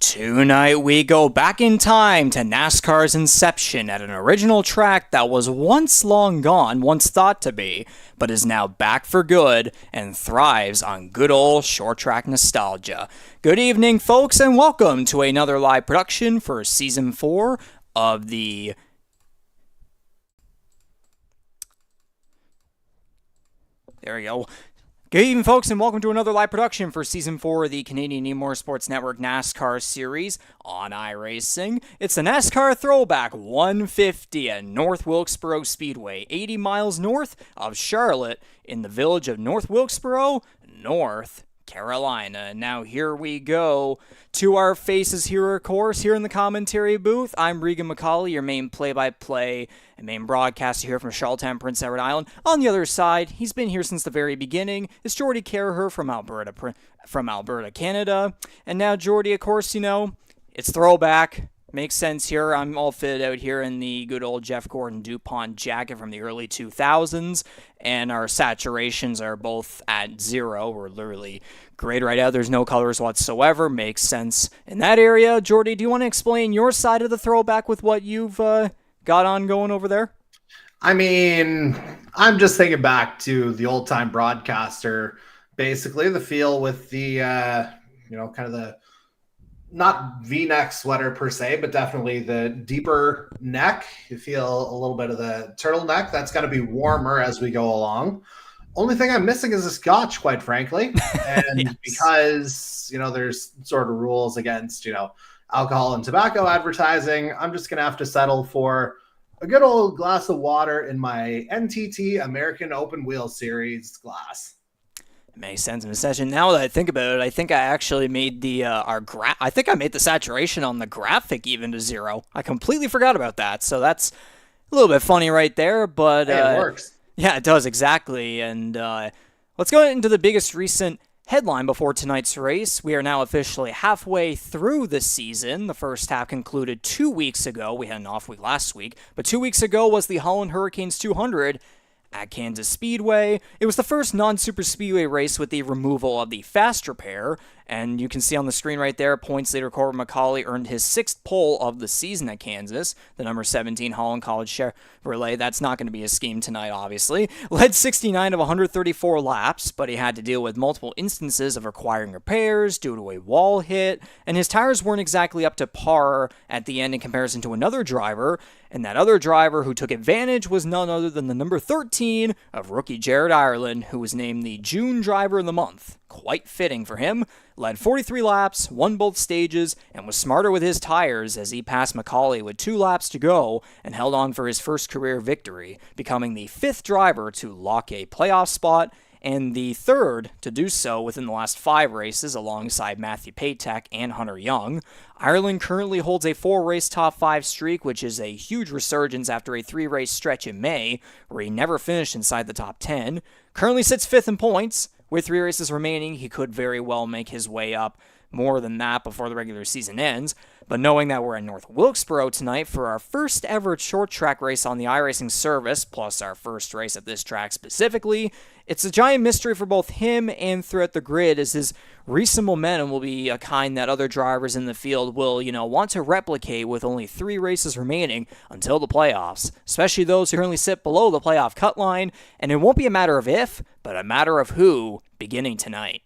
Tonight we go back in time to NASCAR's inception at an original track that was once long gone, once thought to be, but is now back for good and thrives on good old short track nostalgia. Good evening, folks, and welcome to another live production for Season 4 of the... There we go. Good evening, folks, and welcome to another live production for Season 4 of the Canadian eMotorsports Network NASCAR Series on iRacing. It's the NASCAR Throwback 150 at North Wilkesboro Speedway, 80 miles north of Charlotte in the village of North Wilkesboro, North Carolina. Now here we go to our faces here, of course, here in the commentary booth. I'm Regan McCauley, your main play-by-play and main broadcaster here from Charlottetown, Prince Edward Island. On the other side, he's been here since the very beginning, is Jordy Caraher from Alberta, Canada. And now, Jordy, of course, you know, it's Throwback. Makes sense here. I'm all fitted out here in the good old Jeff Gordon DuPont jacket from the early 2000s, and our saturations are both at 0. We're literally great right now. There's no colors whatsoever. Makes sense in that area. Jordy, do you want to explain your side of the throwback with what you've got on going over there? I mean, I'm just thinking back to the old-time broadcaster, basically the feel with the, kind of the not V-neck sweater per se, but definitely the deeper neck. You feel a little bit of the turtleneck. That's got to be warmer as we go along. Only thing I'm missing is a scotch, quite frankly. And yes. Because, there's sort of rules against, alcohol and tobacco advertising, I'm just going to have to settle for a good old glass of water in my NTT American Open Wheel Series glass. It makes sense in a session. Now that I think about it, I think I actually made the I think I made the saturation on the graphic even to 0. I completely forgot about that. So that's a little bit funny right there, but hey, it works. Yeah, it does exactly. And let's go into the biggest recent headline before tonight's race. We are now officially halfway through the season. The first half concluded 2 weeks ago. We had an off week last week, but 2 weeks ago was the Holland Hurricanes 200 at Kansas Speedway. It was the first non-superspeedway race with the removal of the fast repair, and you can see on the screen right there, points leader Corbin MacAulay earned his 6th pole of the season at Kansas. The number 17 Holland College Chevrolet, that's not going to be a scheme tonight, obviously. Led 69 of 134 laps, but he had to deal with multiple instances of requiring repairs due to a wall hit, and his tires weren't exactly up to par at the end in comparison to another driver, and that other driver who took advantage was none other than the number 13 of rookie Jared Ireland, who was named the June Driver of the Month. Quite fitting for him. Led 43 laps, won both stages, and was smarter with his tires as he passed MacAulay with 2 laps to go and held on for his first career victory, becoming the 5th driver to lock a playoff spot and the 3rd to do so within the last 5 races alongside Matthew Patek and Hunter Young. Ireland currently holds a 4-race top 5 streak, which is a huge resurgence after a 3-race stretch in May, where he never finished inside the top 10. Currently sits 5th in points. With 3 races remaining, he could very well make his way up more than that before the regular season ends. But knowing that we're in North Wilkesboro tonight for our first ever short track race on the iRacing service, plus our first race at this track specifically, it's a giant mystery for both him and throughout the grid, as his recent momentum will be a kind that other drivers in the field will, want to replicate with only 3 races remaining until the playoffs, especially those who currently sit below the playoff cut line, and it won't be a matter of if, but a matter of who beginning tonight.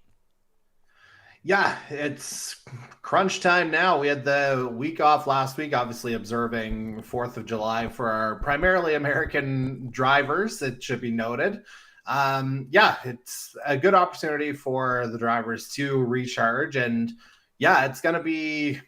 Yeah, it's crunch time now. We had the week off last week, obviously observing 4th of July for our primarily American drivers, it should be noted. It's a good opportunity for the drivers to recharge. And yeah, it's going to be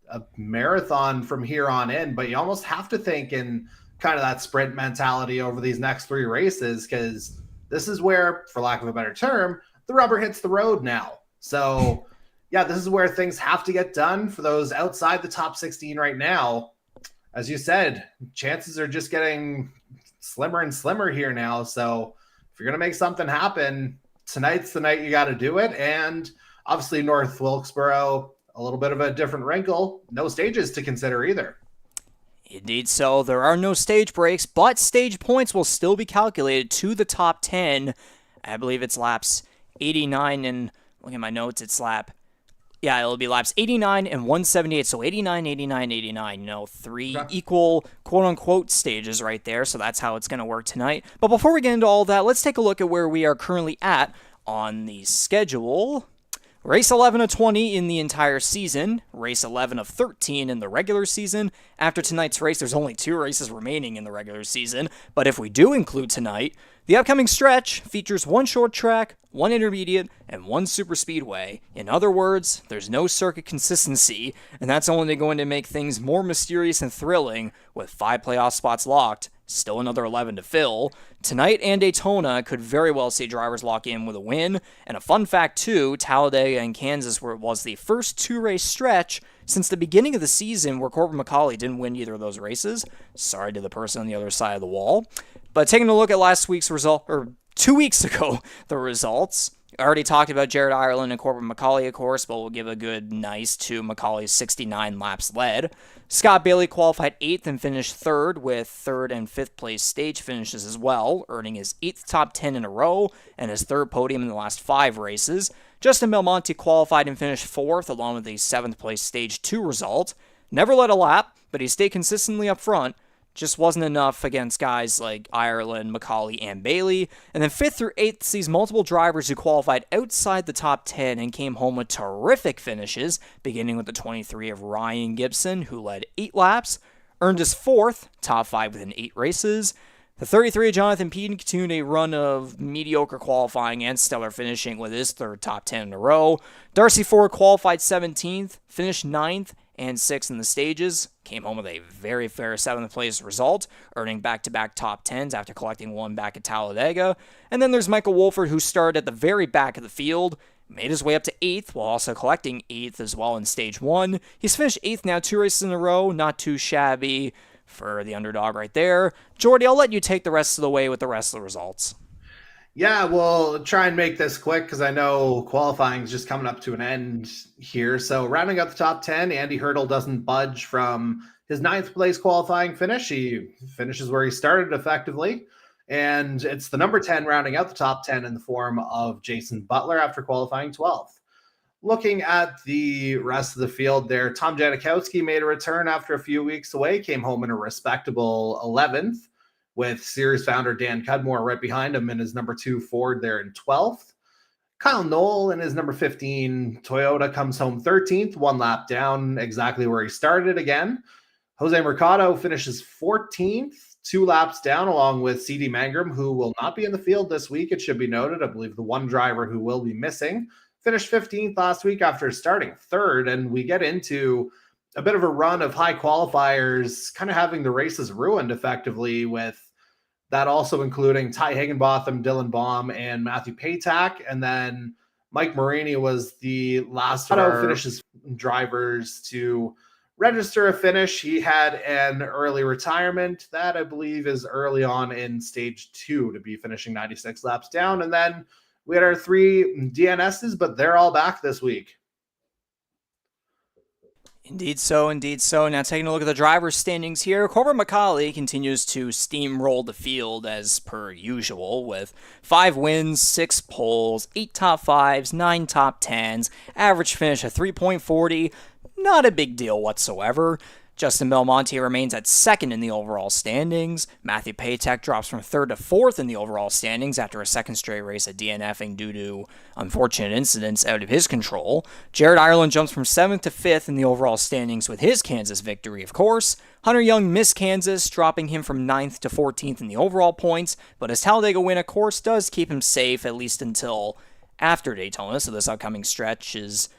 a marathon from here on in, but you almost have to think in kind of that sprint mentality over these next 3 races, because this is where, for lack of a better term, the rubber hits the road now. So, yeah, this is where things have to get done for those outside the top 16 right now. As you said, chances are just getting slimmer and slimmer here now. So if you're going to make something happen, tonight's the night you got to do it. And obviously North Wilkesboro, a little bit of a different wrinkle. No stages to consider either. Indeed so. There are no stage breaks, but stage points will still be calculated to the top 10. I believe it's laps 89 and... Look at my notes, it's lap Yeah, it'll be laps 89 and 178, so 89, 89, 89, three Okay. equal quote-unquote stages right there, so that's how it's going to work tonight. But before we get into all that, let's take a look at where we are currently at on the schedule. Race 11 of 20 in the entire season, race 11 of 13 in the regular season. After tonight's race, there's only 2 races remaining in the regular season, but if we do include tonight, the upcoming stretch features 1 short track, 1 intermediate, and 1 super speedway. In other words, there's no circuit consistency, and that's only going to make things more mysterious and thrilling with 5 playoff spots locked. Still another 11 to fill. Tonight and Daytona could very well see drivers lock in with a win. And a fun fact too, Talladega and Kansas was the first 2-race stretch since the beginning of the season where Corbin MacAulay didn't win either of those races. Sorry to the person on the other side of the wall. But taking a look at last week's result, or 2 weeks ago, the results. I already talked about Jared Ireland and Corbin MacAulay, of course, but we'll give a good nice to McCauley's 69 laps led. Scott Bailey qualified 8th and finished 3rd with 3rd and 5th place stage finishes as well, earning his 8th top 10 in a row and his 3rd podium in the last 5 races. Justin Belmonte qualified and finished 4th along with a 7th place stage 2 result. Never led a lap, but he stayed consistently up front. Just wasn't enough against guys like Ireland, McCauley, and Bailey. And then 5th through 8th sees multiple drivers who qualified outside the top 10 and came home with terrific finishes, beginning with the 23 of Ryan Gibson, who led 8 laps, earned his 4th top 5 within 8 races. The 33 of Jonathan Peden continued a run of mediocre qualifying and stellar finishing with his 3rd top 10 in a row. Darcy Ford qualified 17th, finished 9th, and 6th in the stages, came home with a very fair 7th place result, earning back-to-back top 10s after collecting 1 back at Talladega. And then there's Michael Wolford, who started at the very back of the field, made his way up to 8th while also collecting 8th as well in stage 1. He's finished 8th now 2 races in a row, not too shabby for the underdog right there. Jordy, I'll let you take the rest of the way with the rest of the results. Yeah, we'll try and make this quick because I know qualifying is just coming up to an end here. So rounding out the top 10, Andy Hurdle doesn't budge from his 9th place qualifying finish. He finishes where he started effectively. And it's the number 10 rounding out the top 10 in the form of Jason Butler after qualifying 12th. Looking at the rest of the field there, Tom Janikowski made a return after a few weeks away, came home in a respectable 11th. With series founder Dan Cudmore right behind him in his number 2 Ford there in 12th. Kyle Knoll in his number 15 Toyota comes home 13th, 1 lap down, exactly where he started again. Jose Mercado finishes 14th, 2 laps down, along with CD Mangrum, who will not be in the field this week, it should be noted. I believe the one driver who will be missing finished 15th last week after starting 3rd, and we get into a bit of a run of high qualifiers kind of having the races ruined effectively, with that also including Ty Higginbotham, Dylan Baum, and Matthew Paytack. And then Mike Marini was the last of our finishes drivers to register a finish. He had an early retirement that I believe is early on in stage 2 to be finishing 96 laps down. And then we had our 3 DNSs, but they're all back this week. Indeed so, indeed so. Now taking a look at the driver's standings here, Corbin MacAulay continues to steamroll the field as per usual with 5 wins, 6 poles, 8 top 5s, 9 top 10s, average finish of 3.40, not a big deal whatsoever. Justin Belmonte remains at 2nd in the overall standings. Matthew Paytek drops from 3rd to 4th in the overall standings after a 2nd straight race of DNFing due to unfortunate incidents out of his control. Jared Ireland jumps from 7th to 5th in the overall standings with his Kansas victory, of course. Hunter Young missed Kansas, dropping him from 9th to 14th in the overall points, but his Talladega win, of course, does keep him safe at least until after Daytona, so this upcoming stretch is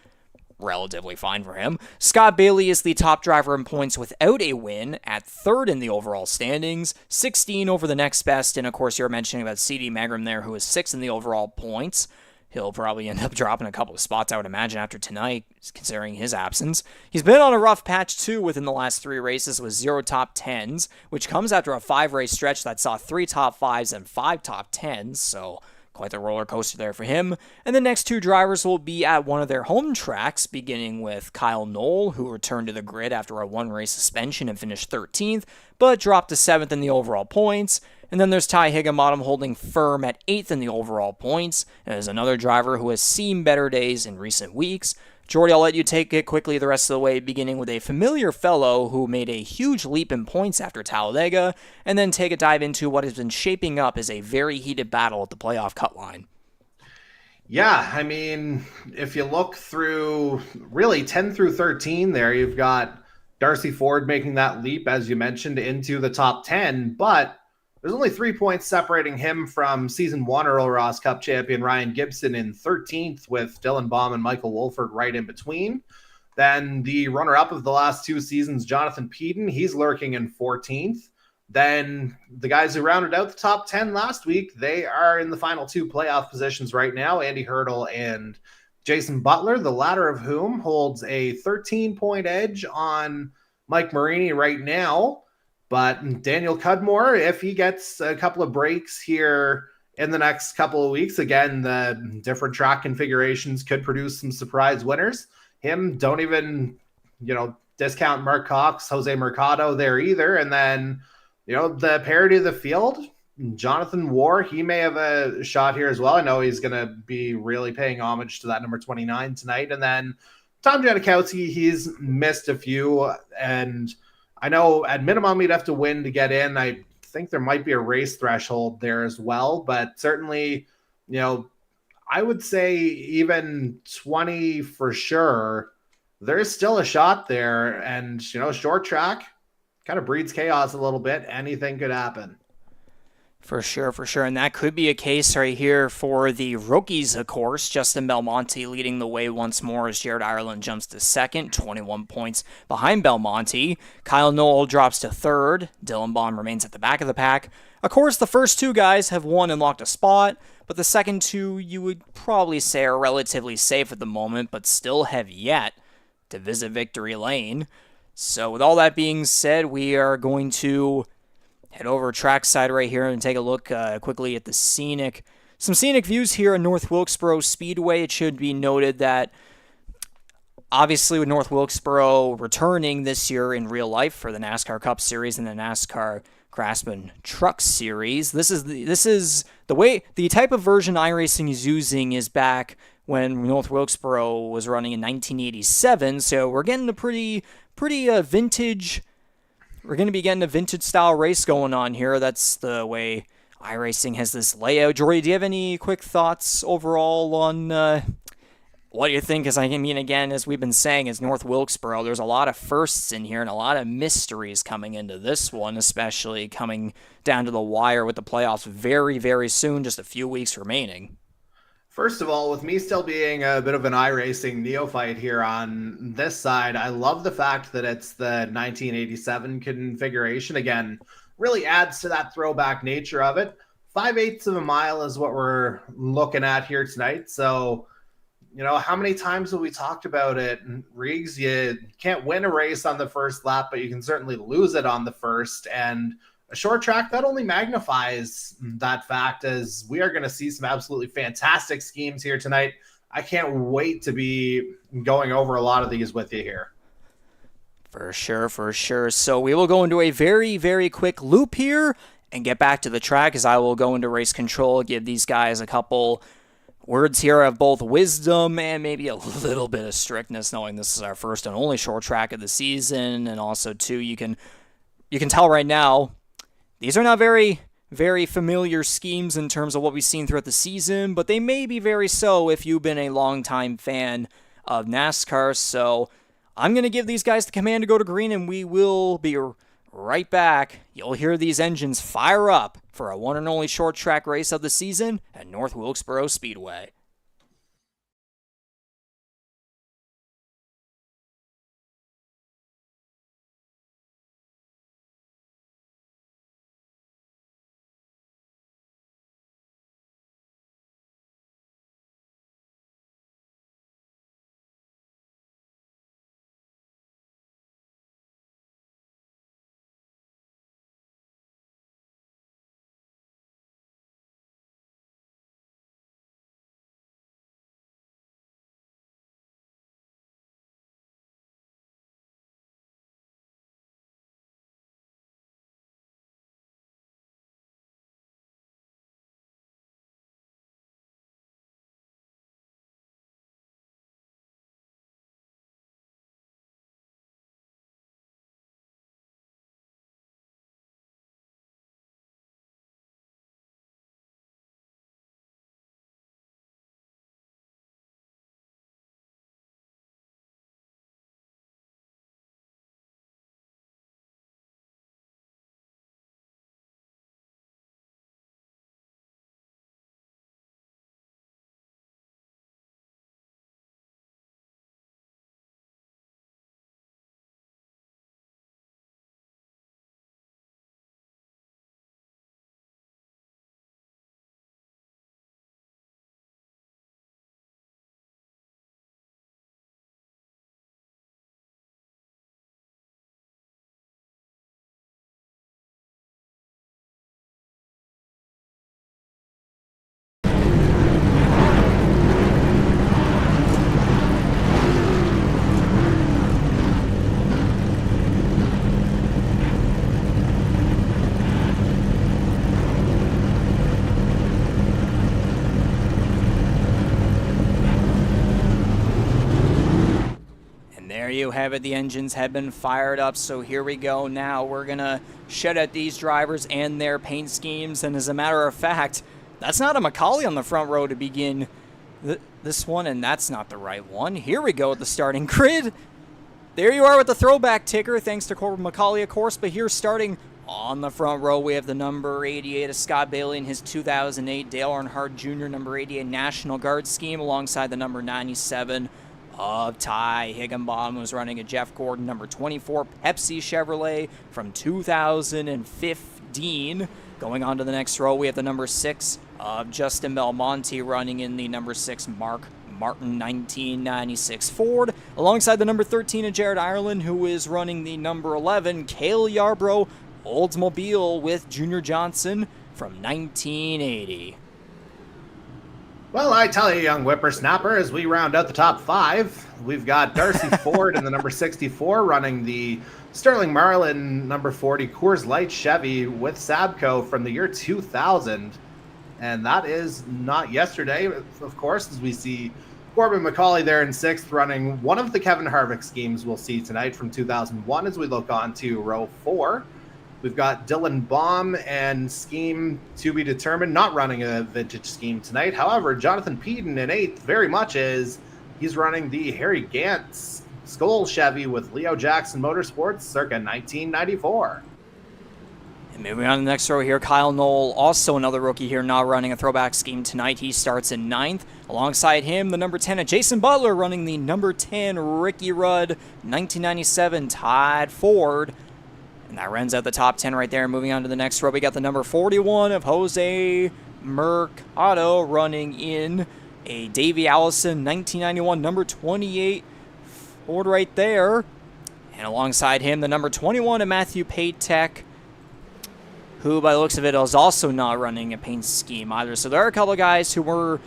relatively fine for him. Scott Bailey is the top driver in points without a win at 3rd in the overall standings, 16 over the next best, and of course you're mentioning about CD Mangrum there, who is 6th in the overall points. He'll probably end up dropping a couple of spots, I would imagine, after tonight, considering his absence. He's been on a rough patch, too, within the last 3 races with 0 top 10s, which comes after a 5-race stretch that saw 3 top 5s and 5 top 10s, so quite the roller coaster there for him. And the next 2 drivers will be at one of their home tracks, beginning with Kyle Knoll, who returned to the grid after a 1-race suspension and finished 13th, but dropped to 7th in the overall points. And then there's Ty Higginbottom holding firm at 8th in the overall points, and is another driver who has seen better days in recent weeks. Jordy, I'll let you take it quickly the rest of the way, beginning with a familiar fellow who made a huge leap in points after Talladega, and then take a dive into what has been shaping up as a very heated battle at the playoff cut line. Yeah, I mean, if you look through really 10 through 13 there, you've got Darcy Ford making that leap, as you mentioned, into the top 10, but there's only 3 points separating him from season one Earl Ross Cup champion Ryan Gibson in 13th, with Dylan Baum and Michael Wolford right in between. Then the runner-up of the last two seasons, Jonathan Peden, he's lurking in 14th. Then the guys who rounded out the top 10 last week, they are in the final two playoff positions right now, Andy Hurdle and Jason Butler, the latter of whom holds a 13-point edge on Mike Marini right now. But Daniel Cudmore, if he gets a couple of breaks here in the next couple of weeks, again, the different track configurations could produce some surprise winners. Don't even, discount Mark Cox, Jose Mercado there either. And then, the parity of the field, Jonathan War, he may have a shot here as well. I know he's going to be really paying homage to that number 29 tonight. And then Tom Janikowski, he's missed a few. And I know at minimum he'd have to win to get in. I think there might be a race threshold there as well. But certainly, I would say even 20 for sure, there's still a shot there. And, short track kind of breeds chaos a little bit. Anything could happen. For sure. And that could be a case right here for the rookies, of course. Justin Belmonte leading the way once more as Jared Ireland jumps to second, 21 points behind Belmonte. Kyle Noel drops to third. Dylan Baum remains at the back of the pack. Of course, the first two guys have won and locked a spot, but the second two you would probably say are relatively safe at the moment, but still have yet to visit victory lane. So with all that being said, we are going to head over trackside right here and take a look quickly at some scenic views here in North Wilkesboro Speedway. It should be noted that obviously with North Wilkesboro returning this year in real life for the NASCAR Cup Series and the NASCAR Craftsman Truck Series, this is the type of version iRacing is using is back when North Wilkesboro was running in 1987. So we're getting a pretty vintage. We're going to be getting a vintage style race going on here. That's the way iRacing has this layout. Jordy, do you have any quick thoughts overall on what you think? Because I mean, again, as we've been saying, it's North Wilkesboro. There's a lot of firsts in here and a lot of mysteries coming into this one, especially coming down to the wire with the playoffs very, very soon, just a few weeks remaining. First of all, with me still being a bit of an iRacing neophyte here on this side, I love the fact that it's the 1987 configuration. Again, really adds to that throwback nature of it. 5/8 of a mile is what we're looking at here tonight. So, how many times have we talked about it? Riggs, you can't win a race on the first lap, but you can certainly lose it on the first. And a short track, that only magnifies that fact, as we are going to see some absolutely fantastic schemes here tonight. I can't wait to be going over a lot of these with you here. For sure. So we will go into a very, very quick loop here and get back to the track as I will go into race control, give these guys a couple words here of both wisdom and maybe a little bit of strictness, knowing this is our first and only short track of the season. And also, too, you can tell right now, these are not very, very familiar schemes in terms of what we've seen throughout the season, but they may be very so if you've been a longtime fan of NASCAR. So I'm going to give these guys the command to go to green, and we will be right back. You'll hear these engines fire up for a one and only short track race of the season at North Wilkesboro Speedway. you have it. The engines have been fired up, so here we go. Now we're going to shed at these drivers and their paint schemes. And as a matter of fact, that's not a MacAulay on the front row to begin this one, and that's not the right one. Here we go at the starting grid. There you are with the throwback ticker, thanks to Corbin MacAulay, of course. But here, starting on the front row, we have the number 88 of Scott Bailey in his 2008 Dale Earnhardt Jr. number 88 National Guard scheme, alongside the number 97 of Ty Higginbottom, who's running a Jeff Gordon number 24 Pepsi Chevrolet from 2015. Going on to the next row, we have the number 6 of Justin Belmonte running in the number 6 Mark Martin 1996 Ford, alongside the number 13 of Jared Ireland, who is running the number 11 Cale Yarbrough Oldsmobile with Junior Johnson from 1980. Well, I tell you, young whippersnapper, as we round out the top 5, we've got Darcy Ford in the number 64 running the Sterling Marlin number 40 Coors Light Chevy with Sabco from the year 2000. And that is not yesterday, of course, as we see Corbin MacAulay there in 6th, running one of the Kevin Harvick schemes we'll see tonight from 2001 as we look on to row 4. We've got Dylan Baum and scheme to be determined, not running a vintage scheme tonight. However, Jonathan Peden in 8th very much is. He's running the Harry Gantz Skoll Chevy with Leo Jackson Motorsports circa 1994. And moving on to the next row here, Kyle Knoll, also another rookie here, not running a throwback scheme tonight. He starts in 9th. Alongside him, the number 10 of Jason Butler running the number 10 Ricky Rudd 1997 Tide Ford. And that runs out the top 10 right there. Moving on to the next row, we got the number 41 of Jose Mercado running in a Davey Allison 1991 number 28 Ford right there. And alongside him, the number 21 of Matthew Patek, who by the looks of it is also not running a paint scheme either. So there are a couple of guys who were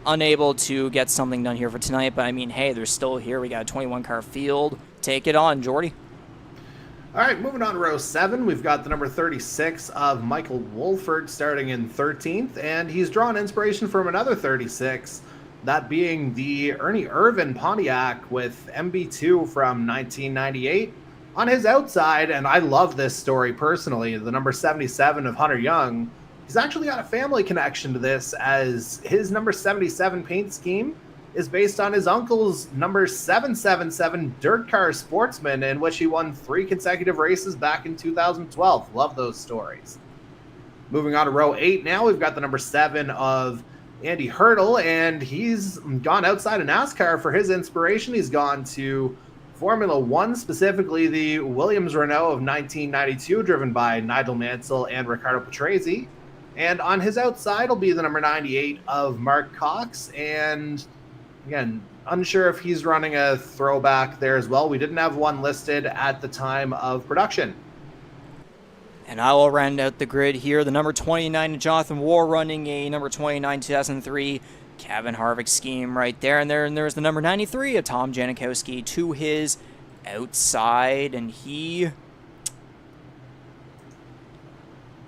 unable to get something done here for tonight, but I mean, hey, they're still here. We got a 21-car field. Take it on, Jordy. All right, moving on to row 7, we've got the number 36 of Michael Wolford starting in 13th, and he's drawn inspiration from another 36, that being the Ernie Irvin Pontiac with MB2 from 1998. On his outside, and I love this story personally, the number 77 of Hunter Young, he's actually got a family connection to this, as his number 77 paint scheme is based on his uncle's number 777 Dirt Car Sportsman, in which he won 3 consecutive races back in 2012. Love those stories. Moving on to row 8 now, we've got the number 7 of Andy Hurdle, and he's gone outside of NASCAR for his inspiration. He's gone to Formula One, specifically the Williams Renault of 1992, driven by Nigel Mansell and Riccardo Patrese. And on his outside will be the number 98 of Mark Cox. And again, unsure if he's running a throwback there as well. We didn't have one listed at the time of production. And I will round out the grid here. The number 29 of Jonathan War running a number 29 2003 Kevin Harvick scheme right there. And there's the number 93 of Tom Janikowski to his outside. And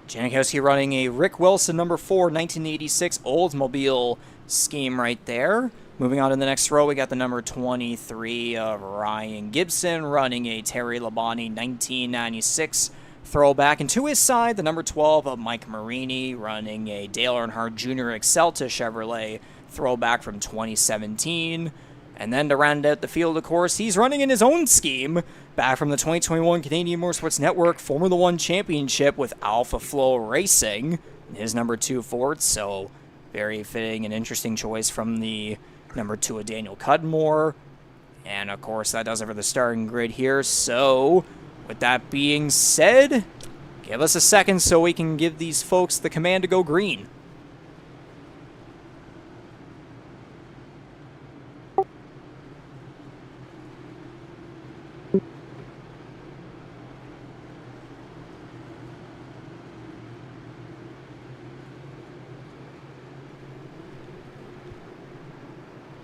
Janikowski running a Rick Wilson number 4 1986 Oldsmobile scheme right there. Moving on to the next row, we got the number 23 of Ryan Gibson running a Terry Labonte 1996 throwback. And to his side, the number 12 of Mike Marini running a Dale Earnhardt Jr. Excelta Chevrolet throwback from 2017. And then to round out the field, of course, he's running in his own scheme back from the 2021 Canadian Motorsports Network Formula One Championship with Alpha Flow Racing, his number 2 Ford. So very fitting and interesting choice from the number 2 of Daniel Cudmore. And of course, that does it for the starting grid here. So with that being said, give us a second so we can give these folks the command to go green.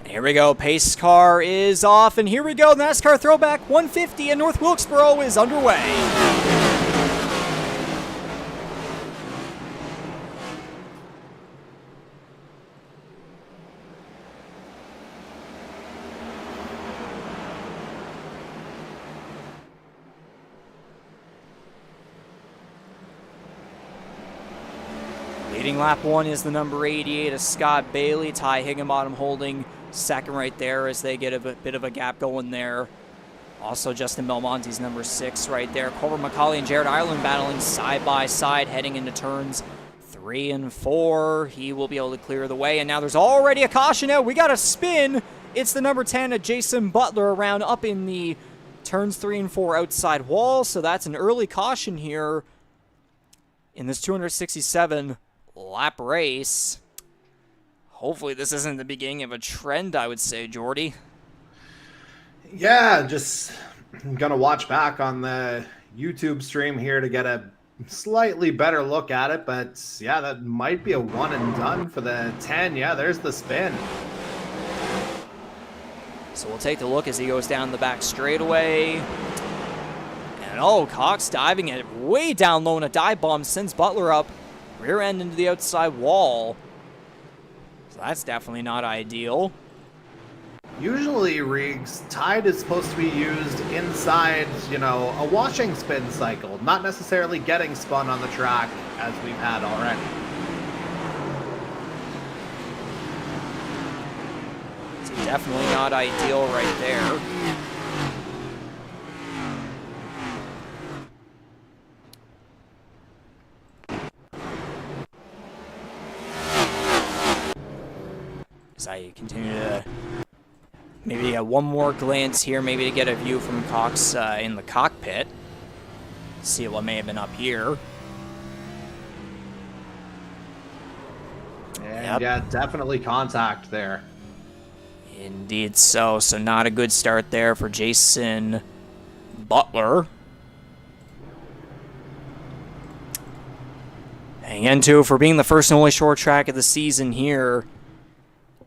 Here we go, pace car is off, and here we go, NASCAR Throwback 150 in North Wilkesboro is underway. Leading lap 1 is the number 88 of Scott Bailey. Ty Higginbottom holding second right there as they get a bit of a gap going there. Also, Justin Belmonte's number 6 right there. Corbin MacAulay and Jared Ireland battling side by side heading into turns 3 and 4. He will be able to clear the way. And now there's already a caution out. We got a spin. It's the number 10 of Jason Butler around up in the turns 3 and 4 outside wall. So that's an early caution here in this 267 lap race. Hopefully this isn't the beginning of a trend, I would say, Jordy. Yeah, just gonna watch back on the YouTube stream here to get a slightly better look at it. But yeah, that might be a one and done for the 10. Yeah, there's the spin. So we'll take a look as he goes down the back straightaway. And oh, Cox diving it way down low in a dive bomb, sends Butler up rear end into the outside wall. So that's definitely not ideal. Usually, Riggs, tide is supposed to be used inside, a washing spin cycle, not necessarily getting spun on the track as we've had already. It's definitely not ideal right there. As I continue to maybe one more glance here, maybe to get a view from Cox in the cockpit. See what may have been up here. And yeah, definitely contact there. Indeed so. So not a good start there for Jason Butler. And again, too, for being the first and only short track of the season here,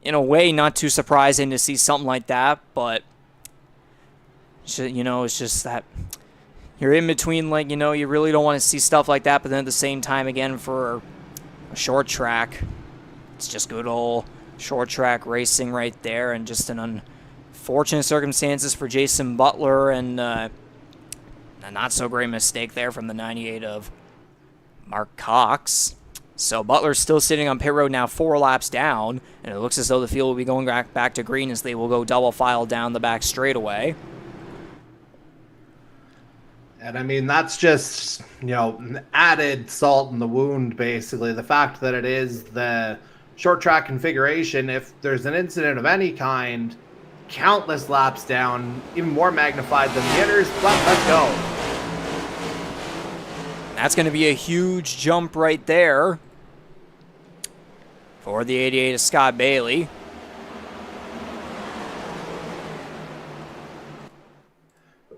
in a way, not too surprising to see something like that, but, it's just that you're in between, you really don't want to see stuff like that, but then at the same time, again, for a short track, it's just good old short track racing right there, and just an unfortunate circumstances for Jason Butler, and a not-so-great mistake there from the 98 of Mark Cox. So Butler's still sitting on pit road now, 4 laps down, and it looks as though the field will be going back to green as they will go double file down the back straightaway. And I mean, that's just, added salt in the wound, basically. The fact that it is the short track configuration, if there's an incident of any kind, countless laps down, even more magnified than the others. Let's go. That's going to be a huge jump right there for the 88 of Scott Bailey.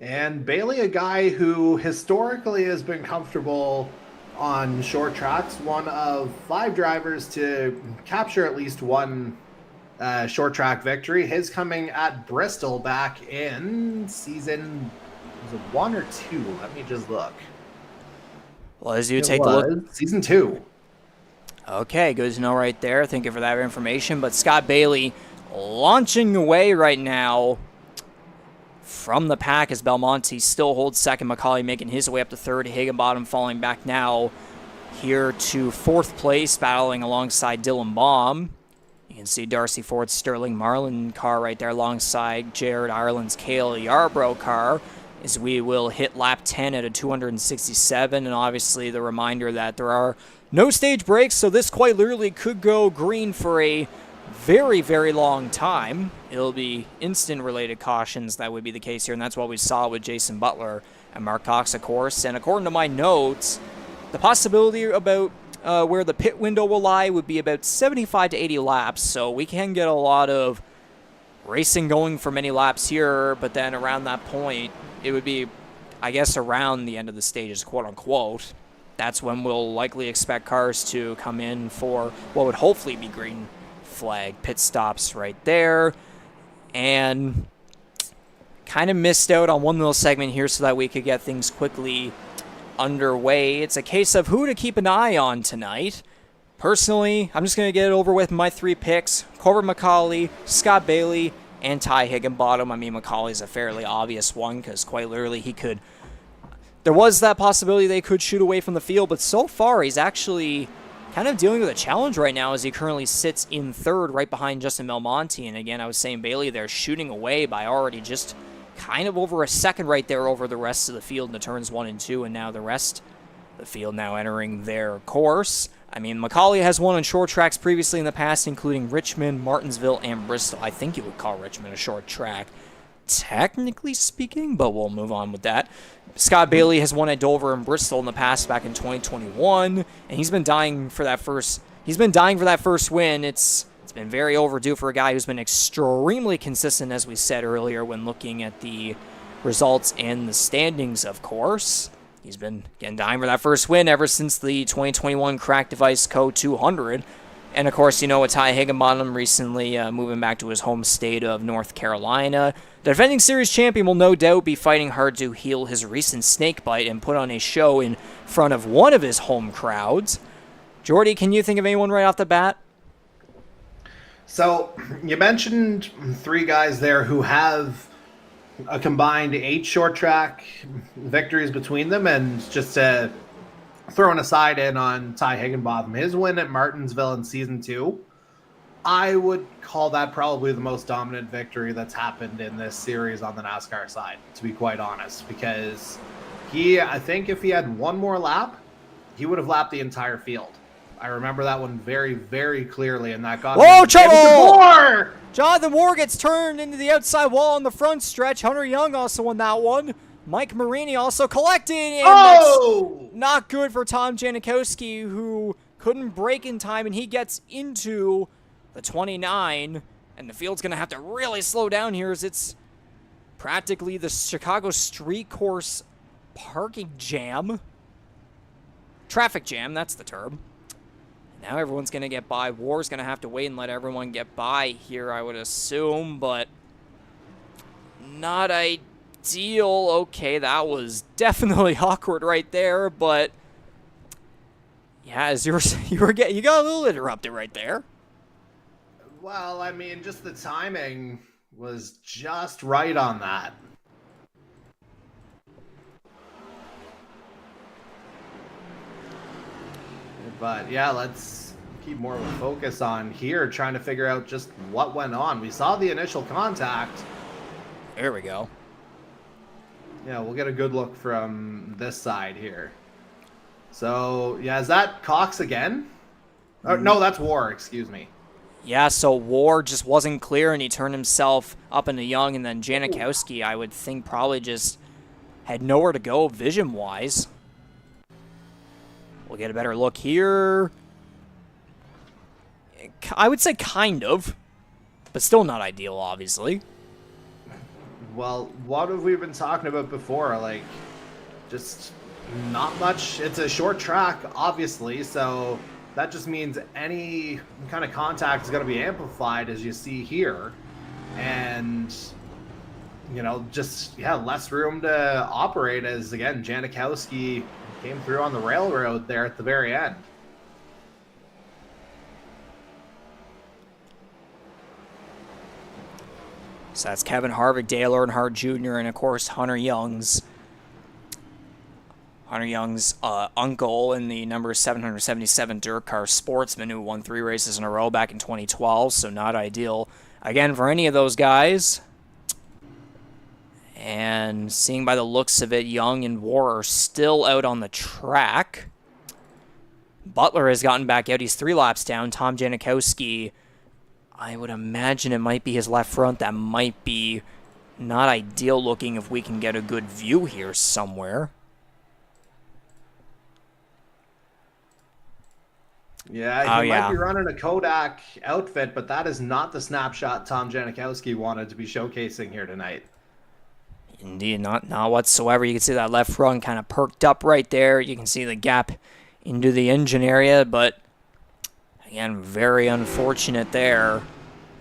And Bailey, a guy who historically has been comfortable on short tracks, one of 5 drivers to capture at least one short track victory. His coming at Bristol back in season, was it 1 or 2? Let me just look. Well, as you take a look, season 2. Okay, good to know right there. Thank you for that information. But Scott Bailey launching away right now from the pack as Belmonte still holds second. MacAulay making his way up to third. Higginbottom falling back now here to 4th place, battling alongside Dylan Baum. You can see Darcy Ford's Sterling Marlin car right there alongside Jared Ireland's Cale Yarbrough car, as we will hit lap 10 at a 267, and obviously the reminder that there are no stage breaks, so this quite literally could go green for a very, very long time. It'll be instant-related cautions that would be the case here, and that's what we saw with Jason Butler and Mark Cox, of course. And according to my notes, the possibility about where the pit window will lie would be about 75 to 80 laps, so we can get a lot of racing going for many laps here, but then around that point, it would be, I guess, around the end of the stages, quote-unquote. That's when we'll likely expect cars to come in for what would hopefully be green flag pit stops right there. And kind of missed out on one little segment here so that we could get things quickly underway. It's a case of who to keep an eye on tonight. Personally, I'm just going to get it over with my 3 picks. Corbin MacAulay, Scott Bailey, and Ty Higginbottom. I mean, MacAulay's a fairly obvious one because quite literally he could... There was that possibility they could shoot away from the field, but so far he's actually kind of dealing with a challenge right now as he currently sits in third right behind Justin Belmonte. And again, I was saying Bailey there shooting away by already just kind of over a second right there over the rest of the field in the turns 1 and 2, and now the rest of the field now entering their course. I mean, MacAulay has won on short tracks previously in the past, including Richmond, Martinsville, and Bristol. I think you would call Richmond a short track, technically speaking, but we'll move on with that. Scott Bailey has won at Dover and Bristol in the past back in 2021, and he's been dying for that first win. It's been very overdue for a guy who's been extremely consistent, as we said earlier, when looking at the results and the standings, of course. He's been, again, dying for that first win ever since the 2021 Crack Device Co. 200. And, of course, you know, it's Ty Higginbottom recently moving back to his home state of North Carolina. The defending series champion will no doubt be fighting hard to heal his recent snake bite and put on a show in front of one of his home crowds. Jordy, can you think of anyone right off the bat? So, you mentioned 3 guys there who have a combined 8 short track victories between them, and just throwing a side in on Ty Higginbotham, his win at Martinsville in Season 2, I would call that probably the most dominant victory that's happened in this series on the NASCAR side, to be quite honest, because I think if he had one more lap, he would have lapped the entire field. I remember that one very, very clearly, and that got Whoa, trouble! Jonathan Moore gets turned into the outside wall on the front stretch. Hunter Young also won that one. Mike Marini also collected, and that's not good for Tom Janikowski, who couldn't brake in time, and he gets into the 29, and the field's going to have to really slow down here as it's practically the Chicago Street Course parking jam. Traffic jam, that's the term. Now everyone's going to get by. War's going to have to wait and let everyone get by here, I would assume, but not ideal. Okay, that was definitely awkward right there, but yeah, as you got a little interrupted right there. Well, I mean, just the timing was just right on that. But yeah, let's keep more of a focus on here, trying to figure out just what went on. We saw the initial contact. There we go. Yeah, we'll get a good look from this side here. So, yeah, is that Cox again? No, that's War, excuse me. Yeah, so War just wasn't clear, and he turned himself up into Young, and then Janikowski, I would think, probably just had nowhere to go vision-wise. We'll get a better look here. I would say kind of, but still not ideal, obviously. Well, what have we been talking about before? Like, just not much. It's a short track, obviously, so that just means any kind of contact is going to be amplified, as you see here. And, you know, just, yeah, less room to operate as, again, Janikowski came through on the railroad there at the very end. So that's Kevin Harvick, Dale Earnhardt Jr., and of course Hunter Young's uncle in the number 777 Dirt Car Sportsman, who won 3 races in a row back in 2012, so not ideal again for any of those guys. And seeing by the looks of it, Young and War are still out on the track. Butler has gotten back out. He's 3 laps down. Tom Janikowski, I would imagine it might be his left front. That might be not ideal looking if we can get a good view here somewhere. Yeah, he might be running a Kodak outfit, but that is not the snapshot Tom Janikowski wanted to be showcasing here tonight. Indeed, not whatsoever. You can see that left front kind of perked up right there. You can see the gap into the engine area, but again, very unfortunate there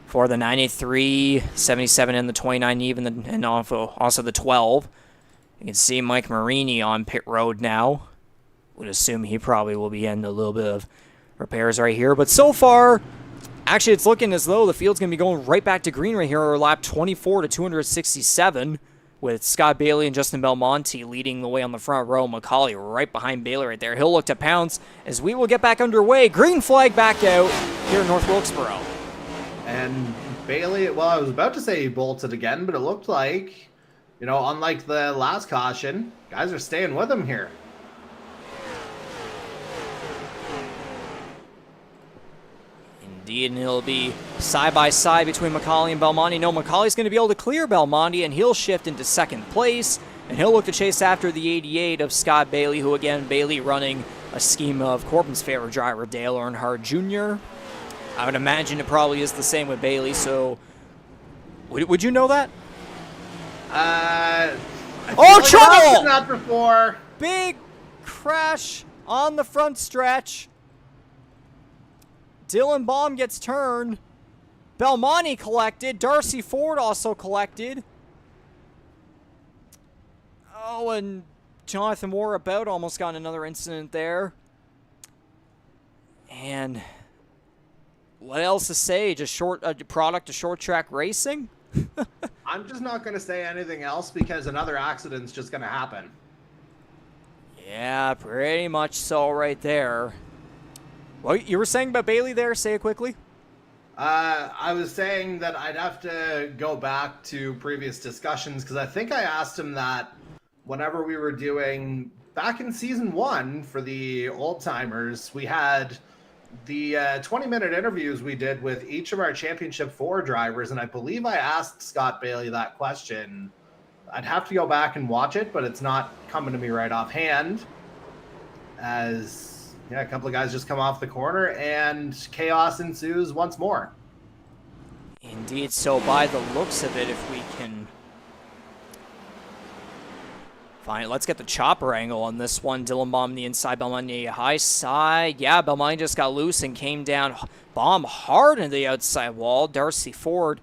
for the 93, 77, and the 29 even, and also the 12. You can see Mike Marini on pit road now. Would assume he probably will be in a little bit of repairs right here, but so far, actually, it's looking as though the field's going to be going right back to green right here, or lap 24 to 267. with Scott Bailey and Justin Belmonte leading the way on the front row. MacAulay right behind Bailey right there. He'll look to pounce as we will get back underway. Green flag back out here in North Wilkesboro. And Bailey, well, I was about to say he bolted again, but it looked like, unlike the last caution, guys are staying with him here. Indeed, and it'll be side by side between MacAulay and Belmonte. No, MacAulay's going to be able to clear Belmonte, and he'll shift into second place, and he'll look to chase after the 88 of Scott Bailey, who again, Bailey running a scheme of Corbin's favorite driver, Dale Earnhardt Jr. I would imagine it probably is the same with Bailey, so would you know that? Trouble! Not before. Big crash on the front stretch. Dylan Baum gets turned. Belmonte collected. Darcy Ford also collected. Oh, and Jonathan Warabout almost got another incident there. And what else to say? Just a product of short track racing? I'm just not going to say anything else because another accident's just going to happen. Yeah, pretty much so right there. What you were saying about Bailey there? Say it quickly. I was saying that I'd have to go back to previous discussions because I think I asked him that whenever we were doing back in season 1 for the old timers, we had the 20-minute interviews we did with each of our Championship 4 drivers, and I believe I asked Scott Bailey that question. I'd have to go back and watch it, but it's not coming to me right offhand as... yeah, a couple of guys just come off the corner, and chaos ensues once more. Indeed, so by the looks of it, if we can find... let's get the chopper angle on this one. Dylan Baum the inside, Belmonte high side. Yeah, Belmonte just got loose and came down. Baum hard into the outside wall. Darcy Ford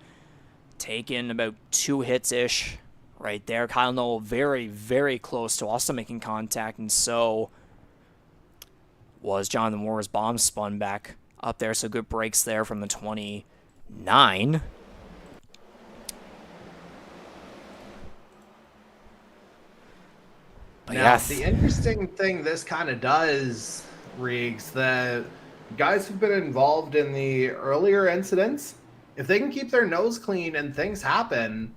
taking about 2 hits-ish right there. Kyle Noel very, very close to also making contact, and so... was Jonathan Moore's Bomb spun back up there, so good breaks there from the 29. But now, the interesting thing this kind of does, Riggs, the guys who've been involved in the earlier incidents, if they can keep their nose clean and things happen,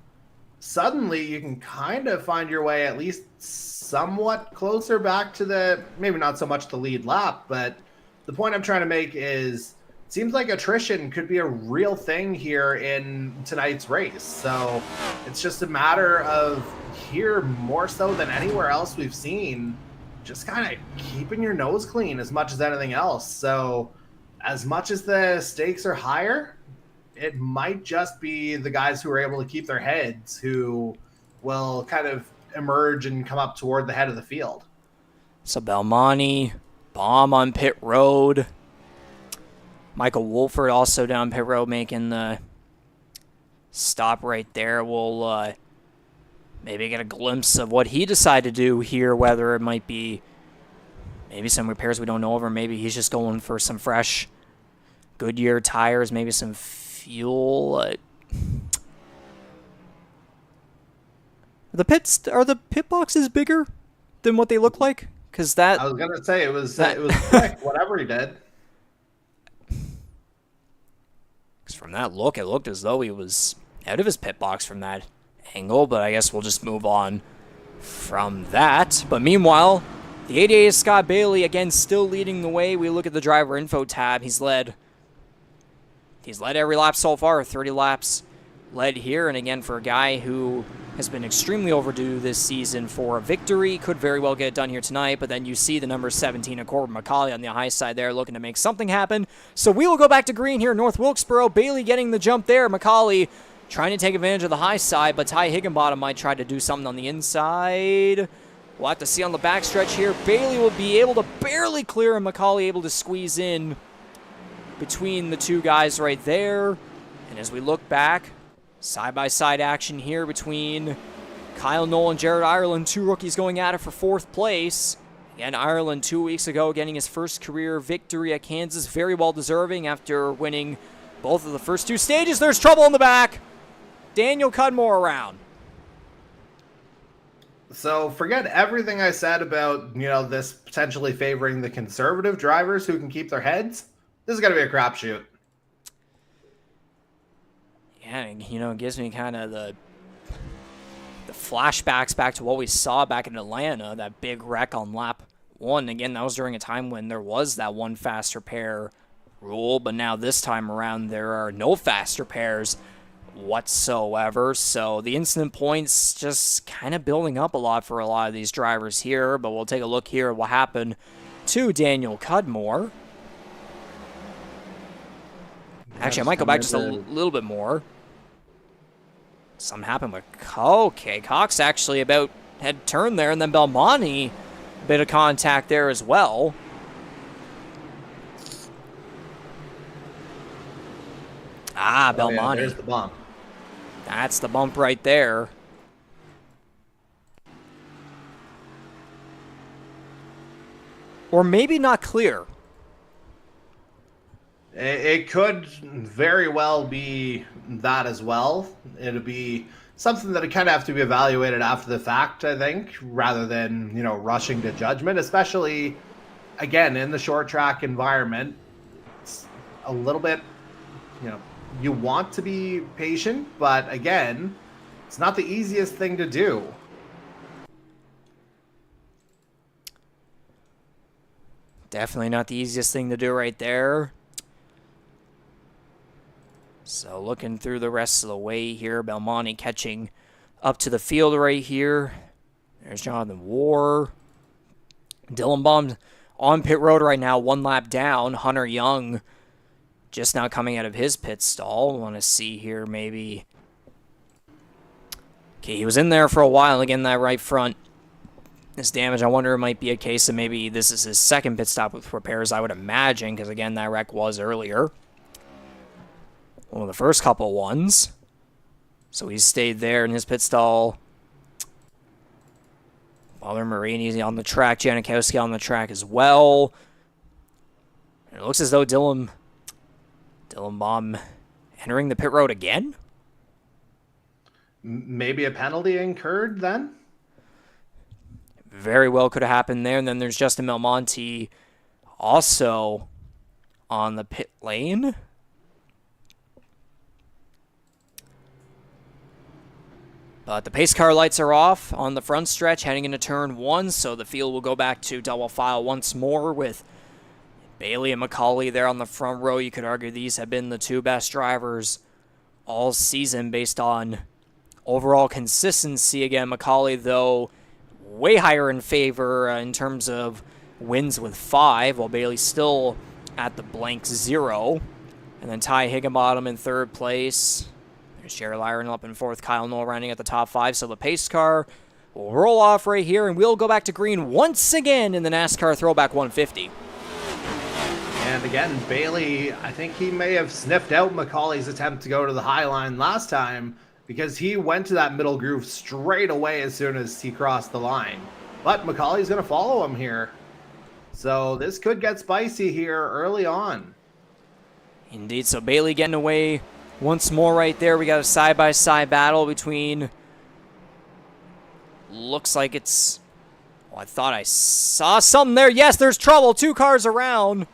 suddenly you can kind of find your way at least somewhat closer back to the, maybe not so much the lead lap, but the point I'm trying to make is it seems like attrition could be a real thing here in tonight's race. So it's just a matter of here more so than anywhere else we've seen, just kind of keeping your nose clean as much as anything else. So as much as the stakes are higher, it might just be the guys who are able to keep their heads who will kind of emerge and come up toward the head of the field. So Belmonte, Baum on pit road. Michael Wolford also down pit road making the stop right there. We'll maybe get a glimpse of what he decided to do here, whether it might be maybe some repairs we don't know of, or maybe he's just going for some fresh Goodyear tires, maybe some fuel. Are the pit boxes bigger than what they look like? Because that... I was gonna say it was quick, whatever he did. Because from that look, it looked as though he was out of his pit box from that angle. But I guess we'll just move on from that. But meanwhile, the 88 is Scott Bailey again, still leading the way. We look at the driver info tab. He's led every lap so far, 30 laps led here. And again, for a guy who has been extremely overdue this season for a victory, could very well get it done here tonight. But then you see the number 17 of Corbin MacAulay on the high side there, looking to make something happen. So we will go back to green here in North Wilkesboro. Bailey getting the jump there. MacAulay trying to take advantage of the high side, but Ty Higginbottom might try to do something on the inside. We'll have to see on the backstretch here. Bailey will be able to barely clear, and MacAulay able to squeeze in between the two guys right there. And as we look back, side-by-side action here between Kyle Noll and Jared Ireland, two rookies going at it for fourth place. Again, Ireland 2 weeks ago getting his first career victory at Kansas, very well deserving after winning both of the first two stages. There's trouble in the back. Daniel Cudmore around. So forget everything I said about, this potentially favoring the conservative drivers who can keep their heads. This is going to be a crapshoot. Yeah, it gives me kind of the flashbacks back to what we saw back in Atlanta, that big wreck on lap 1. Again, that was during a time when there was that one faster pair rule, but now this time around there are no faster pairs whatsoever. So the incident points just kind of building up a lot for a lot of these drivers here, but we'll take a look here at what happened to Daniel Cudmore. Actually, I might go back just a little bit more. Something happened with... Okay, Cox actually had turned there, and then Belmonte, a bit of contact there as well. Belmonte. Yeah, there's the bump. That's the bump right there. Or maybe not clear. It could very well be that as well. It'll be something that kind of have to be evaluated after the fact, I think, rather than, rushing to judgment, especially, again, in the short track environment. It's a little bit, you want to be patient, but again, it's not the easiest thing to do. Definitely not the easiest thing to do right there. So looking through the rest of the way here, Belmonte catching up to the field right here. There's Jonathan War. Dylan Baum on pit road right now, 1 lap down. Hunter Young just now coming out of his pit stall. Want to see here maybe. Okay, he was in there for a while. Again, that right front is damaged. I wonder it might be a case of maybe this is his second pit stop with repairs, I would imagine, because again, that wreck was earlier. One of the first couple ones. So he stayed there in his pit stall. Father Marini on the track. Janikowski on the track as well. And it looks as though Dylan Baum entering the pit road again. Maybe a penalty incurred then? Very well could have happened there. And then there's Justin Belmonte also on the pit lane. But the pace car lights are off on the front stretch heading into turn 1, so the field will go back to double file once more with Bailey and MacAulay there on the front row. You could argue these have been the two best drivers all season based on overall consistency. Again, MacAulay, though, way higher in favor in terms of wins with 5, while Bailey's still at the blank 0. And then Ty Higginbottom in 3rd place. There's Jerry Lyron up in 4th, Kyle Noll running at the top 5. So the pace car will roll off right here, and we'll go back to green once again in the NASCAR Throwback 150. And again, Bailey, I think he may have sniffed out MacAulay's attempt to go to the high line last time because he went to that middle groove straight away as soon as he crossed the line. But MacAulay's going to follow him here. So this could get spicy here early on. Indeed, so Bailey getting away once more right there. We got a side-by-side battle between... Looks like it's... Oh, I thought I saw something there. Yes, there's trouble. 2 cars around.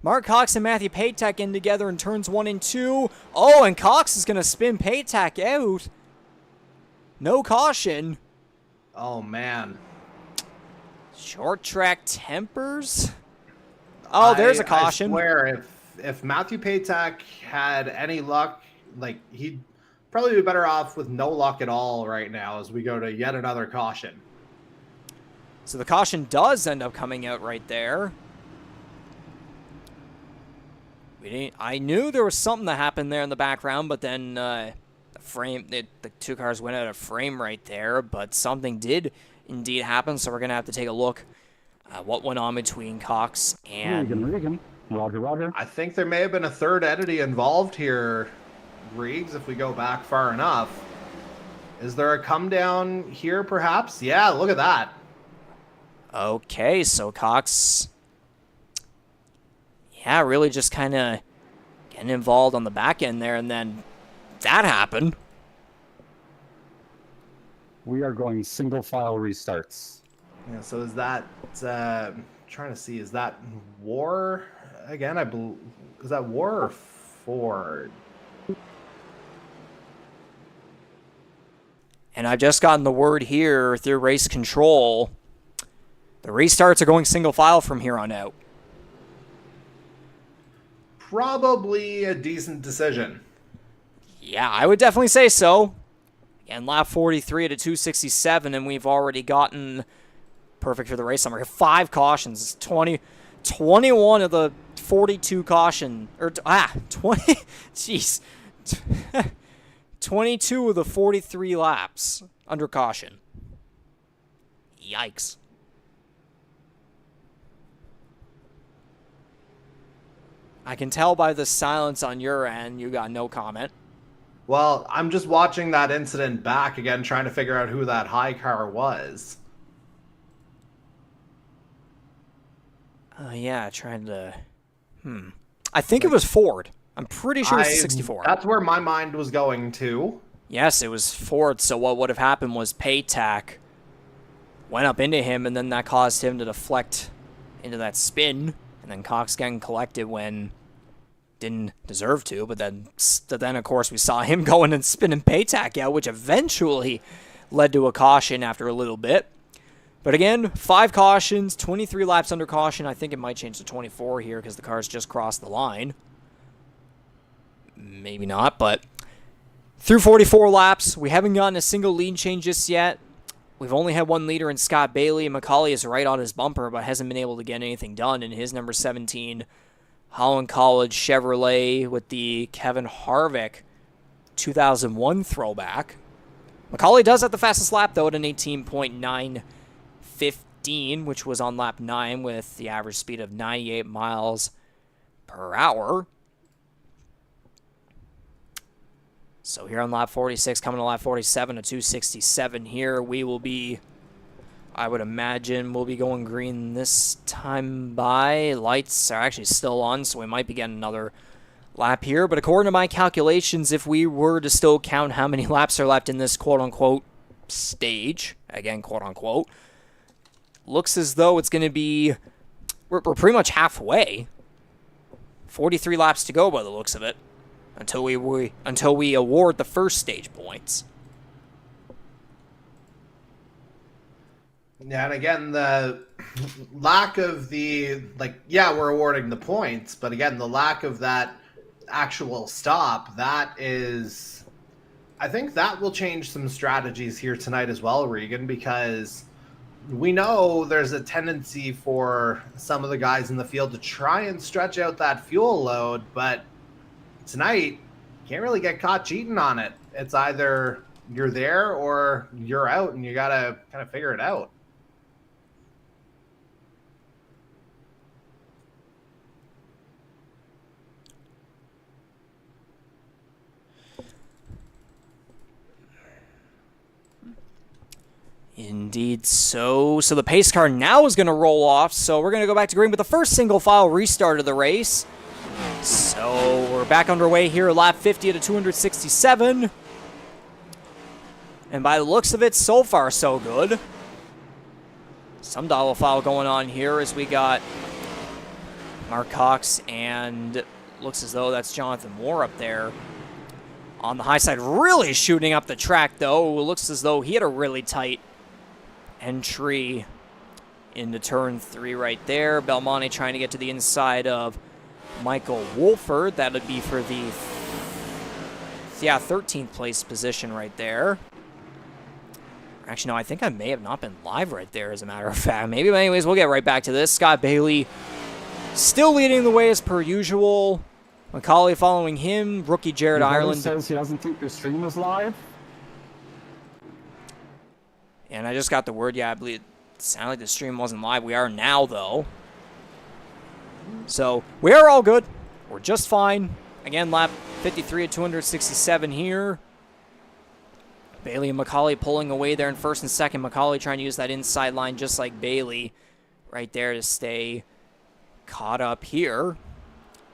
Mark Cox and Matthew Patek in together in turns 1 and 2. Oh, and Cox is going to spin Patek out. No caution. Oh, man. Short track tempers. Oh, there's a caution. I swear, if Matthew Patek had any luck, like, he'd probably be better off with no luck at all right now as we go to yet another caution. So the caution does end up coming out right there. I knew there was something that happened there in the background, but then the 2 cars went out of frame right there, but something did indeed happen, so we're going to have to take a look at what went on between Cox and... Roger. I think there may have been a third entity involved here, Reeves, if we go back far enough. Is there a come down here, perhaps? Yeah, look at that. Okay, so Cox... Yeah, really just kind of getting involved on the back end there, and then that happened. We are going single file restarts. Yeah, so is that, trying to see, is that War again? Is that War or Ford? And I've just gotten the word here through race control. The restarts are going single file from here on out. Probably a decent decision. Yeah, I would definitely say so. And lap 43 at a 267, and we've already gotten perfect for the race summary. 5 cautions, 21 of the 42 caution, 20, jeez, 22 of the 43 laps under caution. Yikes. I can tell by the silence on your end, you got no comment. Well, I'm just watching that incident back again, trying to figure out who that high car was. Yeah, trying to... I think it was Ford. I'm pretty sure it was 64. That's where my mind was going to. Yes, it was Ford, so what would have happened was Paytack went up into him, and then that caused him to deflect into that spin, and then Cox getting collected when didn't deserve to, but then of course we saw him going and spinning Paytack out, which eventually led to a caution after a little bit. But again, 5 cautions, 23 laps under caution. I think it might change to 24 here because the cars just crossed the line. Maybe not, but through 44 laps, we haven't gotten a single lead change just yet. We've only had one leader in Scott Bailey. MacAulay is right on his bumper, but hasn't been able to get anything done in his number 17 Holland College Chevrolet with the Kevin Harvick 2001 throwback. MacAulay does have the fastest lap, though, at an 18.915, which was on lap 9 with the average speed of 98 miles per hour. So here on lap 46, coming to lap 47, a 267 here, we will be, I would imagine, we'll be going green this time by. Lights are actually still on, so we might be getting another lap here. But according to my calculations, if we were to still count how many laps are left in this quote-unquote stage, again, quote-unquote, looks as though it's going to be, we're pretty much halfway. 43 laps to go by the looks of it, until we award the first stage points. Yeah, and again, the lack of we're awarding the points, but again, the lack of that actual stop, I think that will change some strategies here tonight as well, Regan, because we know there's a tendency for some of the guys in the field to try and stretch out that fuel load, but tonight, you can't really get caught cheating on it. It's either you're there or you're out, and you got to kind of figure it out. Indeed so. So the pace car now is going to roll off, so we're going to go back to green with the first single file restart of the race. So we're back underway here, lap 50 at a 267. And by the looks of it, so far so good. Some double file going on here as we got Mark Cox, and looks as though that's Jonathan Moore up there on the high side, really shooting up the track, though. It looks as though he had a really tight entry into turn 3 right there. Belmonte trying to get to the inside of Michael Wolford. That would be for the 13th place position right there. Actually, no, I think I may have not been live right there, as a matter of fact. Maybe, but anyways, we'll get right back to this. Scott Bailey still leading the way as per usual. MacAulay following him. Rookie Jared Ireland says he doesn't think the stream is live. And I just got the word, I believe it sounded like the stream wasn't live. We are now, though. So, we are all good. We're just fine. Again, lap 53 at 267 here. Bailey and MacAulay pulling away there in first and second. MacAulay trying to use that inside line just like Bailey right there to stay caught up here.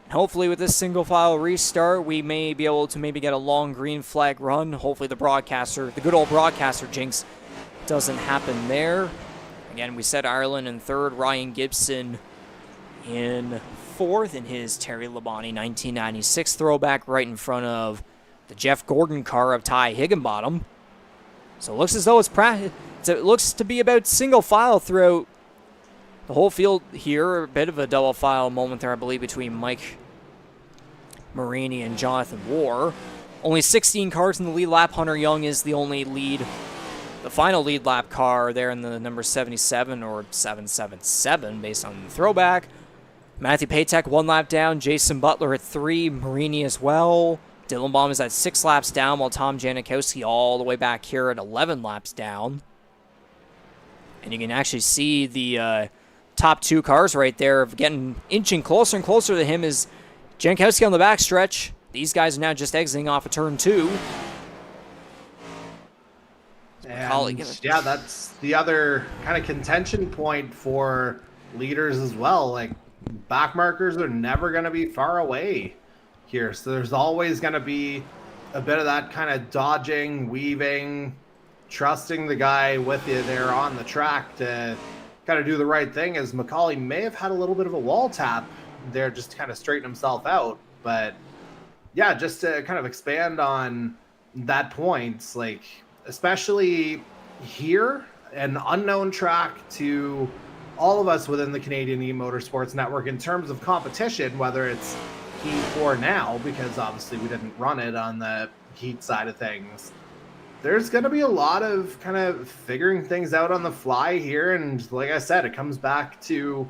And hopefully with this single file restart, we may be able to maybe get a long green flag run. Hopefully the broadcaster, the good old broadcaster jinx, doesn't happen there. Again, we said Ireland in third, Ryan Gibson in fourth in his Terry Labonte 1996 throwback, right in front of the Jeff Gordon car of Ty Higginbottom. So it looks as though it looks to be about single file throughout the whole field here. A bit of a double file moment there, I believe, between Mike Marini and Jonathan War. Only 16 cars in the lead lap. Hunter Young is the only the final lead lap car there in the number 77 or 777 based on the throwback. Matthew Patek 1 lap down. Jason Butler at 3. Marini as well. Dylan Baum is at 6 laps down, while Tom Janikowski all the way back here at 11 laps down. And you can actually see the top 2 cars right there getting inching closer and closer to him is Janikowski on the backstretch. These guys are now just exiting off of turn 2. And yeah, that's the other kind of contention point for leaders as well. Like, back markers are never going to be far away here. So there's always going to be a bit of that kind of dodging, weaving, trusting the guy with you there on the track to kind of do the right thing, as MacAulay may have had a little bit of a wall tap there just to kind of straighten himself out. But yeah, just to kind of expand on that point, like, especially here, an unknown track to all of us within the Canadian E-Motorsports network in terms of competition, whether it's heat or now, because obviously we didn't run it on the heat side of things. There's going to be a lot of kind of figuring things out on the fly here. And like I said, it comes back to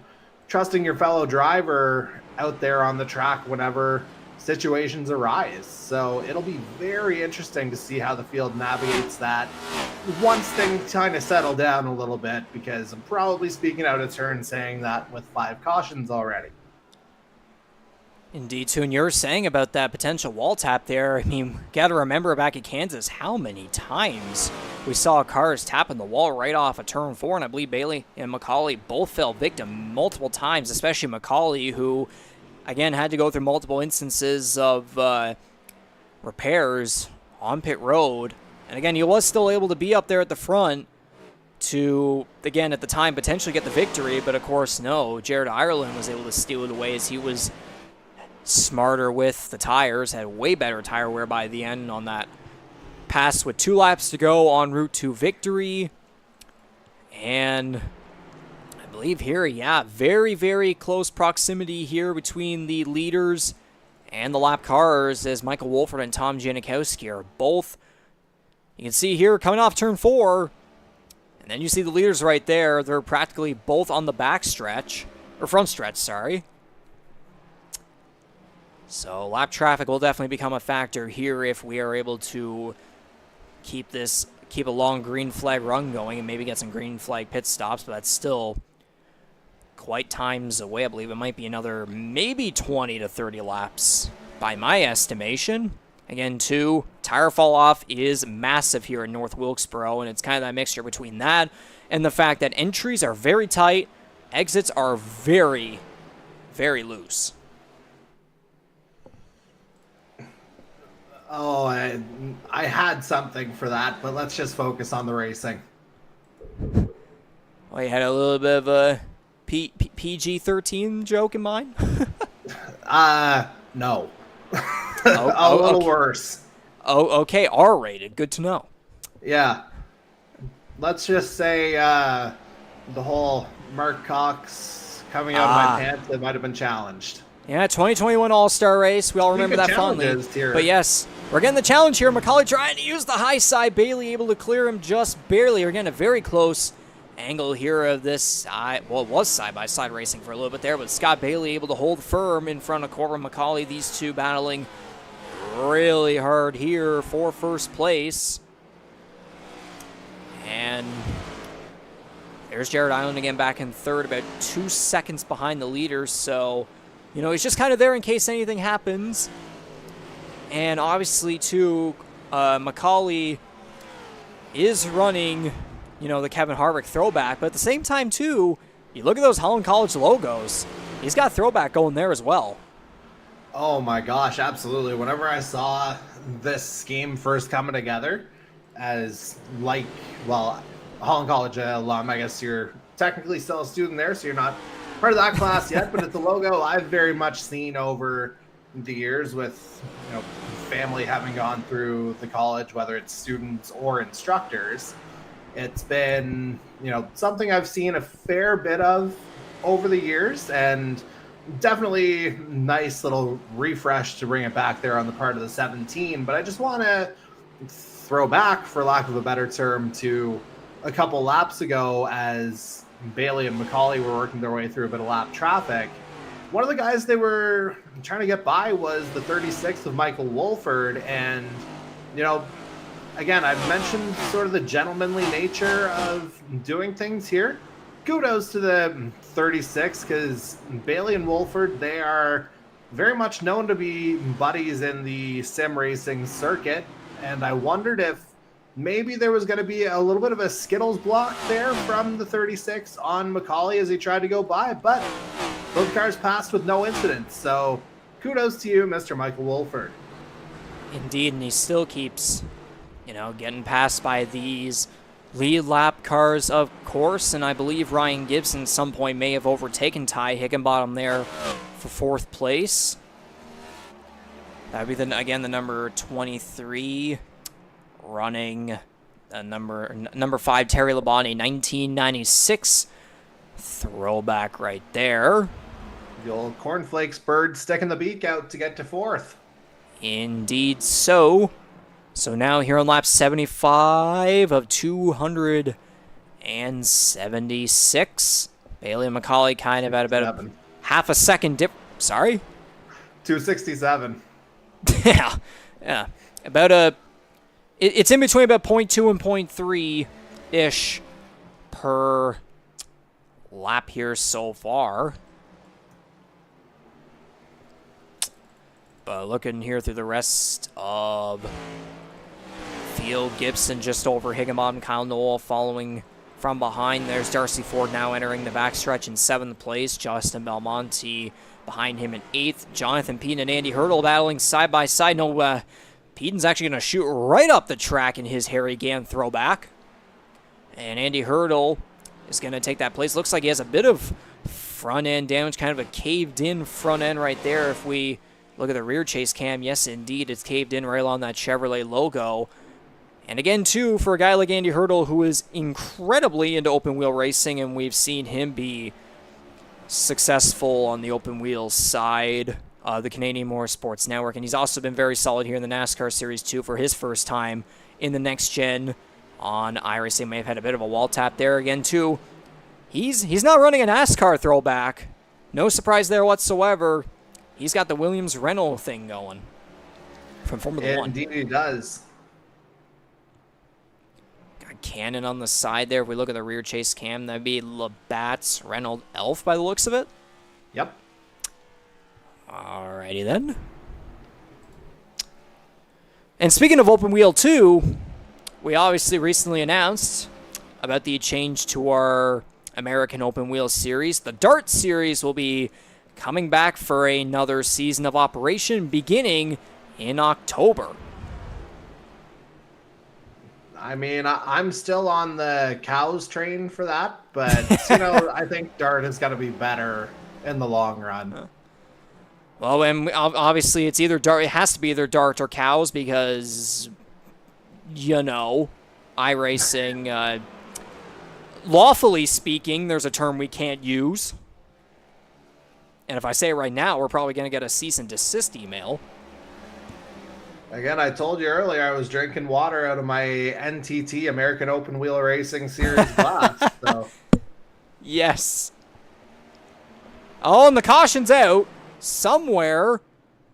trusting your fellow driver out there on the track whenever situations arise. So it'll be very interesting to see how the field navigates that once things kind of settle down a little bit, because I'm probably speaking out of turn saying that with 5 cautions already. Indeed, too. And you're saying about that potential wall tap there, I mean, got to remember back at Kansas how many times we saw cars tapping the wall right off of turn 4, and I believe Bailey and MacAulay both fell victim multiple times, especially MacAulay, who again had to go through multiple instances of repairs on pit road. And again, he was still able to be up there at the front to, again, at the time, potentially get the victory. But of course, no, Jared Ireland was able to steal it away as he was smarter with the tires, had way better tire wear by the end on that pass with 2 laps to go en route to victory. And I believe here, yeah, very, very close proximity here between the leaders and the lap cars, as Michael Wolford and Tom Janikowski are both, you can see here, coming off turn 4, and then you see the leaders right there. They're practically both on the back stretch, or front stretch, sorry. So lap traffic will definitely become a factor here if we are able to keep a long green flag run going and maybe get some green flag pit stops, but that's still quite times away. I believe it might be another maybe 20 to 30 laps by my estimation. Again, too, tire fall off is massive here in North Wilkesboro, and it's kind of that mixture between that and the fact that entries are very tight, exits are very, very loose. Oh, I had something for that, but let's just focus on the racing. Well, you had a little bit of a PG-13 joke in mind? No. A little okay. Worse. Oh, okay, R-rated. Good to know. Yeah. Let's just say the whole Mark Cox coming out of my pants, it might have been challenged. Yeah, 2021 All-Star race. We all remember that fondly. But yes, we're getting the challenge here. MacAulay trying to use the high side. Bailey able to clear him just barely. We're getting a very close angle here of this side. Well, it was side-by-side racing for a little bit there, but Scott Bailey able to hold firm in front of Corbin MacAulay. These two battling really hard here for first place. And there's Jared Ireland again back in third, about 2 seconds behind the leader. So, you know, he's just kind of there in case anything happens. And obviously, too, MacAulay is running, you know, the Kevin Harvick throwback. But at the same time, too, you look at those Holland College logos. He's got throwback going there as well. Oh my gosh, absolutely. Whenever I saw this scheme first coming together as, like, well, Holland College alum. I guess you're technically still a student there, so you're not part of that class yet, but it's a logo I've very much seen over the years with, family having gone through the college, whether it's students or instructors. It's been, something I've seen a fair bit of over the years, and definitely nice little refresh to bring it back there on the part of the 17. But I just want to throw back, for lack of a better term, to a couple laps ago as Bailey and MacAulay were working their way through a bit of lap traffic. One of the guys they were trying to get by was the 36th of Michael Wolford. And, again, I've mentioned sort of the gentlemanly nature of doing things here. Kudos to the 36, because Bailey and Wolford, they are very much known to be buddies in the sim racing circuit. And I wondered if maybe there was going to be a little bit of a Skittles block there from the 36 on MacAulay as he tried to go by, but both cars passed with no incidents. So kudos to you, Mr. Michael Wolford. Indeed, and he still keeps, getting passed by these lead lap cars, of course, and I believe Ryan Gibson at some point may have overtaken Ty Higginbottom there for fourth place. That would be, the number 23 running, number 5, Terry Labonte, 1996 throwback right there. The old Cornflakes bird sticking the beak out to get to fourth. Indeed so. So now here on lap 75 of 276, Bailey and MacAulay kind of at about a half a second dip. Sorry? 267. Yeah. It's in between about 0.2 and 0.3-ish per lap here so far. But looking here through the rest of field, Gibson just over Higginbottom, Kyle Noel following from behind. There's Darcy Ford now entering the backstretch in 7th place. Justin Belmonte behind him in 8th. Jonathan Peden and Andy Hurdle battling side by side. No, Peden's actually going to shoot right up the track in his Harry Gann throwback. And Andy Hurdle is going to take that place. Looks like he has a bit of front end damage, kind of a caved in front end right there. If we look at the rear chase cam, yes, indeed, it's caved in right along that Chevrolet logo. And again, too, for a guy like Andy Hurdle, who is incredibly into open wheel racing, and we've seen him be successful on the open wheel side of the Canadian Motorsports Network, and he's also been very solid here in the NASCAR Series 2 for his first time in the next gen on iRacing. May have had a bit of a wall tap there again, too. He's not running a NASCAR throwback. No surprise there whatsoever. He's got the Williams Renault thing going from Formula 1. Indeed he does. Got Cannon on the side there. If we look at the rear chase cam, that'd be Labatt's Renault Elf by the looks of it. Yep. Alrighty then. And speaking of open wheel too, we obviously recently announced about the change to our American Open Wheel Series. The Dart Series will be coming back for another season of operation beginning in October. I mean, I'm still on the cows train for that, but, I think Dart has got to be better in the long run. Well, and obviously it's either Dart. It has to be either Dart or cows because, iRacing, lawfully speaking, there's a term we can't use. And if I say it right now, we're probably going to get a cease and desist email. Again, I told you earlier I was drinking water out of my NTT, American Open Wheel Racing Series glass. So. Yes. Oh, and the caution's out. Somewhere.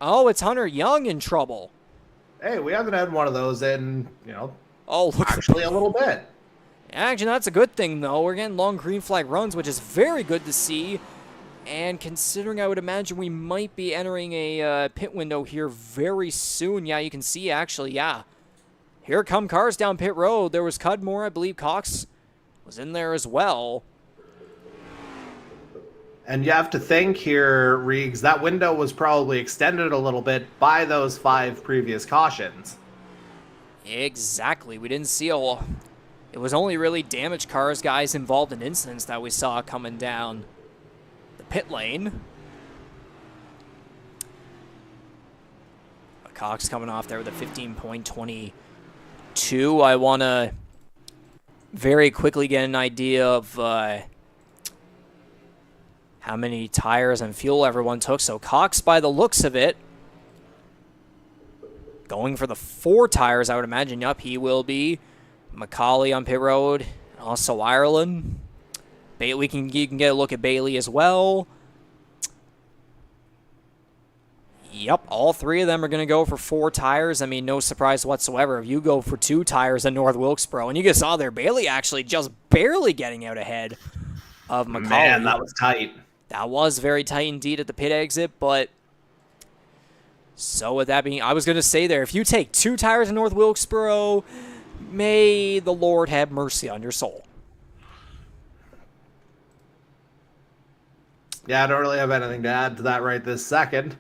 Oh, it's Hunter Young in trouble. Hey, we haven't had one of those in, look actually a little bit. Actually, that's a good thing, though. We're getting long green flag runs, which is very good to see. And considering I would imagine we might be entering a pit window here very soon. Yeah, you can see, actually, yeah. Here come cars down pit road. There was Cudmore. I believe Cox was in there as well. And you have to think here, Reegs, that window was probably extended a little bit by those 5 previous cautions. Exactly. We didn't see it was only really damaged cars, guys involved in incidents that we saw coming down the pit lane. Cox coming off there with a 15.22. I want to very quickly get an idea of how many tires and fuel everyone took. So Cox, by the looks of it, going for the 4 tires, I would imagine. Yup, he will be. MacAulay on pit road. Also Ireland. Bailey, you can get a look at Bailey as well. Yep, all 3 of them are going to go for 4 tires. I mean, no surprise whatsoever. If you go for 2 tires in North Wilkesboro, and you just saw there, Bailey actually just barely getting out ahead of MacAulay. Man, that was tight. That was very tight indeed at the pit exit, but so with that being, I was going to say there, if you take 2 tires in North Wilkesboro, may the Lord have mercy on your soul. Yeah, I don't really have anything to add to that right this second.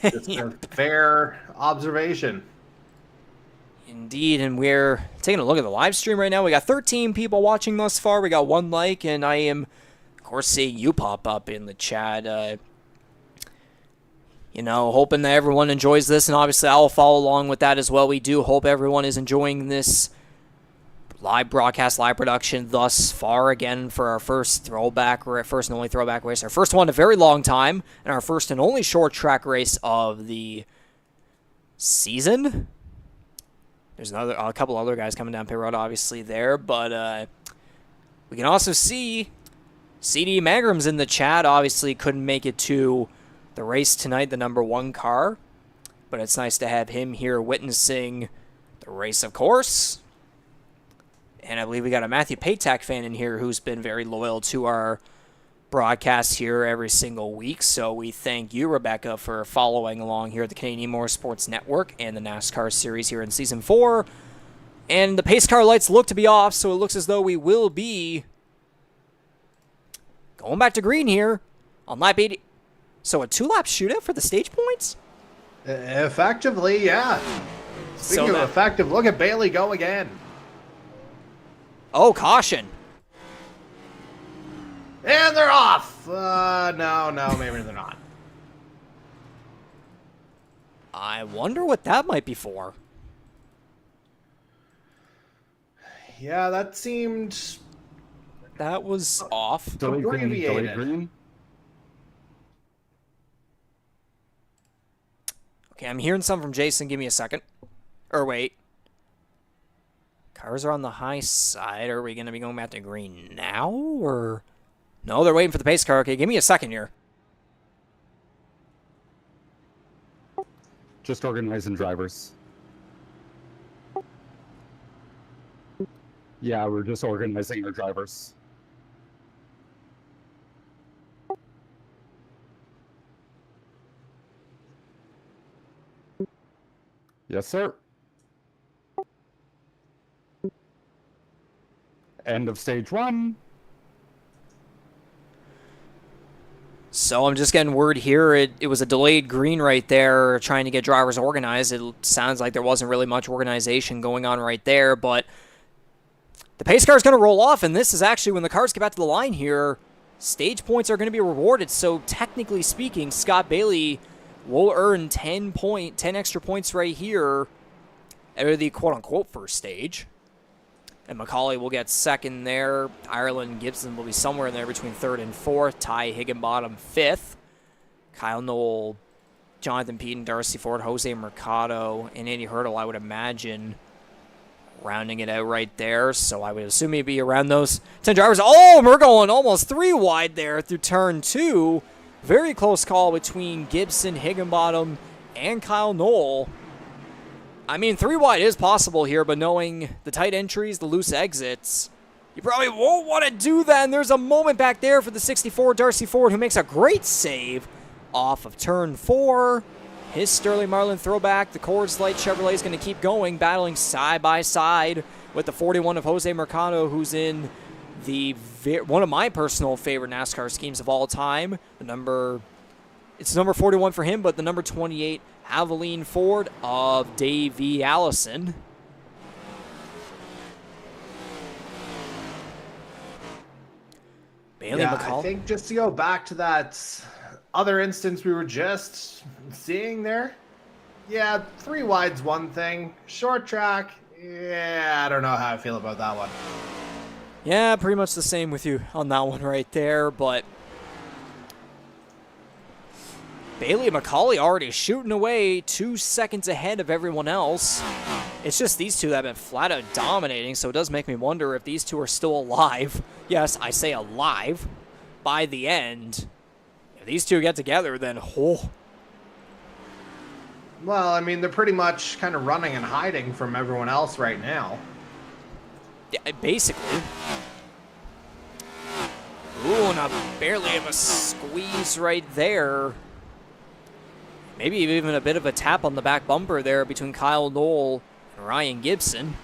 Just a fair observation. Indeed, and we're taking a look at the live stream right now. We got 13 people watching thus far. We got 1 like, and I am, of course, seeing you pop up in the chat. You know, hoping that everyone enjoys this, and obviously I'll follow along with that as well. We do hope everyone is enjoying this live broadcast, live production thus far. Again, for our first and only throwback race, our first one in a very long time, and our first and only short track race of the season. There's a couple other guys coming down pit road, obviously there, but we can also see CD Magram's in the chat. Obviously, couldn't make it to the race tonight, the number 1 car, but it's nice to have him here witnessing the race, of course. And I believe we got a Matthew Patak fan in here who's been very loyal to our broadcasts here every single week. So we thank you, Rebecca, for following along here at the Canadian eMotorsports Network and the NASCAR Series here in Season 4. And the pace car lights look to be off, so it looks as though we will be going back to green here on lap 80. So a 2-lap shootout for the stage points? Effectively, yeah. Speaking of effective, look at Bailey go again. Oh, caution. And they're off. No, maybe they're not. I wonder what that might be for. Yeah, that seemed... That was off. Delayed green, Abbreviated. delayed green. Okay, I'm hearing some from Jason. Give me a second. Or wait. Cars are on the high side. Are we going to be going back to green now? Or no, they're waiting for the pace car. Okay, give me a second here. Just organizing drivers. Yeah, we're just organizing our drivers. Yes, sir. End of stage 1. So I'm just getting word here. It was a delayed green right there, trying to get drivers organized. It sounds like there wasn't really much organization going on right there, but the pace car is going to roll off, and this is actually when the cars get back to the line here, stage points are going to be rewarded. So technically speaking, Scott Bailey will earn 10 extra points right here at the quote-unquote first stage. And MacAulay will get second there. Ireland and Gibson will be somewhere in there between 3rd and 4th. Ty Higginbottom 5th. Kyle Knoll, Jonathan Peden, Darcy Ford, Jose Mercado, and Andy Hurdle, I would imagine, rounding it out right there. So I would assume he'd be around those 10 drivers. Oh, we're going almost 3 wide there through turn 2. Very close call between Gibson, Higginbottom, and Kyle Knoll. I mean, 3 wide is possible here, but knowing the tight entries, the loose exits, you probably won't want to do that. And there's a moment back there for the 64 Darcy Ford, who makes a great save off of turn 4. His Sterling Marlin throwback. The Coors Light Chevrolet is going to keep going, battling side by side with the 41 of Jose Mercado, who's in the one of my personal favorite NASCAR schemes of all time. It's number 41 for him, but the number 28 Aveline Ford of Davey Allison. Bailey Yeah, McCall. I think just to go back to that other instance we were just seeing there. Yeah, 3 wide's one thing. Short track, yeah, I don't know how I feel about that one. Yeah, pretty much the same with you on that one right there, but Bailey MacAulay already shooting away 2 seconds ahead of everyone else. It's just these two that have been flat out dominating, so it does make me wonder if these two are still alive. Yes, I say alive by the end. If these two get together, then oh. Well, I mean, they're pretty much kind of running and hiding from everyone else right now. Yeah, basically. Ooh, and barely of a squeeze right there. Maybe even a bit of a tap on the back bumper there between Kyle Knoll and Ryan Gibson.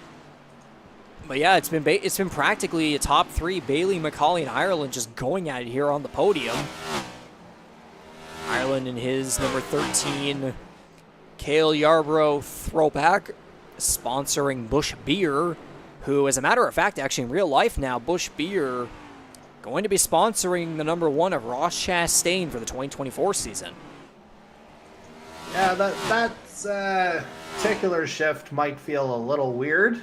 But yeah, it's been practically a top 3, Bailey, MacAulay, and Ireland just going at it here on the podium. Ireland in his number 13 Cale Yarborough Throwback, sponsoring Busch Beer, who, as a matter of fact, actually in real life now, Busch Beer going to be sponsoring the number 1 of Ross Chastain for the 2024 season. Yeah, that particular shift might feel a little weird,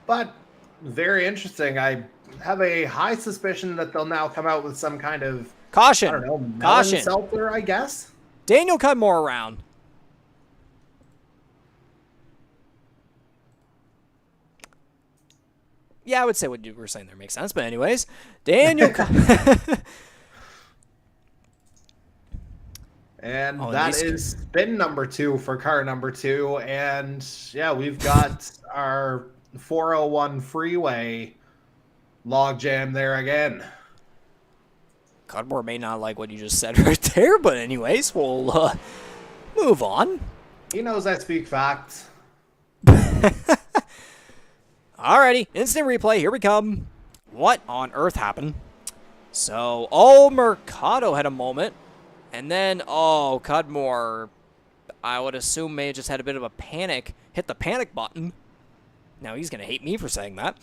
but very interesting. I have a high suspicion that they'll now come out with some kind of, Caution! I don't know, melon Caution! seltzer, I guess? Daniel Cudmore around. Yeah, I would say what you were saying there makes sense, but anyways, Daniel And Oh, that these- is spin number 2 for car number 2. And yeah, we've got our 401 freeway logjam there again. Cudmore may not like what you just said right there, but anyways, we'll move on. He knows I speak facts. Alrighty, instant replay, here we come. What on earth happened? So, oh, Mercado had a moment. And then, oh, Cudmore, I would assume may have just had a bit of a panic, hit the panic button. Now he's going to hate me for saying that.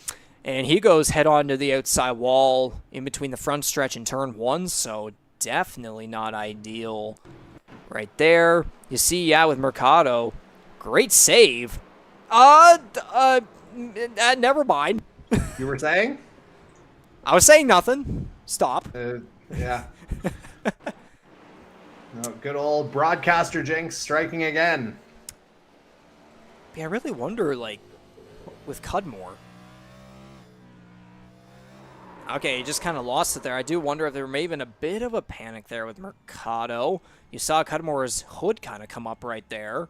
And he goes head on to the outside wall in between the front stretch and turn 1, so definitely not ideal right there. You see, yeah, with Mercado, great save. Never mind. You were saying? I was saying nothing. Stop. Yeah. No, good old broadcaster jinx striking again. Yeah, I really wonder, like, with Cudmore. Okay, he just kind of lost it there. I do wonder if there may have been a bit of a panic there with Mercado. You saw Cudmore's hood kind of come up right there.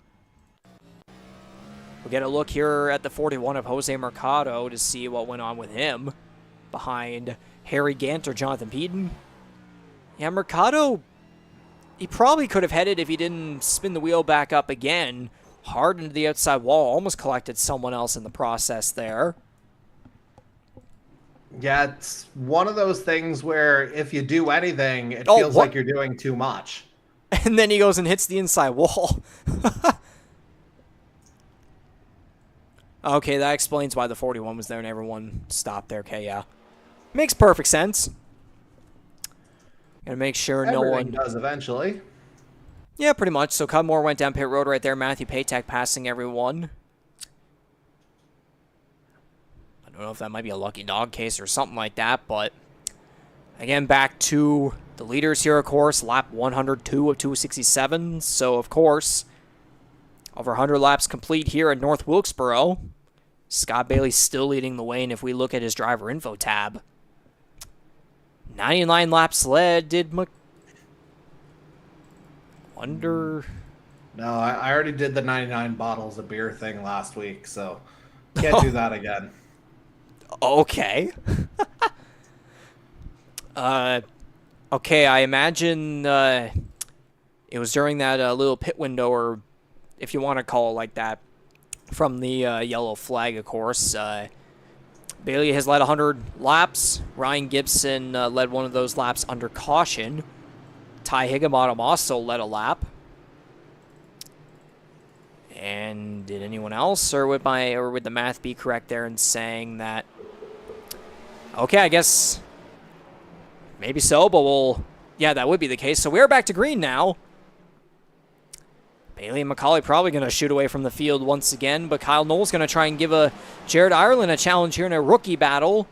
We'll get a look here at the 41 of Jose Mercado to see what went on with him behind Harry Gant or Jonathan Peden. Yeah, Mercado, he probably could have headed if he didn't spin the wheel back up again. Hard into the outside wall, almost collected someone else in the process there. Yeah, it's one of those things where if you do anything, it feels like you're doing too much. And then he goes and hits the inside wall. Okay, that explains why the 41 was there and everyone stopped there. Okay, yeah. Makes perfect sense. Gotta make sure no one does eventually. Yeah, pretty much. So Cudmore went down pit road right there. Matthew Patak passing everyone. I don't know if that might be a lucky dog case or something like that, but again, back to the leaders here, of course. Lap 102 of 267. So, of course, over 100 laps complete here at North Wilkesboro. Scott Bailey still leading the way, and if we look at his driver info tab, 99 laps led. Did Wonder... No, I already did the 99 bottles of beer thing last week, so can't do that again. Okay. Okay, I imagine it was during that little pit window, or if you want to call it like that, from the yellow flag, of course. Bailey has led 100 laps. Ryan Gibson led one of those laps under caution. Ty Higginbottom also led a lap. And did anyone else, or would the math be correct there in saying that? Okay, I guess Maybe so, but yeah, that would be the case. So we're back to green now. Bailey and MacAulay probably going to shoot away from the field once again, but Kyle Knowles going to try and give Jared Ireland a challenge here in a rookie battle.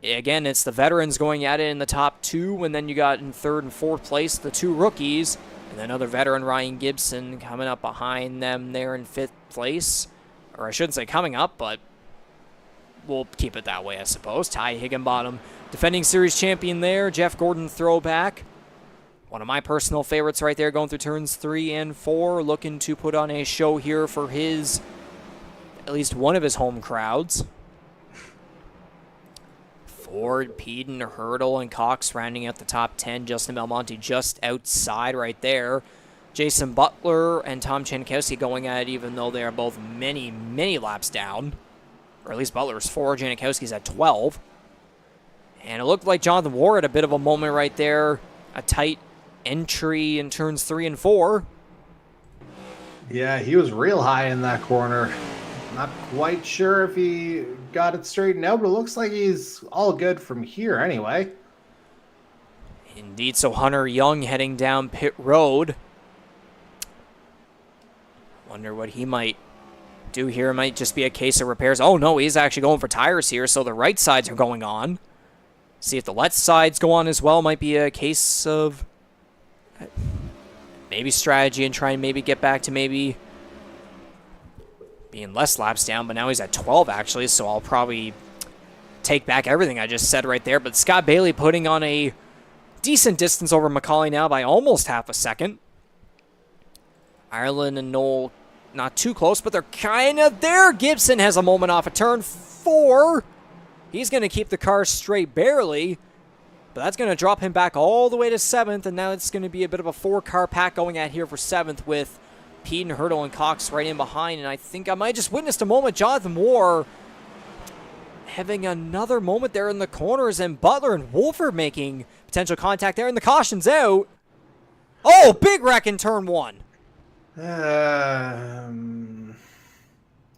Again, it's the veterans going at it in the top two, and then you got in third and fourth place the two rookies, and then another veteran, Ryan Gibson, coming up behind them there in fifth place. Or I shouldn't say coming up, but we'll keep it that way, I suppose. Ty Higginbottom, defending series champion there. Jeff Gordon throwback. One of my personal favorites right there, going through turns 3 and 4, looking to put on a show here for at least one of his home crowds. Ford, Peden, Hurdle, and Cox rounding out the top 10. Justin Belmonte just outside right there. Jason Butler and Tom Janikowski going at it, even though they are both many, many laps down. Or at least Butler's 4, Janikowski's at 12. And it looked like Jonathan Ward had a bit of a moment right there. A tight entry in turns 3 and 4. Yeah, he was real high in that corner. Not quite sure if he got it straightened out, but it looks like he's all good from here anyway. Indeed, so Hunter Young heading down pit road. Wonder what he might do here. It might just be a case of repairs. Oh, no, he's actually going for tires here, so the right sides are going on. See if the left sides go on as well. Might be a case of maybe strategy and try and maybe get back to maybe being less laps down, but now he's at 12 actually, so I'll probably take back everything I just said right there. But Scott Bailey putting on a decent distance over MacAulay now by almost half a second. Ireland and Knoll not too close, but they're kind of there. Gibson has a moment off of turn 4. He's going to keep the car straight barely, but that's going to drop him back all the way to 7th, and now it's going to be a bit of a 4-car pack going at here for 7th with Peden, Hurdle, and Cox right in behind. And I think I might just witnessed a moment. Jonathan Moore having another moment there in the corners, and Butler and Wolford making potential contact there, and the caution's out. Oh, big wreck in turn 1.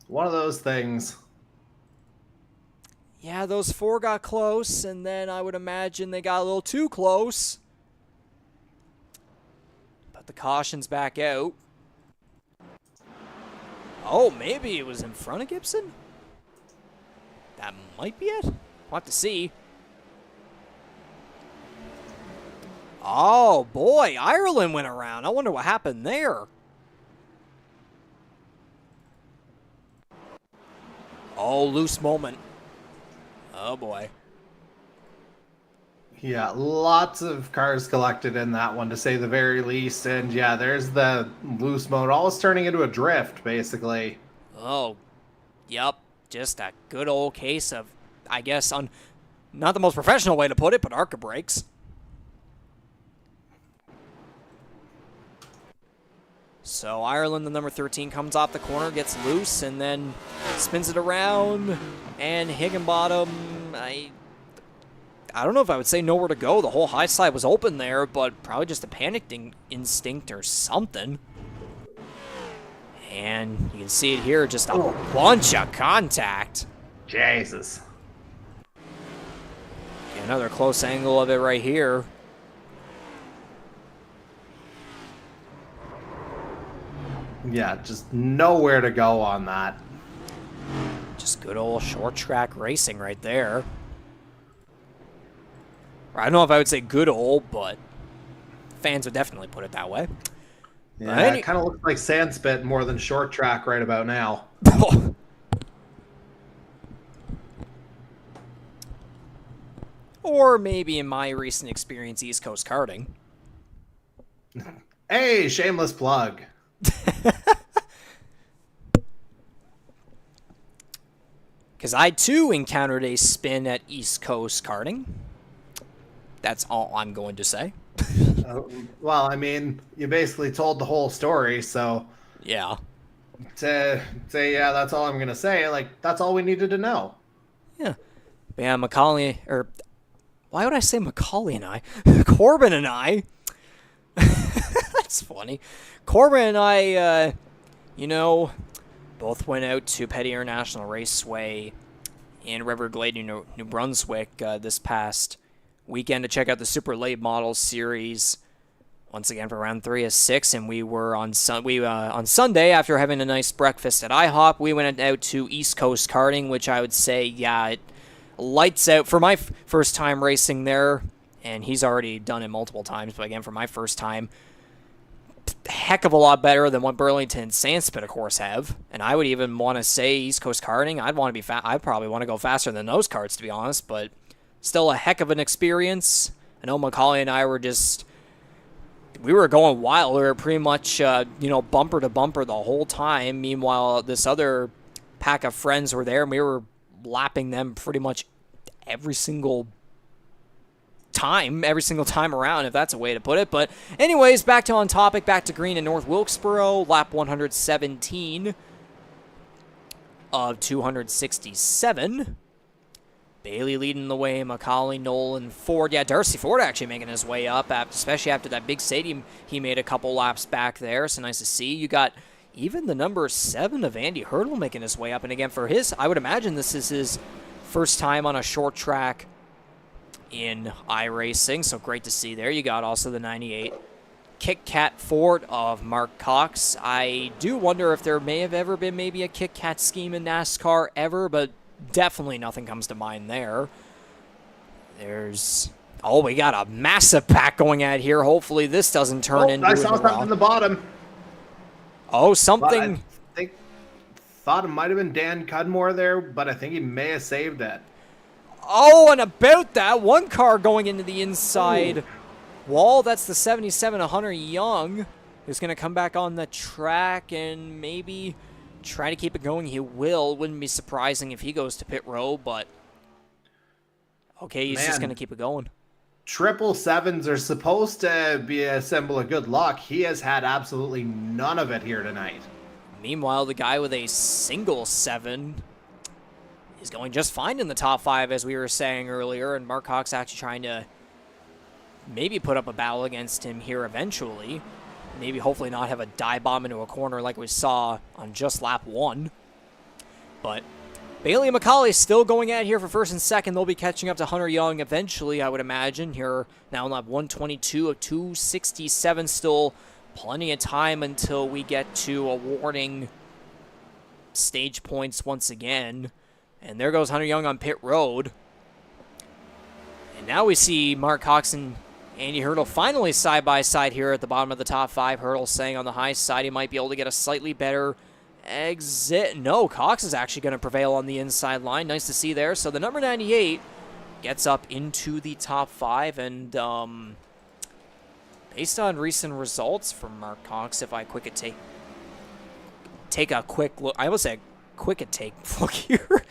One of those things. Yeah, those 4 got close, and then I would imagine they got a little too close. But the caution's back out. Oh, maybe it was in front of Gibson? That might be it. We'll have to see. Oh, boy. Ireland went around. I wonder what happened there. Oh, loose moment. Oh, boy. Yeah, lots of cars collected in that one, to say the very least. And yeah, there's the loose mode, almost turning into a drift, basically. Oh, yep. Just a good old case of, I guess, not the most professional way to put it, but ARCA brakes. So Ireland, the number 13, comes off the corner, gets loose, and then spins it around. And Higginbottom, I don't know if I would say nowhere to go. The whole high side was open there, but probably just a panic instinct or something. And you can see it here, just a bunch of contact. Jesus. Another close angle of it right here. Yeah, just nowhere to go on that. Just good old short track racing right there. I don't know if I would say good old, but fans would definitely put it that way. Yeah, it kind of looks like sandspit more than short track right about now. Or maybe in my recent experience, East Coast karting. Hey, shameless plug. Because I, too, encountered a spin at East Coast karting. That's all I'm going to say. Well, I mean, you basically told the whole story, so... Yeah. To say, yeah, that's all I'm going to say. Like, that's all we needed to know. Yeah. But yeah, MacAulay, or... Why would I say MacAulay and I? Corbin and I. That's funny. Corbin and I, both went out to Petty International Raceway in River Glade, New Brunswick this past weekend to check out the Super Late Model Series once again for round 3 of 6, and we were on Sunday after having a nice breakfast at IHOP. We went out to East Coast Karting, which I would say, yeah, it lights out for my first time racing there, and he's already done it multiple times, but again, for my first time, heck of a lot better than what Burlington and Sandspit, of course, have. And I would even want to say East Coast Karting, I'd probably want to go faster than those karts, to be honest, but still a heck of an experience. I know MacAulay and I were we were going wild. We were pretty much, bumper to bumper the whole time. Meanwhile, this other pack of friends were there, and we were lapping them pretty much every single time around, if that's a way to put it. But anyways, back to on topic, back to green in North Wilkesboro, lap 117 of 267. Bailey leading the way, MacAulay, Nolan, Ford. Yeah, Darcy Ford actually making his way up, especially after that big stadium he made a couple laps back there. So nice to see. You got even the number 7 of Andy Hurdle making his way up. And again, for I would imagine this is his first time on a short track in iRacing, so great to see there. You got also the 98 Kit Kat Ford of Mark Cox. I do wonder if there may have ever been maybe a Kit Kat scheme in NASCAR ever, but definitely nothing comes to mind there. We got a massive pack going at here. Hopefully this doesn't turn into I saw something in the bottom. Oh, something. Thought it might have been Dan Cudmore there, but I think he may have saved it. Oh, and about that, one car going into the inside wall. That's the 77 of Hunter Young, who's going to come back on the track and maybe try to keep it going. He will. Wouldn't be surprising if he goes to pit road, but okay, he's just going to keep it going. 777s are supposed to be a symbol of good luck. He has had absolutely none of it here tonight. Meanwhile, the guy with a single 7 is going just fine in the top 5, as we were saying earlier, and Mark Cox actually trying to maybe put up a battle against him here eventually. Maybe hopefully not have a dive bomb into a corner like we saw on just lap 1. But Bailey and MacAulay still going at it here for first and second. They'll be catching up to Hunter Young eventually, I would imagine. Here now on lap 122 of 267. Still plenty of time until we get to awarding stage points once again. And there goes Hunter Young on pit road. And now we see Mark Cox and Andy Hurdle finally side by side here at the bottom of the top 5. Hurdle saying on the high side he might be able to get a slightly better exit. No, Cox is actually going to prevail on the inside line. Nice to see there. So the number 98 gets up into the top 5. And based on recent results from Mark Cox, if I take a quick look, I almost said look here.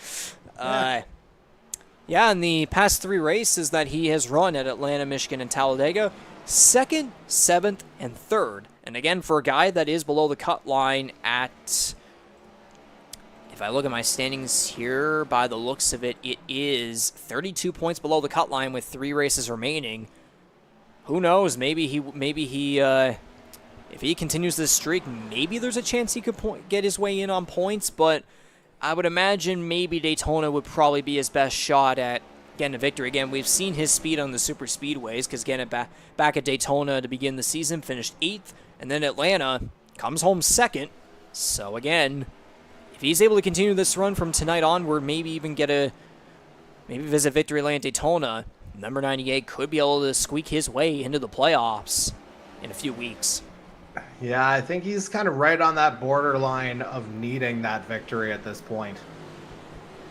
In the past 3 races that he has run at Atlanta, Michigan, and Talladega, 2nd, 7th, and 3rd. And again, for a guy that is below the cut line at, if I look at my standings here, by the looks of it, it is 32 points below the cut line with 3 races remaining. Who knows? Maybe he, if he continues this streak, maybe there's a chance he could get his way in on points, but I would imagine maybe Daytona would probably be his best shot at getting a victory. Again, we've seen his speed on the super speedways, because again, back at Daytona to begin the season, finished 8th, and then Atlanta comes home 2nd. So again, if he's able to continue this run from tonight onward, maybe even visit victory lane at Daytona, number 98 could be able to squeak his way into the playoffs in a few weeks. Yeah, I think he's kind of right on that borderline of needing that victory at this point.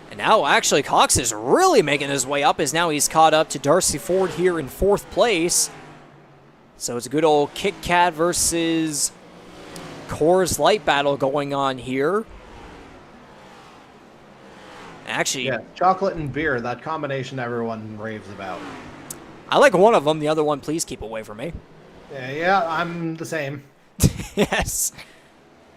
And now, actually, Cox is really making his way up, as now he's caught up to Darcy Ford here in 4th place. So it's a good old Kit Kat versus Coors Light battle going on here. Actually, yeah, chocolate and beer, that combination everyone raves about. I like one of them. The other one, please keep away from me. Yeah, I'm the same. Yes.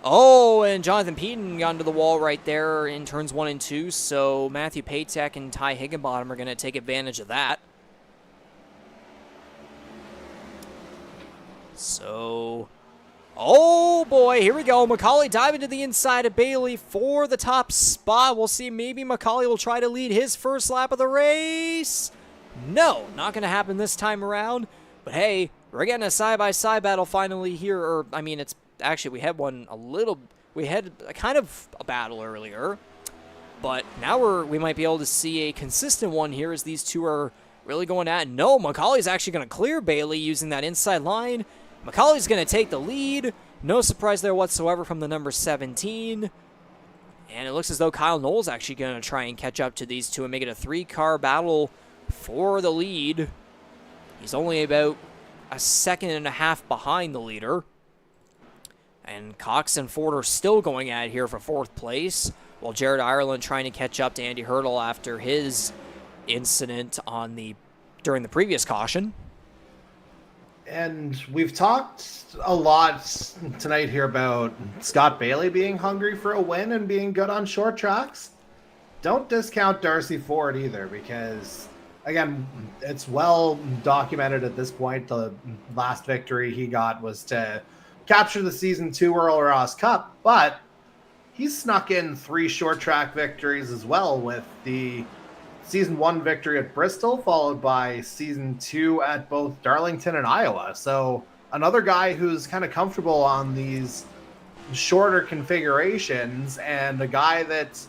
Oh, and Jonathan Peden got into the wall right there in turns 1 and 2, so Matthew Patek and Ty Higginbottom are going to take advantage of that. So, oh boy, here we go. MacAulay diving to the inside of Bailey for the top spot. We'll see, maybe MacAulay will try to lead his first lap of the race. No, not going to happen this time around. But hey, we're getting a side-by-side battle finally here. Or, I mean, it's actually, we had a kind of a battle earlier. But now we might be able to see a consistent one here as these two are really going at it. No, MacAulay's actually going to clear Bailey using that inside line. MacAulay's going to take the lead. No surprise there whatsoever from the number 17. And it looks as though Kyle Knoll's actually going to try and catch up to these two and make it a 3-car battle for the lead. He's only about a second and a half behind the leader. And Cox and Ford are still going at it here for 4th place, while Jared Ireland trying to catch up to Andy Hurdle after his incident during the previous caution. And we've talked a lot tonight here about Scott Bailey being hungry for a win and being good on short tracks. Don't discount Darcy Ford either, because, again, it's well documented at this point. The last victory he got was to capture the Season 2 Earl Ross Cup, but he's snuck in 3 short track victories as well, with the Season 1 victory at Bristol, followed by Season 2 at both Darlington and Iowa. So another guy who's kind of comfortable on these shorter configurations, and a guy that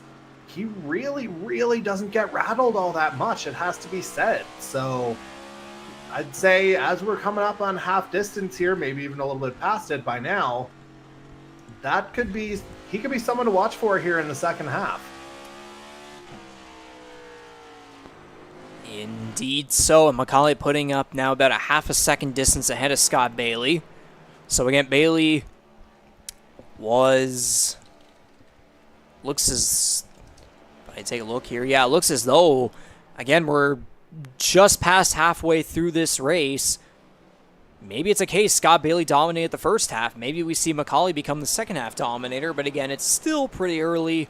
he really, really doesn't get rattled all that much, it has to be said. So I'd say as we're coming up on half distance here, maybe even a little bit past it by now, he could be someone to watch for here in the second half. Indeed so, and MacAulay putting up now about a half a second distance ahead of Scott Bailey. So again, Bailey looks as, if I take a look here, yeah, it looks as though, again, we're just past halfway through this race. Maybe it's a case Scott Bailey dominated the first half. Maybe we see MacAulay become the second half dominator, but again, it's still pretty early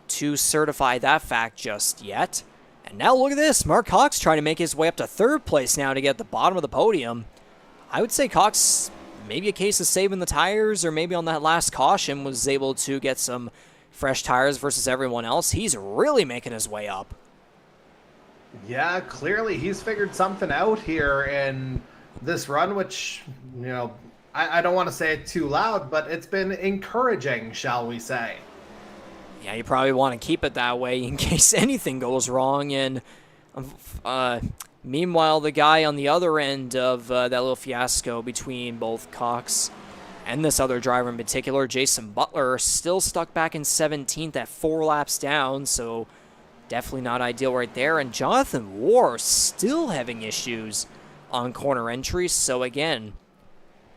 to certify that fact just yet. And now look at this. Mark Cox trying to make his way up to 3rd place now to get at the bottom of the podium. I would say Cox, maybe a case of saving the tires, or maybe on that last caution was able to get some fresh tires versus everyone else. He's really making his way up. Yeah, clearly he's figured something out here in this run, which, I don't want to say it too loud, but it's been encouraging, shall we say. Yeah, you probably want to keep it that way in case anything goes wrong. And meanwhile, the guy on the other end of that little fiasco between both Cox and this other driver in particular, Jason Butler, still stuck back in 17th at 4 laps down, so definitely not ideal right there. And Jonathan War still having issues on corner entries. So again,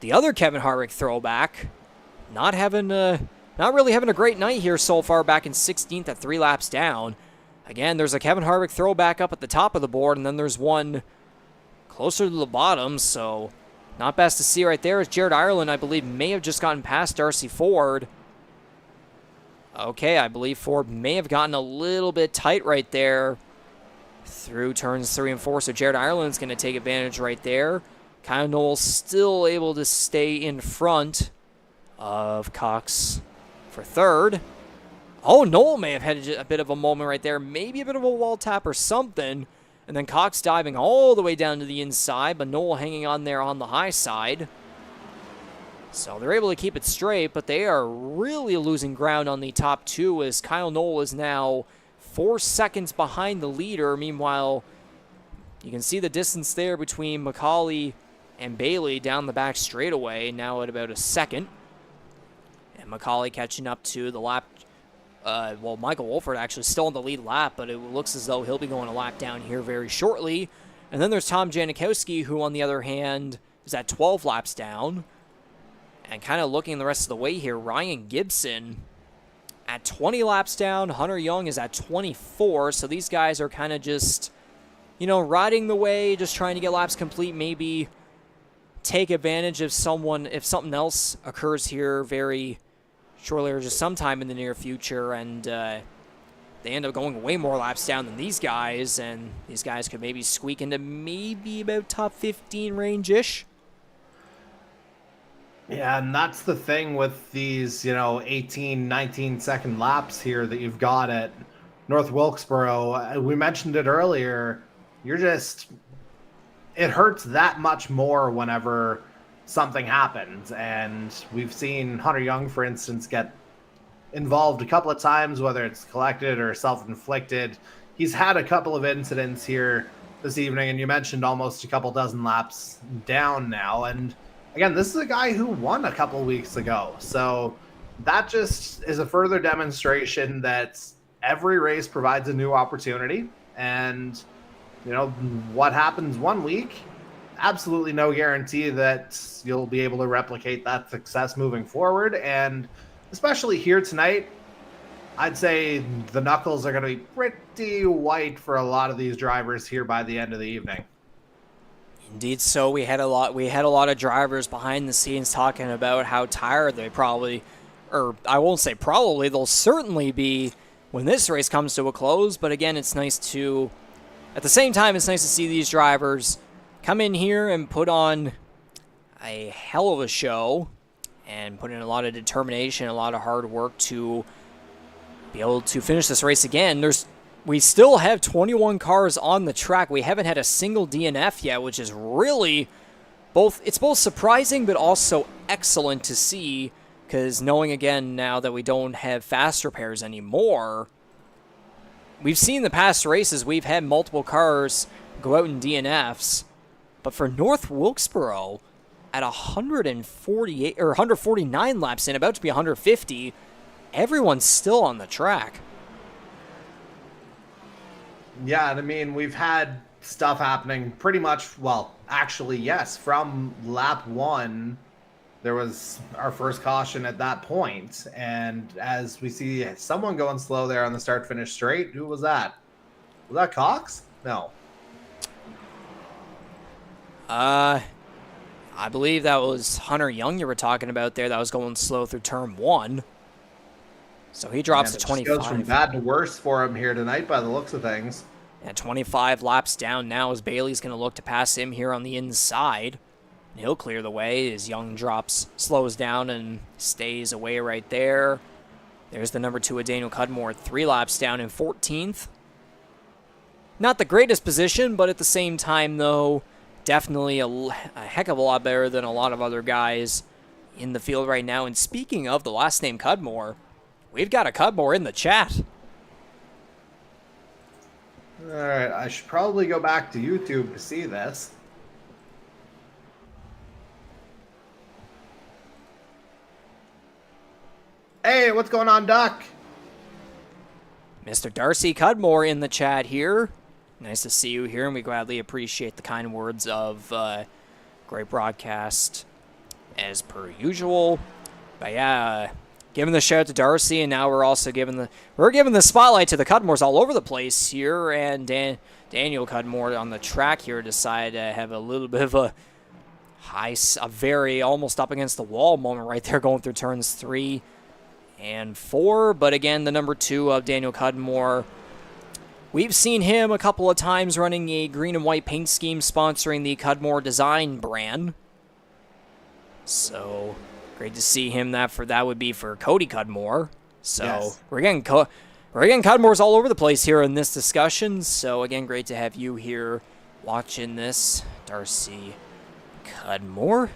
the other Kevin Harvick throwback not really having a great night here so far, back in 16th at 3 laps down. Again, there's a Kevin Harvick throwback up at the top of the board, and then there's one closer to the bottom, so not best to see right there, as Jared Ireland, I believe, may have just gotten past Darcy Ford. Okay, I believe Ford may have gotten a little bit tight right there through turns 3 and 4, so Jared Ireland's going to take advantage right there. Kyle Knoll still able to stay in front of Cox for 3rd. Oh, Knoll may have had a bit of a moment right there, maybe a bit of a wall tap or something, and then Cox diving all the way down to the inside, but Knoll hanging on there on the high side. So they're able to keep it straight, but they are really losing ground on the top 2, as Kyle Knoll is now 4 seconds behind the leader. Meanwhile, you can see the distance there between MacAulay and Bailey down the back straightaway, now at about a second. And MacAulay catching up to the lap. Michael Wolford actually still in the lead lap, but it looks as though he'll be going a lap down here very shortly. And then there's Tom Janikowski, who on the other hand is at 12 laps down. And kind of looking the rest of the way here, Ryan Gibson at 20 laps down. Hunter Young is at 24. So these guys are kind of just, riding the way, just trying to get laps complete, maybe take advantage of if something else occurs here very shortly or just sometime in the near future, and they end up going way more laps down than these guys, and these guys could maybe squeak into maybe about top 15 range-ish. Yeah, and that's the thing with these, 18, 19-second laps here that you've got at North Wilkesboro. We mentioned it earlier. it hurts that much more whenever something happens. And we've seen Hunter Young, for instance, get involved a couple of times, whether it's collected or self-inflicted. He's had a couple of incidents here this evening, and you mentioned almost a couple dozen laps down now. And again, this is a guy who won a couple weeks ago. So that just is a further demonstration that every race provides a new opportunity. And, you know, what happens one week, absolutely no guarantee that you'll be able to replicate that success moving forward. And especially here tonight, I'd say the knuckles are going to be pretty white for a lot of these drivers here by the end of the evening. Indeed, so we had a lot of drivers behind the scenes talking about how tired they probably, or I won't say probably, they'll certainly be when this race comes to a close. But again, it's nice to, at the same time, it's nice to see these drivers come in here and put on a hell of a show and put in a lot of determination, a lot of hard work to be able to finish this race again. We still have 21 cars on the track. We haven't had a single DNF yet, which is really it's both surprising but also excellent to see, because knowing again now that we don't have fast repairs anymore, we've seen the past races, we've had multiple cars go out in DNFs, but for North Wilkesboro, at 148 or 149 laps in, about to be 150, everyone's still on the track. Yeah, and I mean, we've had stuff happening pretty much, well, actually, yes, from lap 1, there was our first caution at that point. And as we see someone going slow there on the start-finish straight, who was that? Was that Cox? No. I believe that was Hunter Young you were talking about there. That was going slow through turn 1. So he drops to 25. Goes from bad to worse for him here tonight by the looks of things. And 25 laps down now as Bailey's going to look to pass him here on the inside. And he'll clear the way as Young slows down and stays away right there. There's the number 2 of Daniel Cudmore, 3 laps down in 14th. Not the greatest position, but at the same time, though, definitely a heck of a lot better than a lot of other guys in the field right now. And speaking of the last name Cudmore, we've got a Cudmore in the chat. All right, I should probably go back to YouTube to see this. Hey, what's going on, Duck? Mr. Darcy Cudmore in the chat here. Nice to see you here, and we gladly appreciate the kind words of great broadcast as per usual. But yeah, giving the shout to Darcy, and now we're also giving the spotlight to the Cudmores all over the place here, and Daniel Cudmore on the track here decided to have a little bit of a very almost up against the wall moment right there going through turns 3 and 4. But again, the number 2 of Daniel Cudmore, we've seen him a couple of times running a green and white paint scheme sponsoring the Cudmore Design brand. So great to see him. That would be for Cody Cudmore. So yes. We're getting Cudmores all over the place here in this discussion. So again, great to have you here watching this, Darcy Cudmore.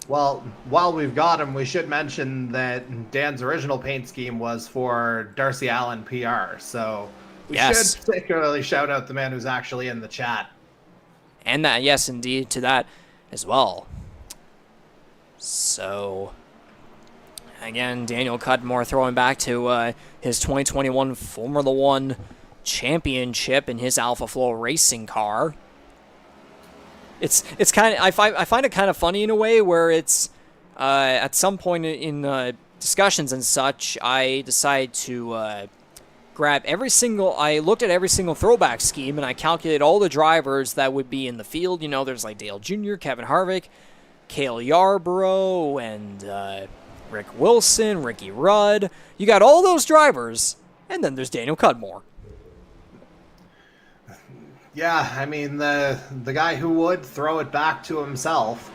Well, while we've got him, we should mention that Dan's original paint scheme was for Darcy Allen PR. So we should particularly shout out the man who's actually in the chat. And that, yes, indeed, to that as well. So, again, Daniel Cudmore throwing back to his 2021 Formula One championship in his Alpha Flow racing car. It's kind of I find it kind of funny in a way where it's at some point in discussions and such, I decide to grab I looked at every single throwback scheme, and I calculated all the drivers that would be in the field. You know, there's like Dale Jr., Kevin Harvick, Cale Yarborough, and Rick Wilson, Ricky Rudd. You got all those drivers, and then there's Daniel Cudmore. Yeah, I mean, the guy who would throw it back to himself.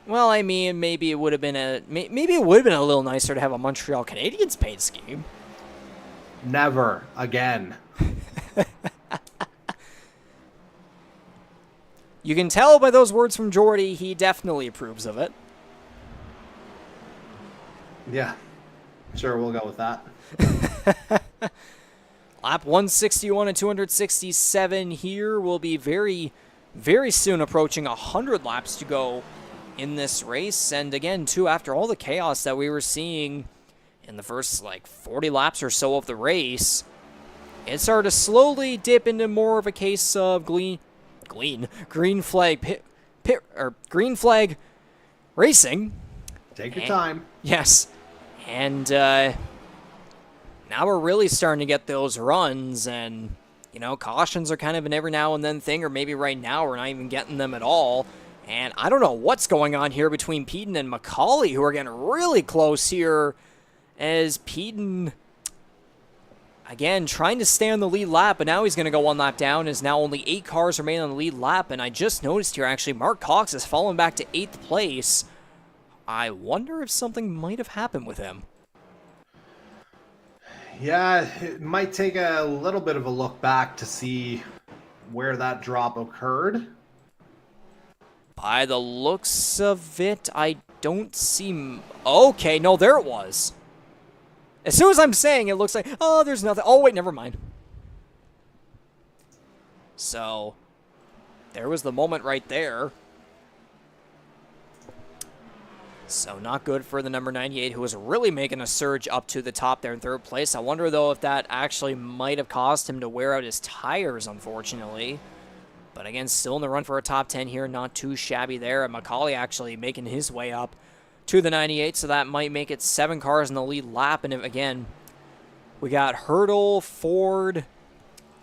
Well, I mean, maybe it would have been a little nicer to have a Montreal Canadiens paint scheme. Never again. You can tell by those words from Jordy, he definitely approves of it. Yeah, sure, we'll go with that. Lap 161 and 267 here will be very, very soon approaching 100 laps to go in this race. And again, too, after all the chaos that we were seeing in the first, 40 laps or so of the race, it started to slowly dip into more of a case of green flag green flag racing. Take your time. Yes. And now we're really starting to get those runs, and cautions are kind of an every now and then thing, or maybe right now we're not even getting them at all. And I don't know what's going on here between Peden and MacAulay, who are getting really close here, as Peden, again, trying to stay on the lead lap, but now he's going to go one lap down, as now only 8 cars remain on the lead lap. And I just noticed here, actually, Mark Cox has fallen back to 8th place. I wonder if something might have happened with him. Yeah, it might take a little bit of a look back to see where that drop occurred. By the looks of it, I don't see... Okay, no, there it was. As soon as I'm saying it looks like, oh, there's nothing. Oh, wait, never mind. So, there was the moment right there. So, not good for the number 98, who was really making a surge up to the top there in 3rd place. I wonder, though, if that actually might have caused him to wear out his tires, unfortunately. But again, still in the run for a top 10 here, not too shabby there. And MacAulay actually making his way up to the 98, so that might make it 7 cars in the lead lap. And again, we got Hurdle, Ford,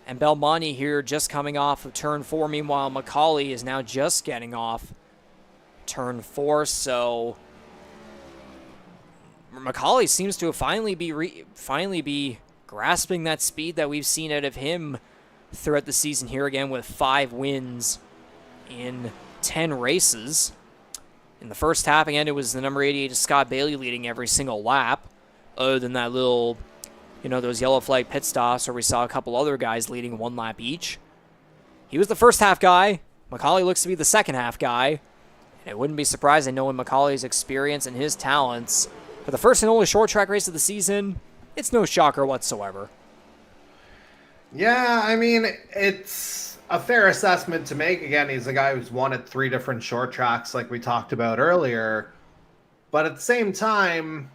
and Belmonte here just coming off of turn 4. Meanwhile, MacAulay is now just getting off turn 4, so MacAulay seems to finally be grasping that speed that we've seen out of him throughout the season here, again with 5 wins in 10 races. In the first half, again, it was the number 88 Scott Bailey leading every single lap, other than that little, those yellow flag pit stops where we saw a couple other guys leading 1 lap each. He was the first half guy. MacAulay looks to be the second half guy. And it wouldn't be surprising, knowing MacAulay's experience and his talents, for the first and only short track race of the season, it's no shocker whatsoever. Yeah, I mean, it's a fair assessment to make. Again, he's a guy who's won at 3 different short tracks like we talked about earlier. But at the same time,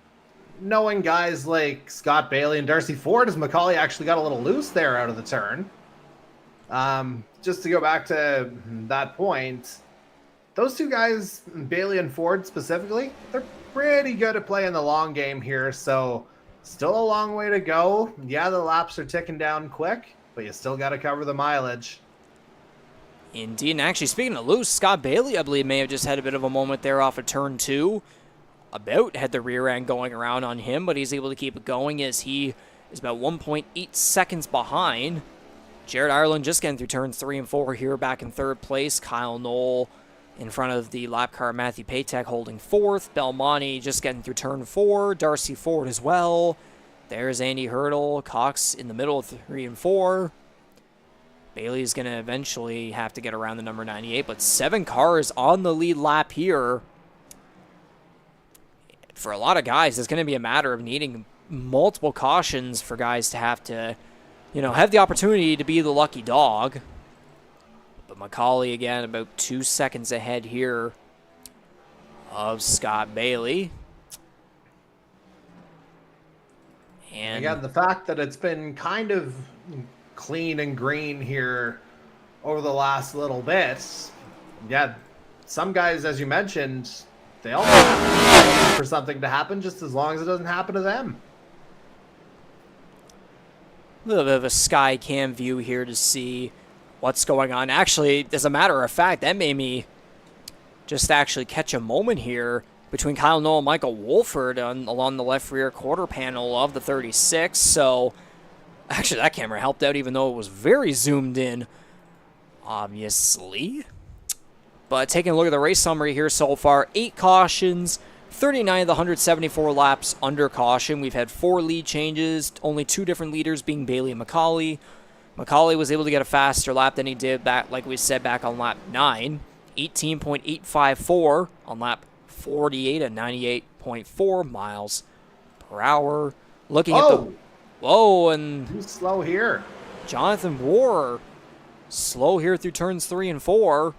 knowing guys like Scott Bailey and Darcy Ford, as MacAulay actually got a little loose there out of the turn. Just to go back to that point, those 2 guys, Bailey and Ford specifically, they're pretty good at playing the long game here. So still a long way to go. Yeah, the laps are ticking down quick, but you still got to cover the mileage. Indeed, and actually, speaking of loose, Scott Bailey, I believe, may have just had a bit of a moment there off of turn 2. About had the rear end going around on him, but he's able to keep it going as he is about 1.8 seconds behind. Jared Ireland just getting through turns 3 and 4 here, back in 3rd place. Kyle Knoll in front of the lap car, Matthew Patek holding 4th. Belmonte just getting through turn 4. Darcy Ford as well. There's Andy Hurdle. Cox in the middle of 3 and 4. Bailey's going to eventually have to get around the number 98, but 7 cars on the lead lap here. For a lot of guys, it's going to be a matter of needing multiple cautions for guys to have to, have the opportunity to be the lucky dog. But MacAulay, again, about 2 seconds ahead here of Scott Bailey. And again, the fact that it's been kind of clean and green here over the last little bit. Yeah, some guys, as you mentioned, they all have to for something to happen, just as long as it doesn't happen to them. A little bit of a sky cam view here to see what's going on. Actually, as a matter of fact, that made me just actually catch a moment here between Kyle Knoll and Michael Wolford along the left rear quarter panel of the 36. So actually, that camera helped out, even though it was very zoomed in, obviously. But taking a look at the race summary here so far, 8 cautions, 39 of the 174 laps under caution. We've had 4 lead changes, only 2 different leaders being Bailey and MacAulay. MacAulay was able to get a faster lap than he did back, like we said, back on lap 9. 18.854 on lap 48 at 98.4 miles per hour. Looking at the... Whoa, and... Who's slow here? Jonathan War slow here through turns 3 and 4.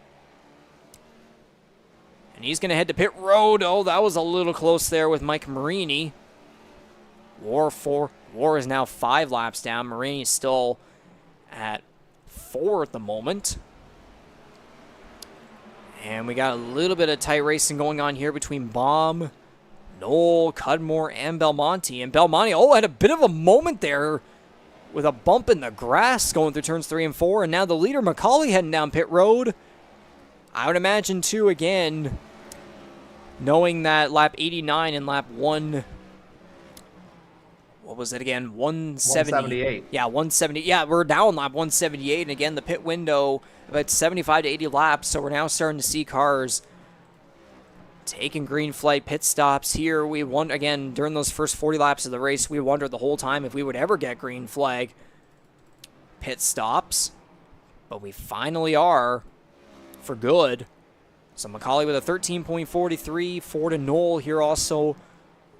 And he's going to head to pit road. Oh, that was a little close there with Mike Marini. War is now 5 laps down. Marini's still at 4 at the moment. And we got a little bit of tight racing going on here between Baum, Knoll, Cudmore, and Belmonte. And Belmonte, had a bit of a moment there with a bump in the grass going through turns 3 and 4. And now the leader, MacAulay, heading down pit road. I would imagine, too, again, knowing that lap 89 and lap 1... What was it again? 178. Yeah, 170. Yeah, we're now on lap 178. And again, the pit window about 75 to 80 laps. So we're now starting to see cars taking green flag pit stops here. We won again during those first 40 laps of the race. We wondered the whole time if we would ever get green flag pit stops, but we finally are for good. So MacAulay with a 13.43, Ford and Knoll here also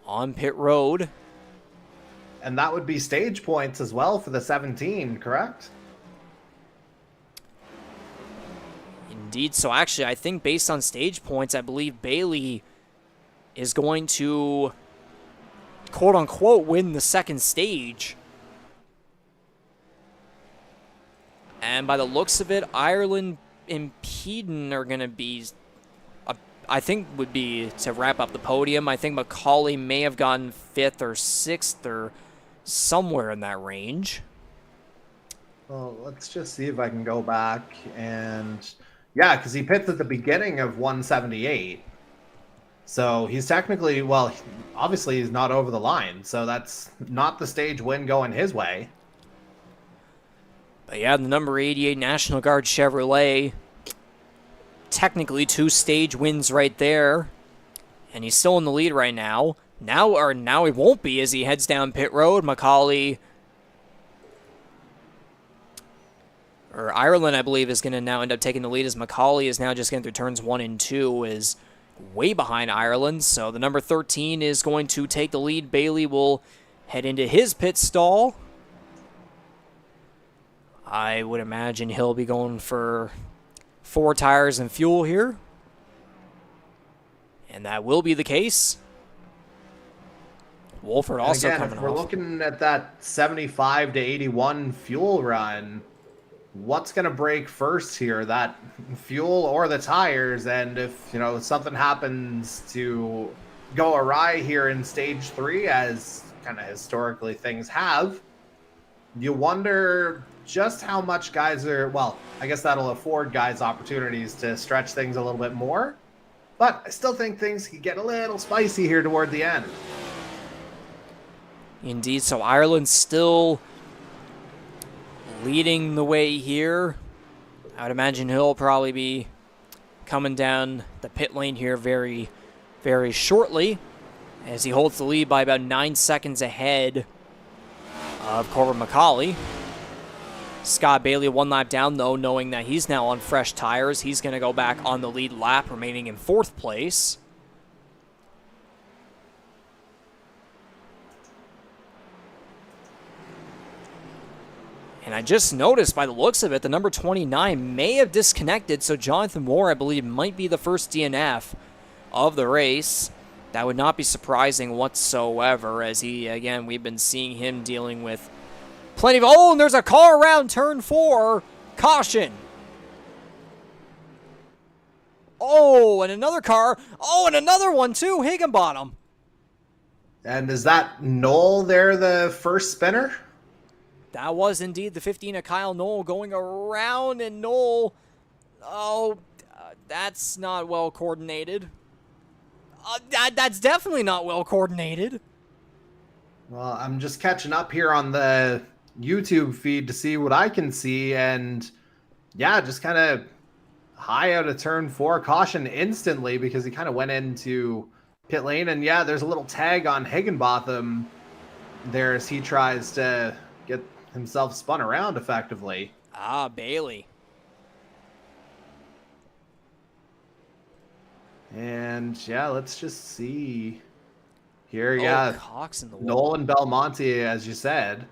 on pit road. And that would be stage points as well for the 17, correct? Indeed. So actually, I think based on stage points, I believe Bailey is going to, quote-unquote, win the second stage. And by the looks of it, Ireland and Peden are going to be, I think, would be to wrap up the podium. I think MacAulay may have gotten 5th or 6th or somewhere in that range. Well, let's just see if I can go back and... Yeah, because he pits at the beginning of 178. So he's technically, well, obviously he's not over the line. So that's not the stage win going his way. But yeah, the number 88 National Guard Chevrolet, technically 2 stage wins right there. And he's still in the lead right now. Now he won't be as he heads down pit road. MacAulay, or Ireland, I believe, is going to now end up taking the lead as MacAulay is now just getting through turns 1 and 2, is way behind Ireland. So the number 13 is going to take the lead. Bailey will head into his pit stall. I would imagine he'll be going for 4 tires and fuel here. And that will be the case. Wolford also again, coming if we're off. looking at that 75 to 81 fuel run, what's going to break first here? That fuel or the tires? And if, something happens to go awry here in stage 3, as kind of historically things have, you wonder just how much guys are, well, I guess that'll afford guys opportunities to stretch things a little bit more. But I still think things could get a little spicy here toward the end. Indeed, so Ireland's still leading the way here. I would imagine he'll probably be coming down the pit lane here very, very shortly as he holds the lead by about 9 seconds ahead of Corbin MacAulay. Scott Bailey 1 lap down, though, knowing that he's now on fresh tires. He's going to go back on the lead lap, remaining in 4th place. And I just noticed, by the looks of it, the number 29 may have disconnected, so Jonathan Moore, I believe, might be the first DNF of the race. That would not be surprising whatsoever, as he, again, we've been seeing him dealing with plenty of... Oh, and there's a car around turn 4. Caution. Oh, and another car. Oh, and another one, too. Higginbottom. And is that Knoll there, the first spinner? That was indeed the 15 of Kyle Knoll going around, and Knoll, that's not well coordinated. That's definitely not well coordinated. Well, I'm just catching up here on the YouTube feed to see what I can see, and yeah, just kind of high out of turn 4, caution instantly because he kind of went into pit lane, and yeah, there's a little tag on Higginbotham there as he tries to get himself spun around effectively. Ah, Bailey. And yeah, let's just see here. Oh, Yeah, Cox in the wall. Nolan Belmonte, as you said.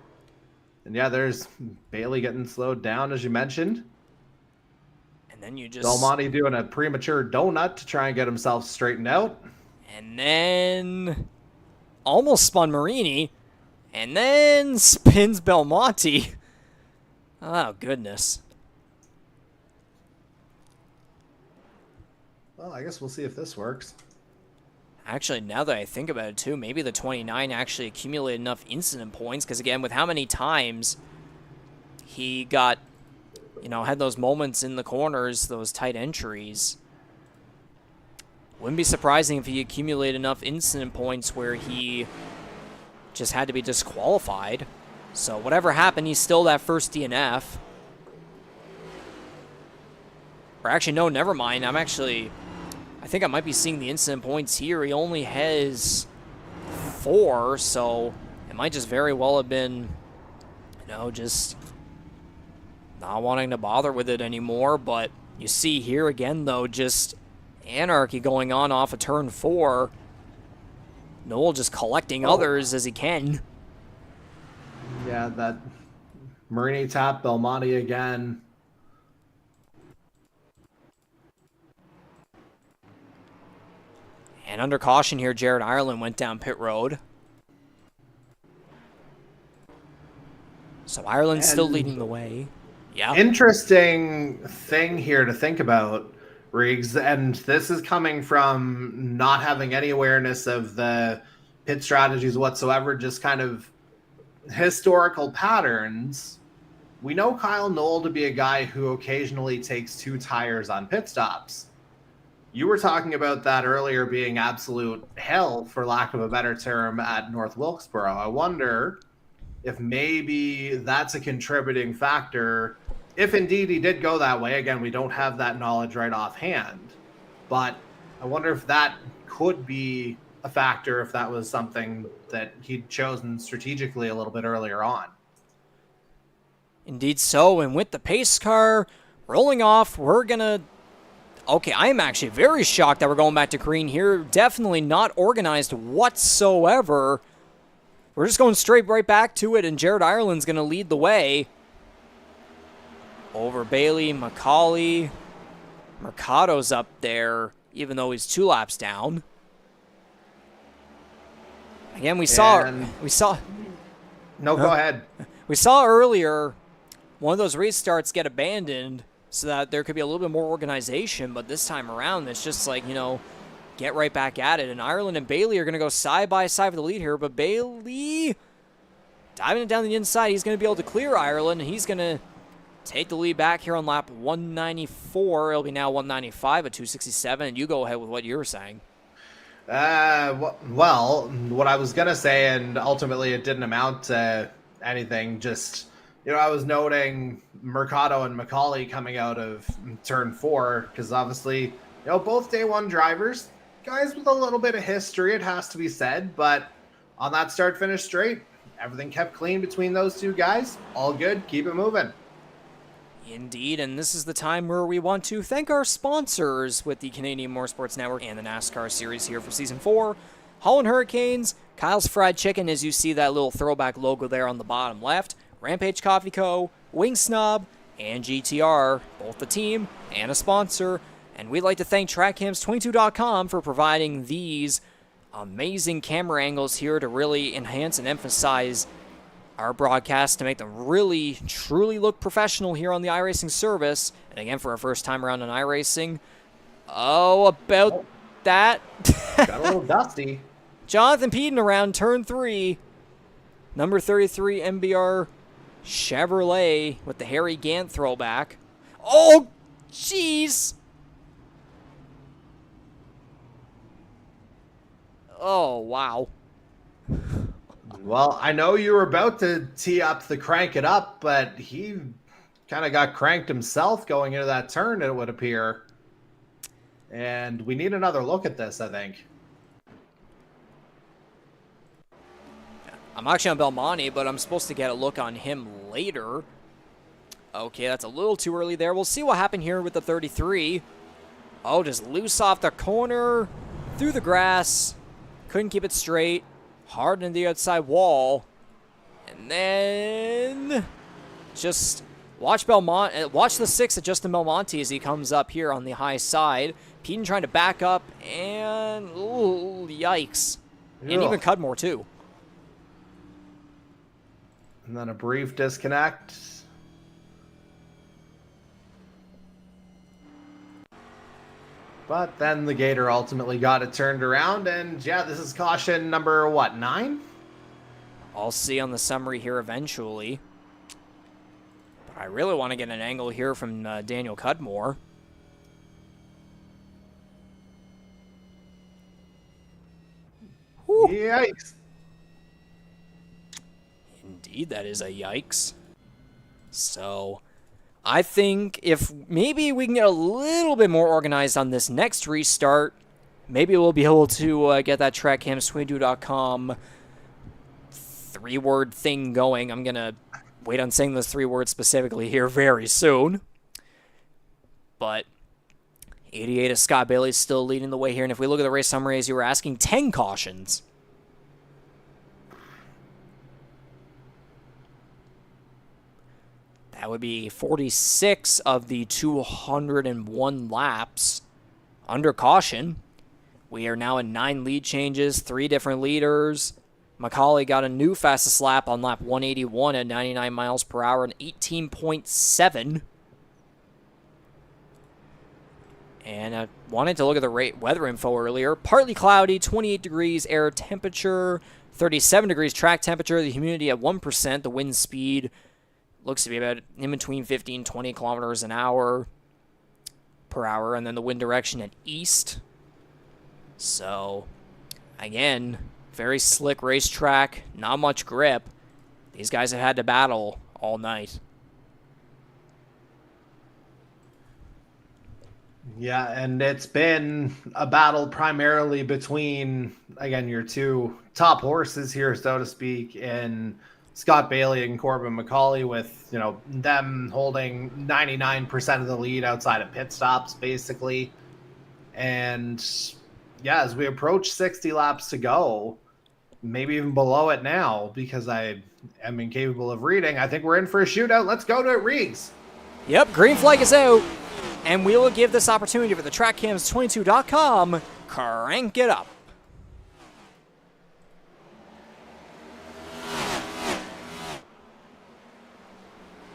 And yeah, there's Bailey getting slowed down, as you mentioned. And then you just... Belmonte doing a premature donut to try and get himself straightened out. And then almost spun Marini. And then spins Belmonte. Oh, goodness. Well, I guess we'll see if this works. Actually, now that I think about it, too, maybe the 29 actually accumulated enough incident points, because, again, with how many times he got, you know, had those moments in the corners, those tight entries, wouldn't be surprising if he accumulated enough incident points where he just had to be disqualified. So whatever happened, he's still that first DNF. Or actually, no, never mind. I think I might be seeing the incident points here. He only has 4, so it might just very well have been, you know, just not wanting to bother with it anymore. But you see here again, though, just anarchy going on off of turn 4. Noel just collecting others as he can. Yeah, that Marini tap, Belmonte again. And under caution here, Jared Ireland went down pit road. So Ireland's still leading the way. Yeah. Interesting thing here to think about, Riggs, and this is coming from not having any awareness of the pit strategies whatsoever, just kind of historical patterns. We know Kyle Knoll to be a guy who occasionally takes 2 tires on pit stops. You were talking about that earlier being absolute hell, for lack of a better term, at North Wilkesboro. I wonder if maybe that's a contributing factor. If indeed he did go that way, again, we don't have that knowledge right offhand, but I wonder if that could be a factor, if that was something that he'd chosen strategically a little bit earlier on. Indeed so, and with the pace car rolling off, we're gonna... Okay, I am actually very shocked that we're going back to green here. Definitely not organized whatsoever. We're just going straight right back to it, and Jared Ireland's gonna lead the way. Over Bailey, MacAulay. Mercado's up there, even though he's 2 laps down. Again, we saw... No, go ahead. We saw earlier one of those restarts get abandoned so that there could be a little bit more organization, but this time around, it's just like, you know, get right back at it. And Ireland and Bailey are going to go side by side for the lead here, but Bailey diving it down the inside. He's going to be able to clear Ireland, and he's going to take the lead back here on lap 194. It'll be now 195 at 267, and you go ahead with what you were saying. Well, what I was going to say, and ultimately it didn't amount to anything, just, you know, I was noting Mercado and MacAulay coming out of turn 4, because obviously, you know, both day 1 drivers, guys with a little bit of history, it has to be said, but on that start-finish straight, everything kept clean between those 2 guys. All good, keep it moving. Indeed, and this is the time where we want to thank our sponsors with the Canadian Motorsports Network and the NASCAR Series here for Season 4. Holland Hurricanes, Kyle's Fried Chicken, as you see that little throwback logo there on the bottom left, Rampage Coffee Co., Wing Snob, and GTR, both the team and a sponsor. And we'd like to thank TrackCams22.com for providing these amazing camera angles here to really enhance and emphasize our broadcast, to make them really, truly look professional here on the iRacing service. And again, for our first time around on iRacing, that. Got a little dusty. Jonathan Peden around turn 3. Number 33 MBR Chevrolet with the Harry Gant throwback. Oh, jeez. Oh, wow. Well, I know you were about to tee up the crank it up, but he kind of got cranked himself going into that turn, it would appear. And we need another look at this, I think. I'm actually on Belmonte, but I'm supposed to get a look on him later. Okay, that's a little too early there. We'll see what happened here with the 33. Oh, just loose off the corner, through the grass. Couldn't keep it straight. Hard into the outside wall. And then just watch watch the 6 at Justin Belmonte as he comes up here on the high side. Peden trying to back up, and ooh, yikes. And even Cudmore, too. And then a brief disconnect. But then the Gator ultimately got it turned around, and yeah, this is caution number, what, 9? I'll see on the summary here eventually. But I really want to get an angle here from Daniel Cudmore. Whew. Yikes. Indeed, that is a yikes. So, I think if maybe we can get a little bit more organized on this next restart, maybe we'll be able to get that trackcamswindu.com 3-word thing going. I'm going to wait on saying those 3 words specifically here very soon. But 88 of Scott Bailey still leading the way here. And if we look at the race summary, as you were asking, 10 cautions. That would be 46 of the 201 laps under caution. We are now in 9 lead changes, 3 different leaders. MacAulay got a new fastest lap on lap 181 at 99 miles per hour and 18.7. And I wanted to look at the weather info earlier. Partly cloudy, 28 degrees air temperature, 37 degrees track temperature, the humidity at 1%, the wind speed looks to be about in between 15 and 20 kilometers an hour per hour, and then the wind direction at east. So, again, very slick racetrack, not much grip. These guys have had to battle all night. Yeah, and it's been a battle primarily between, again, your 2 top horses here, so to speak, in Scott Bailey and Corbin MacAulay, with, you know, them holding 99% of the lead outside of pit stops, basically. And yeah, as we approach 60 laps to go, maybe even below it now, because I am incapable of reading, I think we're in for a shootout. Let's go to it, Reeds. Yep, green flag is out. And we will give this opportunity for the TrackCams22.com. Crank it up.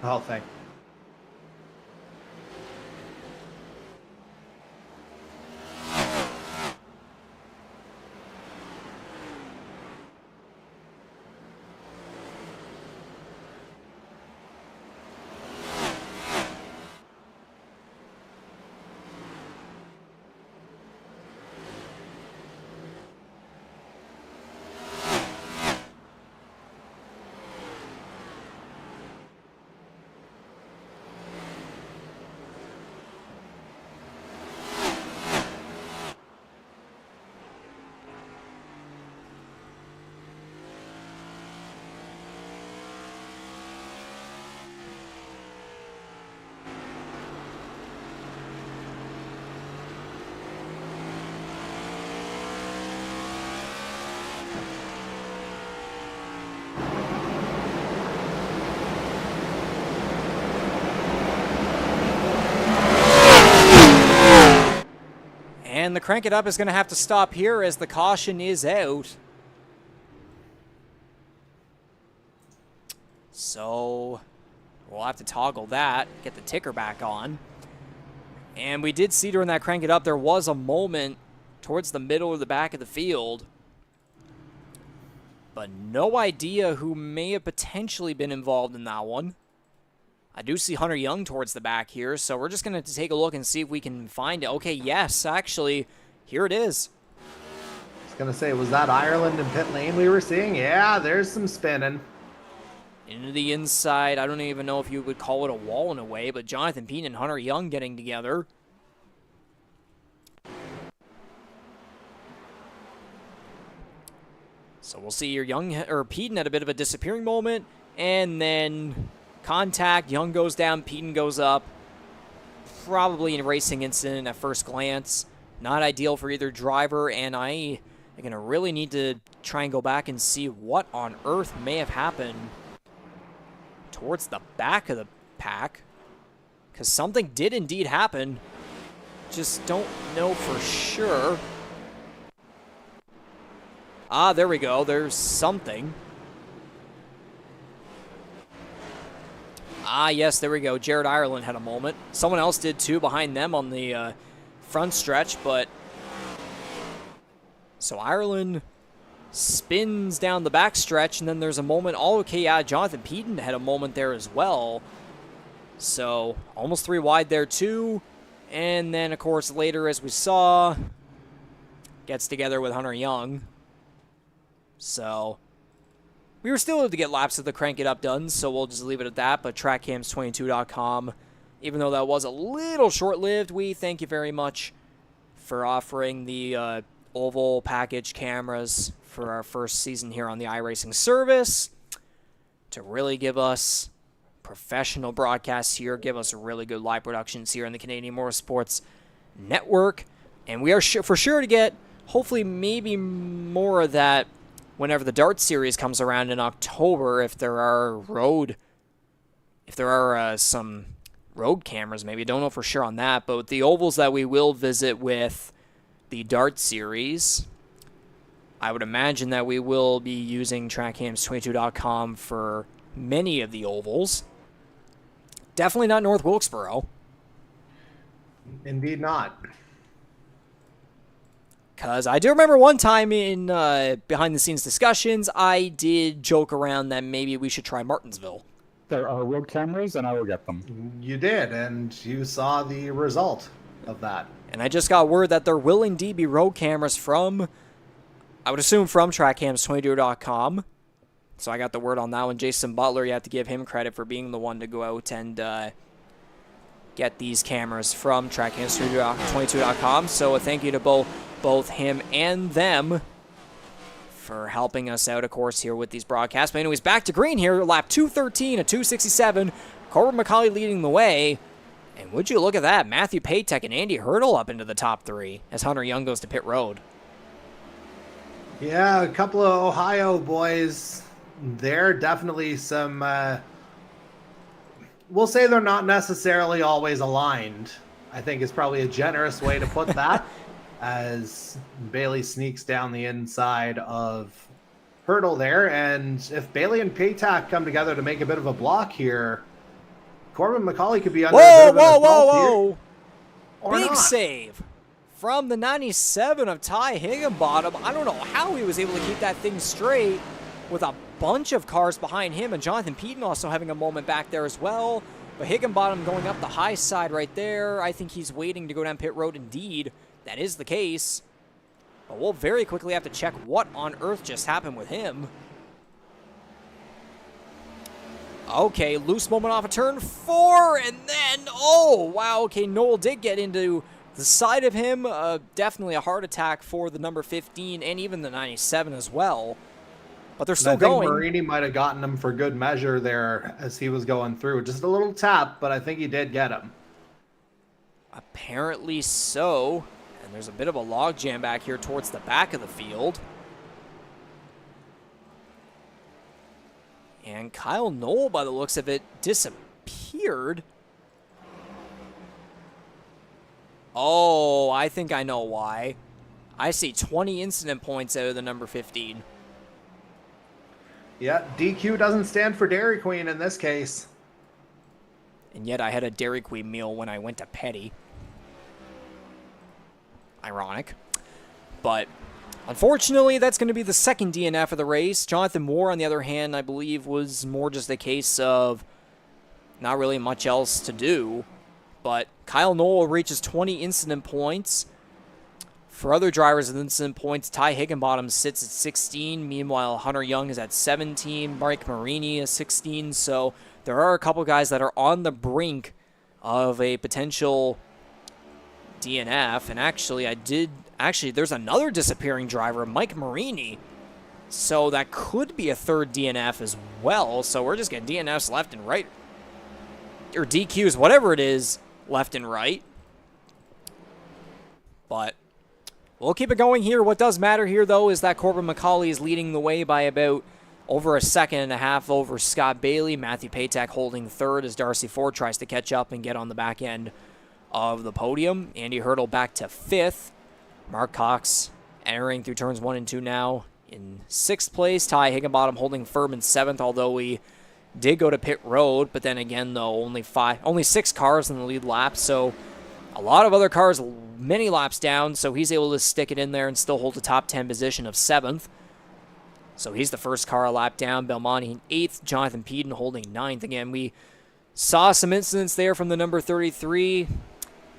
Oh, thank And the crank it up is going to have to stop here as the caution is out. So we'll have to toggle that, get the ticker back on. And we did see during that crank it up, there was a moment towards the middle or the back of the field. But no idea who may have potentially been involved in that one. I do see Hunter Young towards the back here, so we're just going to take a look and see if we can find it. Okay, yes, actually, here it is. I was going to say, was that Ireland and pit lane we were seeing? Yeah, there's some spinning. Into the inside. I don't even know if you would call it a wall in a way, but Jonathan Peden and Hunter Young getting together. So we'll see your Peden had a bit of a disappearing moment, and then contact. Young goes down, Peden goes up. Probably a racing incident at first glance. Not ideal for either driver, and I am going to really need to try and go back and see what on earth may have happened towards the back of the pack, because something did indeed happen. Just don't know for sure. Ah, there we go. There's something. Ah, yes, there we go. Jared Ireland had a moment. Someone else did too behind them on the front stretch, but... So Ireland spins down the back stretch, and then there's a moment. Oh, okay, yeah, Jonathan Peden had a moment there as well. So almost 3 wide there too. And then, of course, later, as we saw, gets together with Hunter Young. So we were still able to get laps of the Crank It Up done, so we'll just leave it at that. But TrackCams22.com, even though that was a little short-lived, we thank you very much for offering the oval package cameras for our first season here on the iRacing service to really give us professional broadcasts here, give us really good live productions here in the Canadian Motorsports Network. And we are for sure to get, hopefully, maybe more of that whenever the Dart Series comes around in October, if there are some road cameras, maybe. Don't know for sure on that, but the ovals that we will visit with the Dart Series, I would imagine that we will be using TrackCams22.com for many of the ovals. Definitely not North Wilkesboro. Indeed not. Because I do remember one time in behind-the-scenes discussions, I did joke around that maybe we should try Martinsville. There are road cameras, and I will get them. You did, and you saw the result of that. And I just got word that there will indeed be road cameras from, I would assume from TrackCams22.com. So I got the word on that one. Jason Butler, you have to give him credit for being the one to go out and get these cameras from TrackCams22.com. So a thank you to both him and them for helping us out, of course, here with these broadcasts. But anyways, back to green here. Lap 213 at 267. Corbin MacAulay leading the way. And would you look at that? Matthew Patek and Andy Hurdle up into the top 3 as Hunter Young goes to pit road. Yeah, a couple of Ohio boys there. Definitely some... we'll say they're not necessarily always aligned. I think is probably a generous way to put that. As Bailey sneaks down the inside of Hurdle there. And if Bailey and Patak come together to make a bit of a block here, Corbin MacAulay could be under a bit of an assault here. Or Big not. save from the 97 of Ty Higginbottom. I don't know how he was able to keep that thing straight with a bunch of cars behind him, and Jonathan Peden also having a moment back there as well. But Higginbottom going up the high side right there. I think he's waiting to go down pit road indeed. That is the case. But we'll very quickly have to check what on earth just happened with him. Okay, loose moment off of turn 4, and then, oh, wow, okay, Noel did get into the side of him. Definitely a heart attack for the number 15 and even the 97 as well. But they're still going. I think Marini might have gotten him for good measure there as he was going through. Just a little tap, but I think he did get him. Apparently so. And there's a bit of a log jam back here towards the back of the field. And Kyle Knoll, by the looks of it, disappeared. Oh, I think I know why. I see 20 incident points out of the number 15. Yeah, DQ doesn't stand for Dairy Queen in this case. And yet I had a Dairy Queen meal when I went to Petty. Ironic. But unfortunately, that's going to be the second DNF of the race. Jonathan Moore, on the other hand, I believe was more just a case of not really much else to do. But Kyle Knoll reaches 20 incident points. For other drivers with incident points, Ty Higginbottom sits at 16. Meanwhile, Hunter Young is at 17. Mike Marini is 16. So there are a couple guys that are on the brink of a potential DNF. And actually, there's another disappearing driver, Mike Marini, So that could be a third DNF as well. So we're just getting DNFs left and right. Or DQs, whatever it is, left and right. But we'll keep it going here. What does matter here, though, is that Corbin MacAulay is leading the way by about over a second and a half over Scott Bailey. Matthew Patak holding third as Darcy Ford tries to catch up and get on the back end of the podium. Andy Hurdle back to fifth. Mark Cox entering through turns 1 and 2 now in sixth place. Ty Higginbottom holding firm in seventh, although we did go to pit road. But then again, though, only 6 cars in the lead lap, so a lot of other cars many laps down, so he's able to stick it in there and still hold the top 10 position of 7th. So he's the first car a lap down. Belmonte 8th, Jonathan Peden holding 9th. Again, we saw some incidents there from the number 33,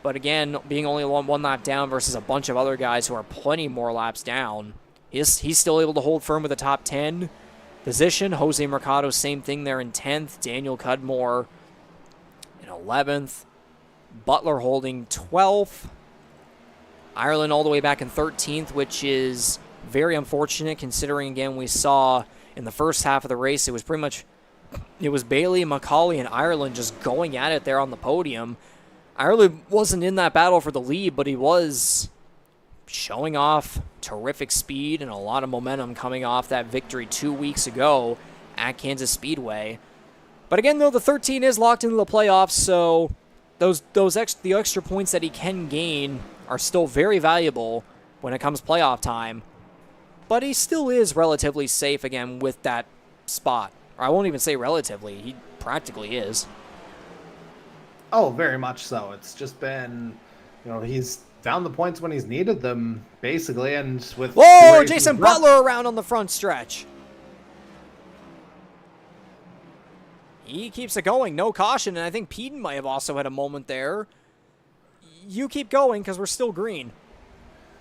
but again, being only one lap down versus a bunch of other guys who are plenty more laps down, he's still able to hold firm with the top 10 position. Jose Mercado, same thing there in 10th. Daniel Cudmore in 11th. Butler holding 12th. Ireland all the way back in 13th, which is very unfortunate considering, again, we saw in the first half of the race, it was Bailey, MacAulay, and Ireland just going at it there on the podium. Ireland wasn't in that battle for the lead, but he was showing off terrific speed and a lot of momentum coming off that victory 2 weeks ago at Kansas Speedway. But again, though, the 13 is locked into the playoffs, so the extra points that he can gain are still very valuable when it comes playoff time. But he still is relatively safe, again, with that spot. Or I won't even say relatively. He practically is. Oh, very much so. It's just been, he's found the points when he's needed them, basically. And with whoa, Jason Butler around on the front stretch. He keeps it going, no caution, and I think Peden might have also had a moment there. You keep going, because we're still green.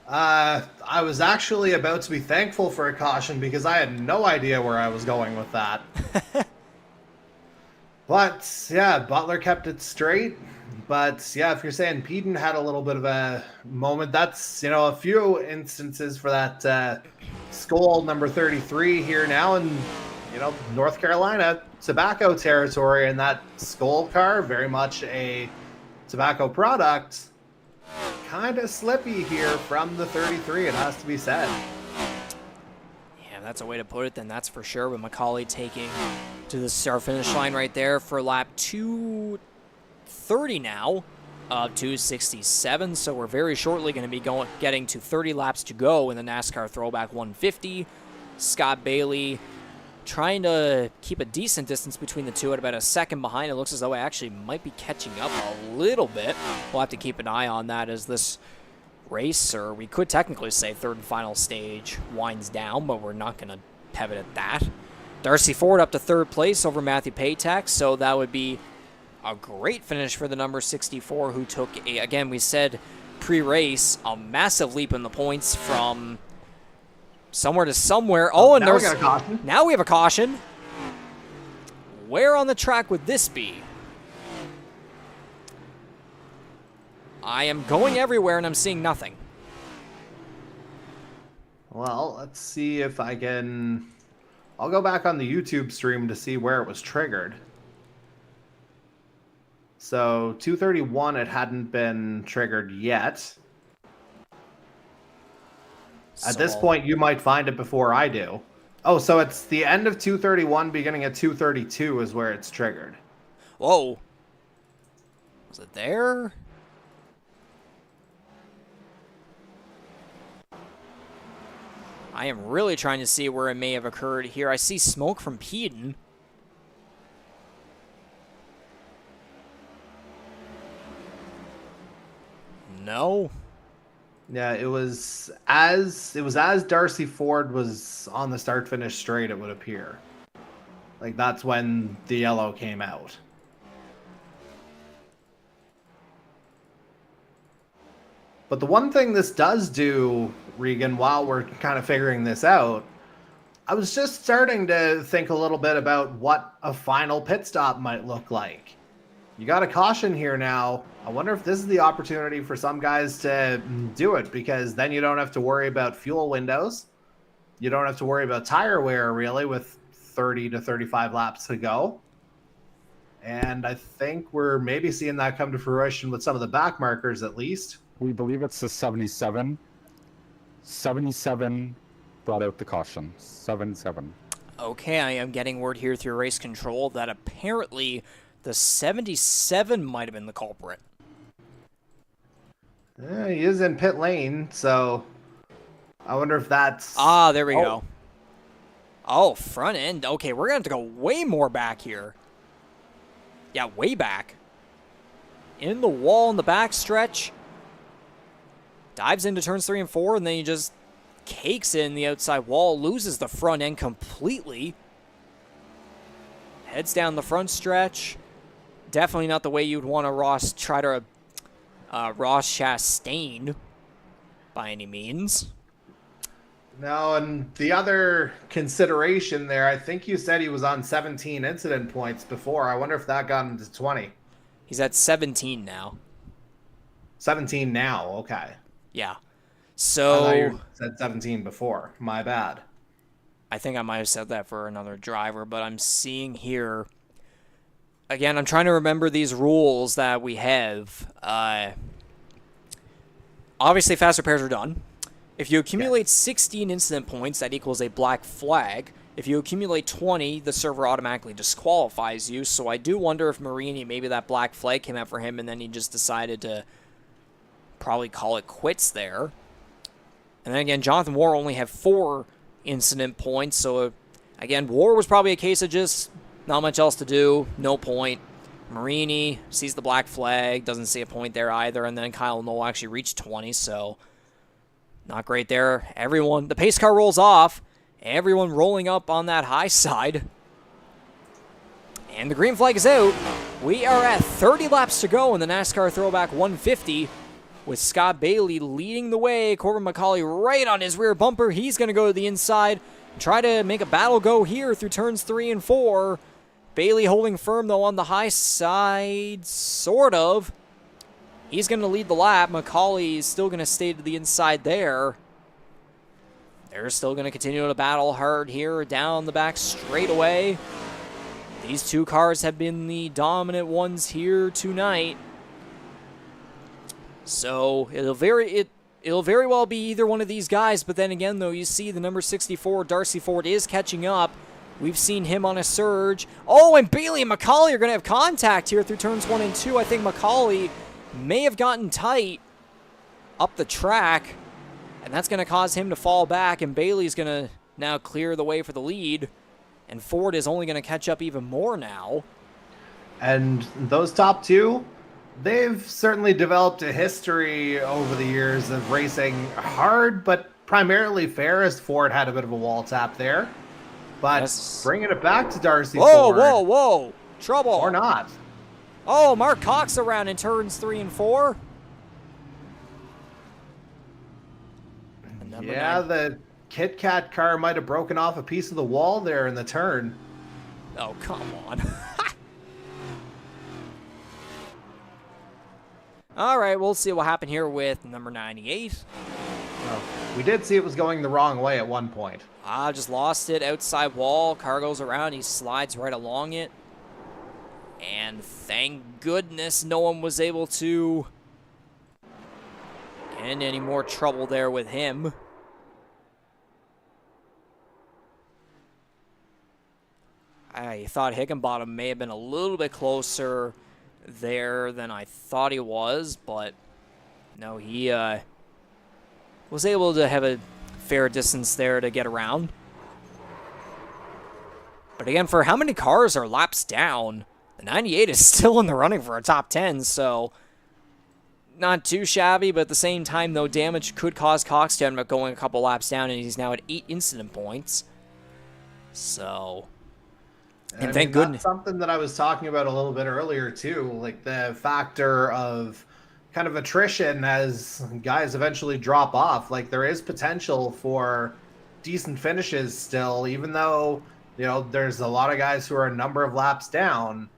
I was actually about to be thankful for a caution because I had no idea where I was going with that. But, yeah, Butler kept it straight. But, yeah, if you're saying Peden had a little bit of a moment, that's, a few instances for that Skoll number 33 here now in, North Carolina, tobacco territory. And that Skoll car, very much a tobacco product. Kind of slippy here from the 33, it has to be said. Yeah, that's a way to put it, then that's for sure. With MacAulay taking to the start-finish line right there for lap 230 now of 267. So we're very shortly going to be getting to 30 laps to go in the NASCAR Throwback 150. Scott Bailey trying to keep a decent distance between the two at about a second behind. It looks as though I actually might be catching up a little bit. We'll have to keep an eye on that as this race, or we could technically say third and final stage, winds down, but we're not going to pivot at that. Darcy Ford up to third place over Matthew Patak, so that would be a great finish for the number 64, who took, again, we said pre-race, a massive leap in the points from somewhere to somewhere. Oh, and now we got a caution. Now we have a caution. Where on the track would this be? I am going everywhere and I'm seeing nothing. Well, let's see if I can... I'll go back on the YouTube stream to see where it was triggered. So, 231, it hadn't been triggered yet. At this point, you might find it before I do. Oh, so it's the end of 231, beginning at 232 is where it's triggered. Whoa. Was it there? I am really trying to see where it may have occurred here. I see smoke from Peden. No. Yeah, it was as Darcy Ford was on the start-finish straight, it would appear. Like, that's when the yellow came out. But the one thing this does do, Regan, while we're kind of figuring this out, I was just starting to think a little bit about what a final pit stop might look like. You got a caution here now. I wonder if this is the opportunity for some guys to do it, because then you don't have to worry about fuel windows. you don't have to worry about tire wear really with 30 to 35 laps to go. And I think we're maybe seeing that come to fruition with some of the back markers at least. We believe it's the 77. 77 brought out the caution. 77. Okay, I am getting word here through race control that apparently the 77 might have been the culprit. He is in pit lane, so I wonder if that's... Ah, there we go. Oh, front end. Okay, we're going to have to go way more back here. Yeah, way back. In the wall in the back stretch. Dives into turns 3 and 4, and then he just cakes in the outside wall, loses the front end completely. Heads down the front stretch. Definitely not the way you'd want to Ross Chastain by any means. No, and the other consideration there, I think you said he was on 17 incident points before. I wonder if that got him to 20. He's at 17 now. 17 now, okay. Yeah. I So thought you said 17 before. My bad. I think I might have said that for another driver, but I'm seeing here... Again, I'm trying to remember these rules that we have. Obviously, fast repairs are done. If you accumulate 16 incident points, that equals a black flag. If you accumulate 20, the server automatically disqualifies you. So I do wonder if Marini, maybe that black flag came out for him, and then he just decided to probably call it quits there. And then again, Jonathan War only had 4 incident points. So again, War was probably a case of just not much else to do, no point. Marini sees the black flag, doesn't see a point there either. And then Kyle Knoll actually reached 20, so... Not great there. Everyone, the pace car rolls off. Everyone rolling up on that high side. And the green flag is out. We are at 30 laps to go in the NASCAR Throwback 150 with Scott Bailey leading the way. Corbin MacAulay right on his rear bumper. He's going to go to the inside and try to make a battle go here through turns 3 and 4. Bailey holding firm, though, on the high side, sort of. He's going to lead the lap. MacAulay is still going to stay to the inside there. They're still going to continue to battle hard here down the back straightaway. These two cars have been the dominant ones here tonight. So it'll very well be either one of these guys. But then again, though, you see the number 64, Darcy Ford, is catching up. We've seen him on a surge. Oh, and Bailey and MacAulay are going to have contact here through turns 1 and 2. I think MacAulay may have gotten tight up the track, and that's going to cause him to fall back, and Bailey's going to now clear the way for the lead, and Ford is only going to catch up even more now. And those top two, they've certainly developed a history over the years of racing hard, but primarily fair, as Ford had a bit of a wall tap there. But Yes. bringing it back to Darcy Whoa, Ford. whoa. Trouble. Or not. Oh, Mark Cox around in turns 3 and 4. And Yeah, 9. the Kit Kat car might have broken off a piece of the wall there in the turn. Oh, come on. All right, we'll see what happened here with number 98. Oh, we did see it was going the wrong way at one point. Just lost it. Outside wall. Car goes around. He slides right along it. And thank goodness no one was able to get into any more trouble there with him. I thought Higginbottom may have been a little bit closer there than I thought he was, but no, he was able to have a fair distance there to get around. But again, for how many cars are laps down, the 98 is still in the running for a top 10, so not too shabby, but at the same time, though, damage could cause Cox to end up going a couple laps down, and he's now at 8 incident points. So, and thank goodness. That's something that I was talking about a little bit earlier, too, like the factor of kind of attrition as guys eventually drop off. Like, there is potential for decent finishes still, even though, you know, there's a lot of guys who are a number of laps down.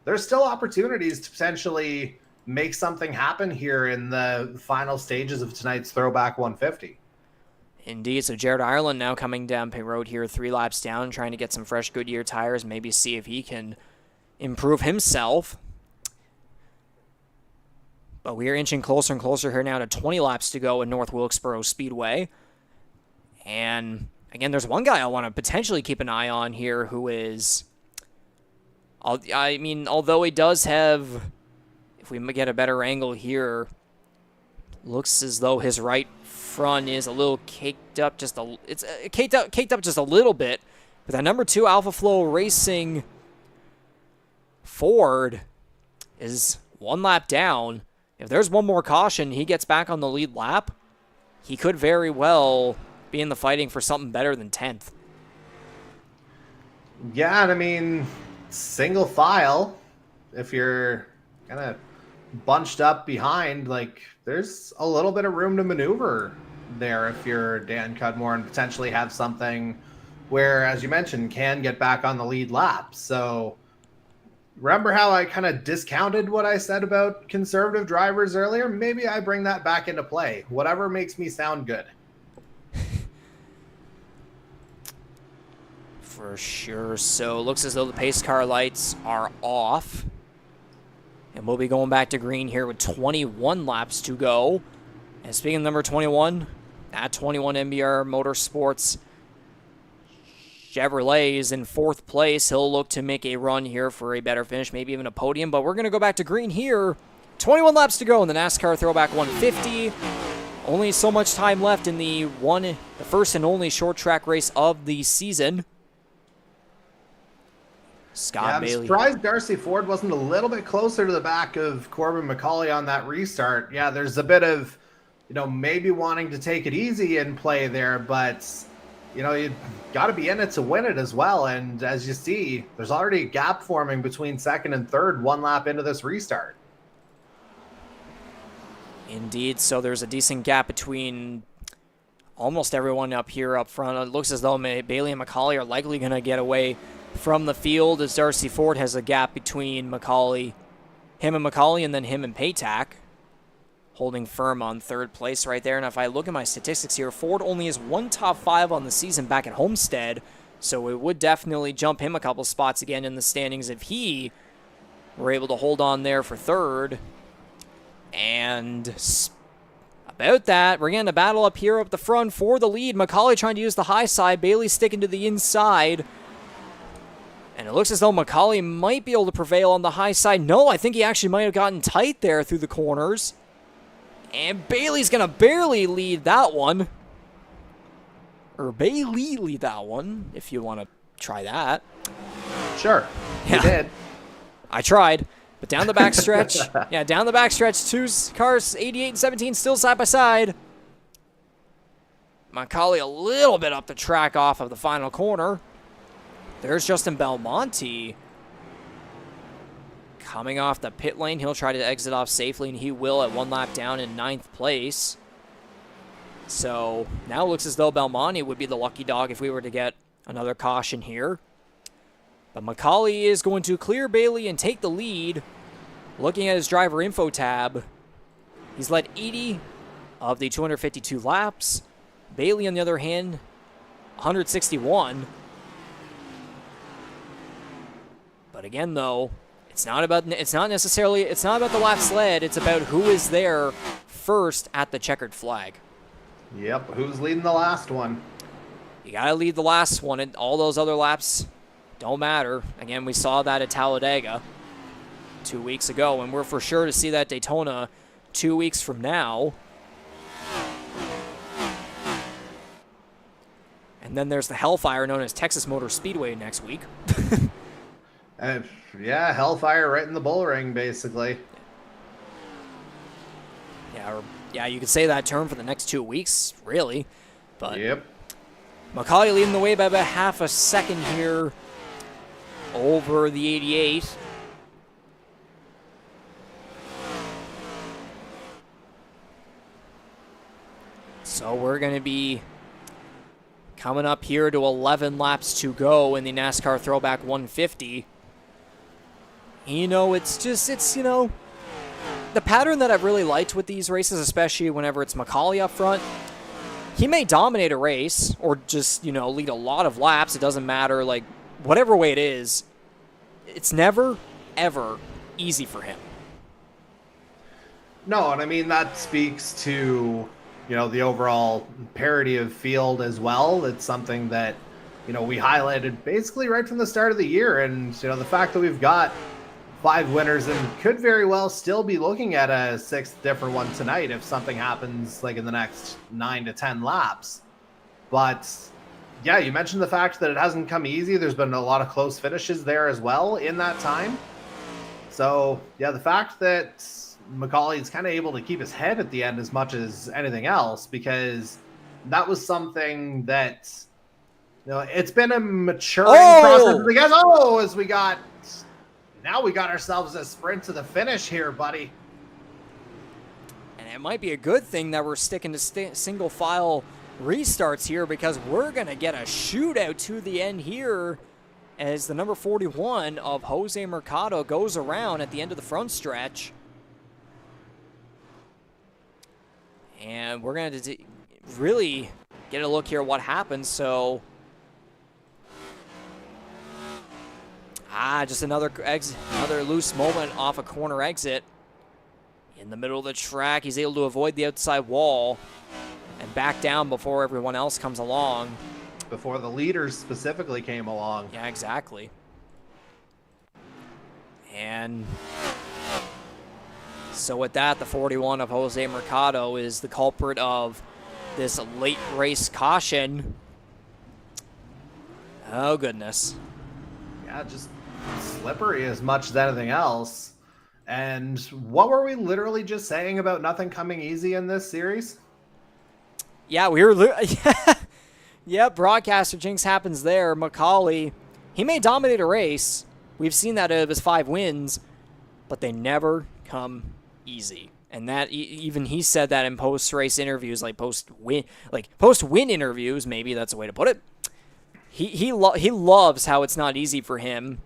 There's still opportunities to potentially make something happen here in the final stages of tonight's Throwback 150. Indeed, so Jared Ireland now coming down pit road here, 3 laps down, trying to get some fresh Goodyear tires, maybe see if he can improve himself. But we are inching closer and closer here now to 20 laps to go in North Wilkesboro Speedway. And again, there's one guy I want to potentially keep an eye on here who is, I mean, although he does have, if we get a better angle here, looks as though his right front is a little caked up, it's caked up just a little bit. But that number 2 Alpha Flow Racing Ford is 1 lap down. If there's one more caution, he gets back on the lead lap. He could very well be in the fighting for something better than 10th. Yeah, and I mean, single file, if you're kind of bunched up behind, like, there's a little bit of room to maneuver there if you're Dan Cudmore and potentially have something where, as you mentioned, can get back on the lead lap. So remember how I kind of discounted what I said about conservative drivers earlier? Maybe I bring that back into play. Whatever makes me sound good. For sure. So it looks as though the pace car lights are off. And we'll be going back to green here with 21 laps to go. And speaking of number 21, at 21 NBR Motorsports, Chevrolet is in 4th place. He'll look to make a run here for a better finish, maybe even a podium. But we're going to go back to green here. 21 laps to go in the NASCAR Throwback 150. Only so much time left in the first and only short track race of the season. I'm Bailey. surprised Darcy Ford wasn't a little bit closer to the back of Corbin MacAulay on that restart. Yeah, there's a bit of, maybe wanting to take it easy and play there, but, you got to be in it to win it as well. And as you see, there's already a gap forming between 2nd and 3rd 1 lap into this restart. Indeed, so there's a decent gap between almost everyone up here up front. It looks as though Bailey and MacAulay are likely going to get away from the field, as Darcy Ford has a gap between him and MacAulay, and then him and Paytack, holding firm on 3rd place right there. And if I look at my statistics here, Ford only has 1 top 5 on the season back at Homestead, so it would definitely jump him a couple spots again in the standings if he were able to hold on there for 3rd. And about that, we're getting a battle up here up the front for the lead. MacAulay trying to use the high side, Bailey sticking to the inside. And it looks as though MacAulay might be able to prevail on the high side. No, I think he actually might have gotten tight there through the corners. And Bailey's going to barely lead that one. Or Bailey lead that one, if you want to try that. Sure, you did. I tried. But down the backstretch, down the backstretch, 2 cars, 88 and 17, still side by side. MacAulay a little bit up the track off of the final corner. There's Justin Belmonte coming off the pit lane. He'll try to exit off safely, and he will at 1 lap down in 9th place. So now it looks as though Belmonte would be the lucky dog if we were to get another caution here. But MacAulay is going to clear Bailey and take the lead. Looking at his driver info tab, he's led 80 of the 252 laps. Bailey, on the other hand, 161. But again, though, it's not about the laps led. It's about who is there first at the checkered flag. Yep, who's leading the last one? You gotta lead the last one, and all those other laps don't matter. Again, we saw that at Talladega 2 weeks ago, and we're for sure to see that Daytona 2 weeks from now. And then there's the Hellfire known as Texas Motor Speedway next week. Yeah, Hellfire right in the bull ring, basically. Yeah, you could say that term for the next 2 weeks, really. But yep. MacAulay leading the way by about half a second here over the 88. So we're going to be coming up here to 11 laps to go in the NASCAR Throwback 150. It's the pattern that I've really liked with these races, especially whenever it's MacAulay up front. he may dominate a race or just, lead a lot of laps. It doesn't matter. Like, whatever way it is, it's never, ever easy for him. No, and I mean, that speaks to, the overall parity of field as well. It's something that, we highlighted basically right from the start of the year. And, the fact that we've got 5 winners and could very well still be looking at a 6th different one tonight if something happens like in the next 9 to 10 laps. But yeah, you mentioned the fact that it hasn't come easy. There's been a lot of close finishes there as well in that time. So yeah, the fact that MacAulay is kind of able to keep his head at the end as much as anything else, because that was something that, it's been a maturing process. As we got ourselves a sprint to the finish here, buddy. And it might be a good thing that we're sticking to single file restarts here, because we're going to get a shootout to the end here as the number 41 of Jose Mercado goes around at the end of the front stretch. And we're going to really get a look here at what happens. So, just another loose moment off a corner exit. In the middle of the track, he's able to avoid the outside wall and back down before everyone else comes along. Before the leaders specifically came along. Yeah, exactly. And so with that, the 41 of Jose Mercado is the culprit of this late race caution. Oh, goodness. Yeah, just slippery as much as anything else. And what were we literally just saying about nothing coming easy in this series? Yeah, we were... Yeah, broadcaster jinx happens there. MacAulay, he may dominate a race. We've seen that out of his 5 wins, but they never come easy. And that even he said that in post-race interviews, like post-win interviews, maybe that's a way to put it. He loves how it's not easy for him.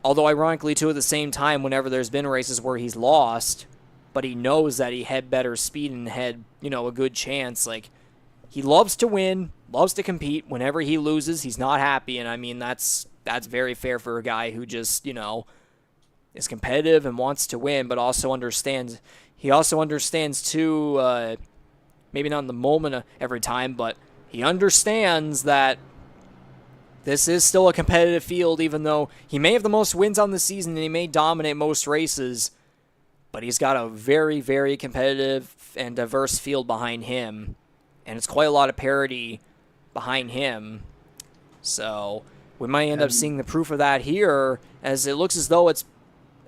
Although ironically too, at the same time, whenever there's been races where he's lost, but he knows that he had better speed and had, a good chance. Like, he loves to win, loves to compete. Whenever he loses, he's not happy. And I mean, that's very fair for a guy who just, is competitive and wants to win, but also understands. He also understands too, maybe not in the moment every time, but he understands that this is still a competitive field, even though he may have the most wins on the season and he may dominate most races, but he's got a very, very competitive and diverse field behind him, and it's quite a lot of parity behind him. So we might end up seeing the proof of that here, as it looks as though it's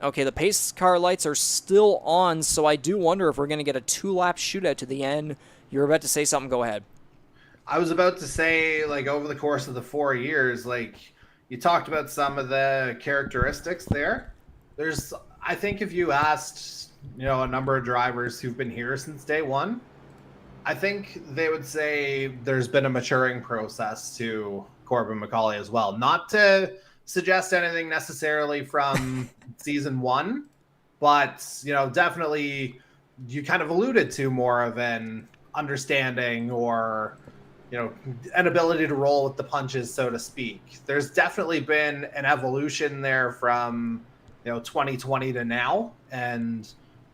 okay. The pace car lights are still on, so I do wonder if we're going to get a 2-lap shootout to the end. You're about to say something. Go ahead. I was about to say, like, over the course of the 4 years, like, you talked about some of the characteristics there. I think if you asked, a number of drivers who've been here since day one, I think they would say there's been a maturing process to Corbin MacAulay as well. Not to suggest anything necessarily from season 1, but, definitely you kind of alluded to more of an understanding or, an ability to roll with the punches, so to speak. There's definitely been an evolution there from, 2020 to now, and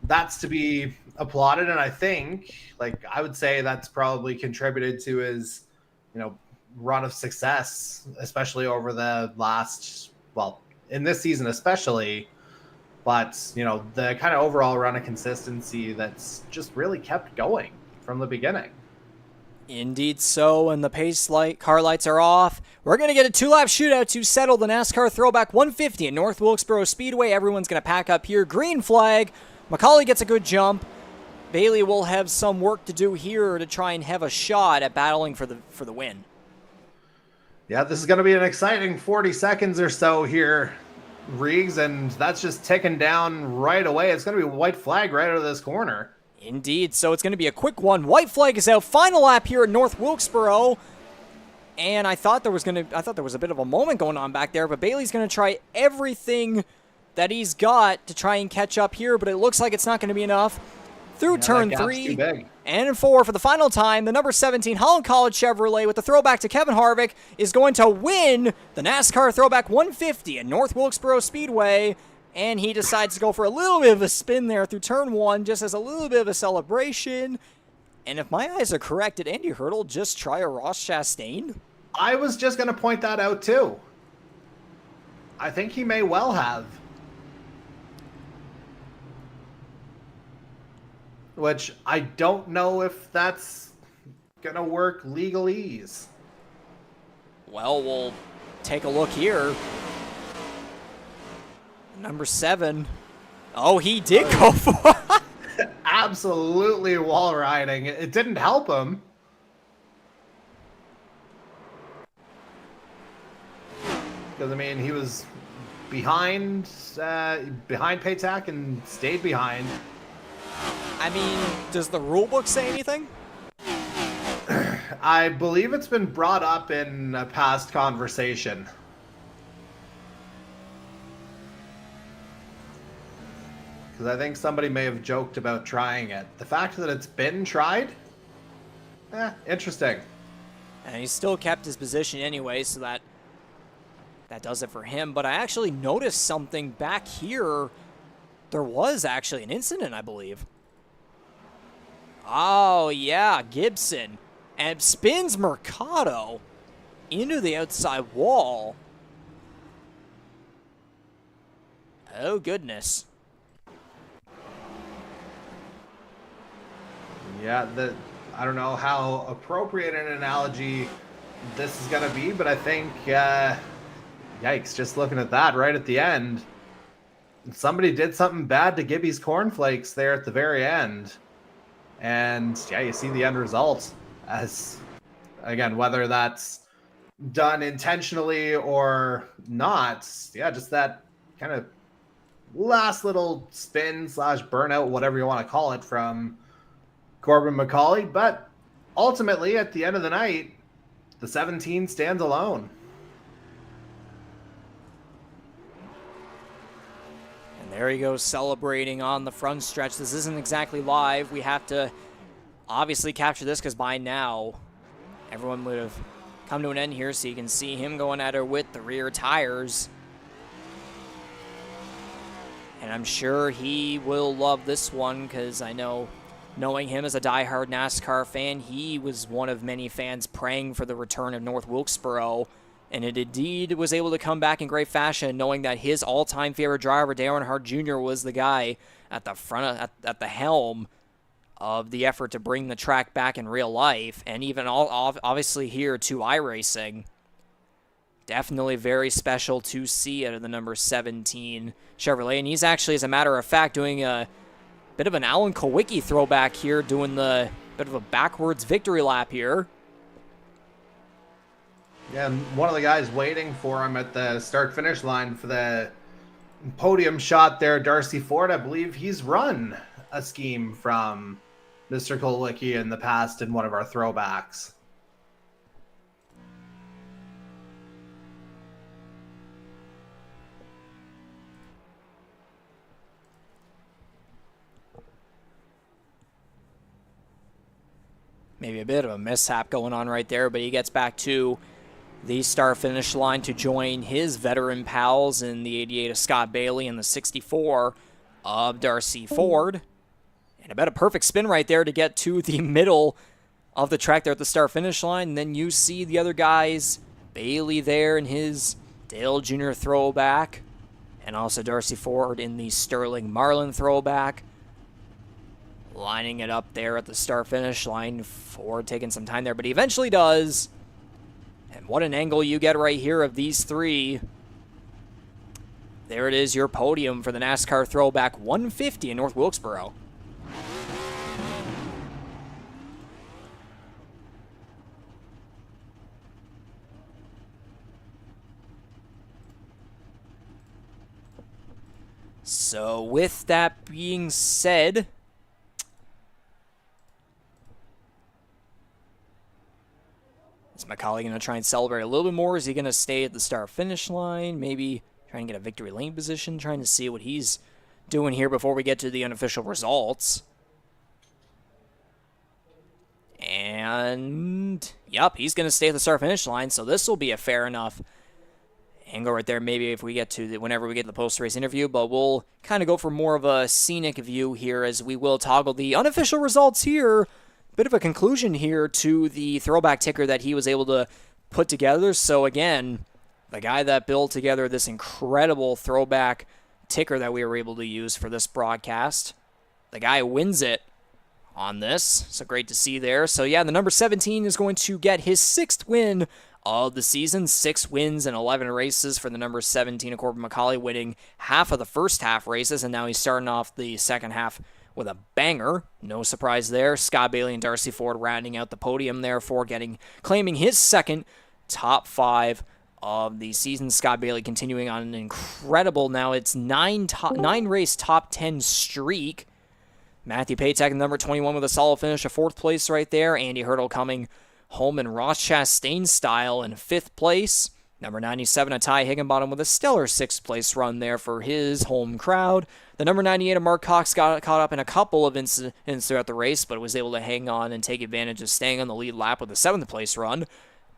that's to be applauded. And I think, I would say that's probably contributed to his, run of success, especially over the last, in this season especially, but, the kind of overall run of consistency that's just really kept going from the beginning. Indeed so, and the car lights are off. We're going to get a 2-lap shootout to settle the NASCAR Throwback 150 at North Wilkesboro Speedway. Everyone's going to pack up here. Green flag. MacAulay gets a good jump. Bailey will have some work to do here to try and have a shot at battling for the win. Yeah, this is going to be an exciting 40 seconds or so here, Reegs, and that's just ticking down right away. It's going to be a white flag right out of this corner. Indeed, so it's going to be a quick one. White flag is out. Final lap here at North Wilkesboro. And I thought there was a bit of a moment going on back there, but Bailey's going to try everything that he's got to try and catch up here, but it looks like it's not going to be enough. Through turn 3, And for the final time, the number 17 Holland College Chevrolet with the throwback to Kevin Harvick is going to win the NASCAR Throwback 150 at North Wilkesboro Speedway. And he decides to go for a little bit of a spin there through turn 1, just as a little bit of a celebration. And if my eyes are correct, did Andy Hurdle just try a Ross Chastain? I was just going to point that out too. I think he may well have. Which I don't know if that's going to work legalese. Well, we'll take a look here. Number 7. Oh, he did go for it. Absolutely wall riding. It didn't help him. Because, I mean, he was behind Paytack and stayed behind. I mean, does the rule book say anything? I believe it's been brought up in a past conversation. Because I think somebody may have joked about trying it. The fact that it's been tried? Interesting. And he still kept his position anyway, so that does it for him. But I actually noticed something back here. There was actually an incident, I believe. Oh, yeah, Gibson. And spins Mercado into the outside wall. Oh, goodness. Yeah, I don't know how appropriate an analogy this is going to be, but I think, yikes, just looking at that right at the end. Somebody did something bad to Gibby's cornflakes there at the very end. And, yeah, you see the end result. As, again, whether that's done intentionally or not, yeah, just that kind of last little spin / burnout, whatever you want to call it, from Corbin MacAulay. But ultimately, at the end of the night, the 17 stands alone. And there he goes, celebrating on the front stretch. This isn't exactly live. We have to obviously capture this because by now everyone would have come to an end here, so you can see him going at her with the rear tires. And I'm sure he will love this one because I know, knowing him as a diehard NASCAR fan, he was one of many fans praying for the return of North Wilkesboro. And it indeed was able to come back in great fashion, knowing that his all-time favorite driver, Dale Earnhardt Jr., was the guy at the front, at the helm of the effort to bring the track back in real life, and even obviously here to iRacing. Definitely very special to see out of the number 17 Chevrolet, and he's actually, as a matter of fact, doing a bit of an Alan Kulwicki throwback here, doing the bit of a backwards victory lap here. Yeah, and one of the guys waiting for him at the start-finish line for the podium shot there, Darcy Ford, I believe he's run a scheme from Mr. Kulwicki in the past in one of our throwbacks. Maybe a bit of a mishap going on right there, but he gets back to the start-finish line to join his veteran pals in the 88 of Scott Bailey and the 64 of Darcy Ford. And about a perfect spin right there to get to the middle of the track there at the start-finish line. And then you see the other guys, Bailey there in his Dale Jr. throwback, and also Darcy Ford in the Sterling Marlin throwback. Lining it up there at the start-finish line. Ford taking some time there, but he eventually does. And what an angle you get right here of these three. There it is, your podium for the NASCAR Throwback 150 in North Wilkesboro. So with that being said, is MacAulay going to try and celebrate a little bit more? Is he going to stay at the start-finish line? Maybe try and get a victory lane position, trying to see what he's doing here before we get to the unofficial results. And, yep, he's going to stay at the start-finish line, so this will be a fair enough angle right there, maybe if we get to whenever we get to the post-race interview, but we'll kind of go for more of a scenic view here as we will toggle the unofficial results here. Bit of a conclusion here to the throwback ticker that he was able to put together. So again, the guy that built together this incredible throwback ticker that we were able to use for this broadcast, the guy wins it on this. So great to see there. So yeah, the number 17 is going to get his 6th win of the season. 6 wins and 11 races for the number 17 of Corbin MacAulay, winning half of the first half races, and now he's starting off the second half with a banger. No surprise there. Scott Bailey and Darcy Ford rounding out the podium there for claiming his second top 5 of the season. Scott Bailey continuing on an incredible, now it's 9 race top 10 streak. Matthew Patek, number 21, with a solid finish, a 4th place right there. Andy Hurdle coming home in Ross Chastain style in 5th place. Number 97, a Ty Higginbottom with a stellar 6th place run there for his home crowd. The number 98 of Mark Cox got caught up in a couple of incidents throughout the race, but was able to hang on and take advantage of staying on the lead lap with a 7th place run.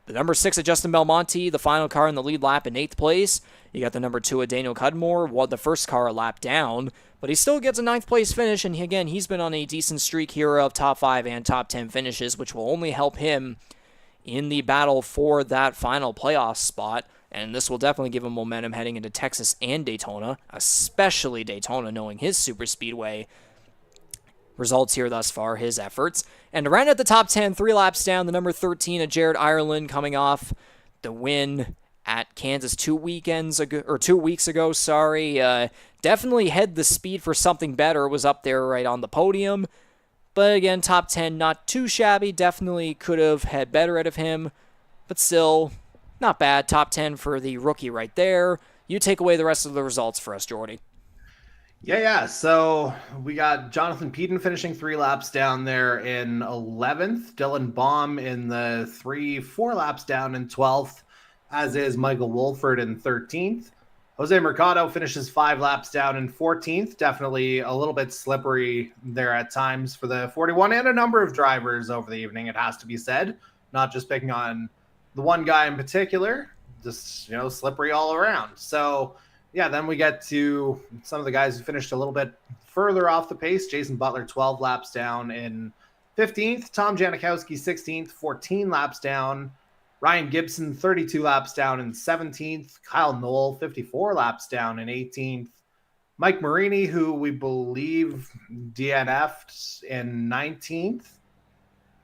The number 6 of Justin Belmonte, the final car in the lead lap in 8th place. You got the number 2 of Daniel Cudmore, won the first car a lap down, but he still gets a 9th place finish, and he's been on a decent streak here of top 5 and top 10 finishes, which will only help him in the battle for that final playoff spot, and this will definitely give him momentum heading into Texas and Daytona, especially Daytona, knowing his super speedway results here thus far, his efforts. And around at the top 10, 3 laps down, the number 13 of Jared Ireland coming off the win at Kansas 2 weeks ago. Definitely had the speed for something better, was up there right on the podium. But again, top 10, not too shabby. Definitely could have had better out of him, but still not bad. Top 10 for the rookie right there. You take away the rest of the results for us, Jordy. Yeah. So we got Jonathan Peden finishing 3 laps down there in 11th. Dylan Baum in the 4 laps down in 12th, as is Michael Wolford in 13th. Jose Mercado finishes 5 laps down in 14th. Definitely a little bit slippery there at times for the 41 and a number of drivers over the evening, it has to be said. Not just picking on the one guy in particular, just, slippery all around. So, yeah, then we get to some of the guys who finished a little bit further off the pace. Jason Butler, 12 laps down in 15th. Tom Janikowski, 16th, 14 laps down. Ryan Gibson, 32 laps down in 17th. Kyle Knoll, 54 laps down in 18th. Mike Marini, who we believe DNF'd in 19th.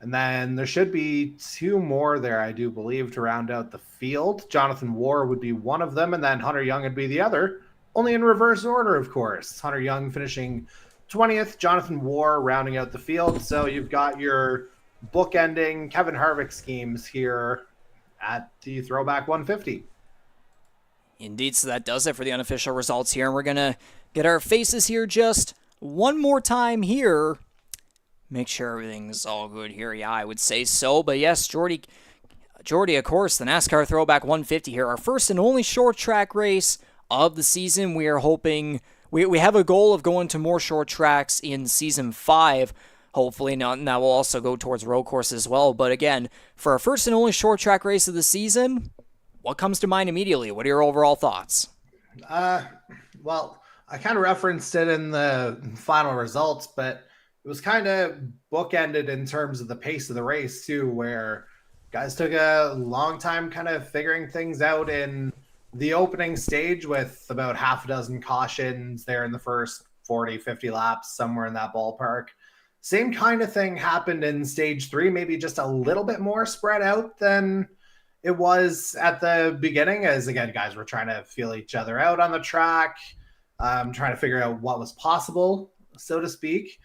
And then there should be 2 more there, I do believe, to round out the field. Jonathan Warr would be one of them, and then Hunter Young would be the other. Only in reverse order, of course. Hunter Young finishing 20th, Jonathan Warr rounding out the field. So you've got your bookending Kevin Harvick schemes here at the Throwback 150. Indeed, so that does it for the unofficial results here, and we're going to get our faces here just one more time here. Make sure everything's all good here. Yeah, I would say so. But yes, Jordy, of course, the NASCAR Throwback 150 here, our first and only short track race of the season. We are hoping, we have a goal of going to more short tracks in Season 5, hopefully. Now, and that will also go towards road courses as well. But again, for our first and only short track race of the season, what comes to mind immediately? What are your overall thoughts? Well, I kind of referenced it in the final results, but it was kind of bookended in terms of the pace of the race too, where guys took a long time kind of figuring things out in the opening stage with about half a dozen cautions there in the first 40, 50 laps, somewhere in that ballpark. Same kind of thing happened in stage 3, maybe just a little bit more spread out than it was at the beginning, as again, guys were trying to feel each other out on the track, trying to figure out what was possible, so to speak.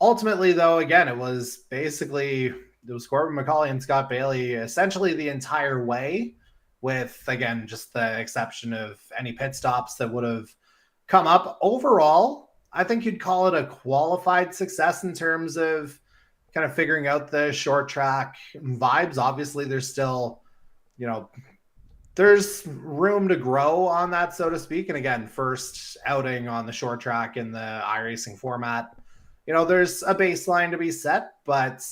Ultimately, though, again, it was Corbin MacAulay and Scott Bailey essentially the entire way, with, again, just the exception of any pit stops that would have come up. Overall, I think you'd call it a qualified success in terms of kind of figuring out the short track vibes. Obviously, there's still, there's room to grow on that, so to speak. And again, first outing on the short track in the iRacing format, there's a baseline to be set, but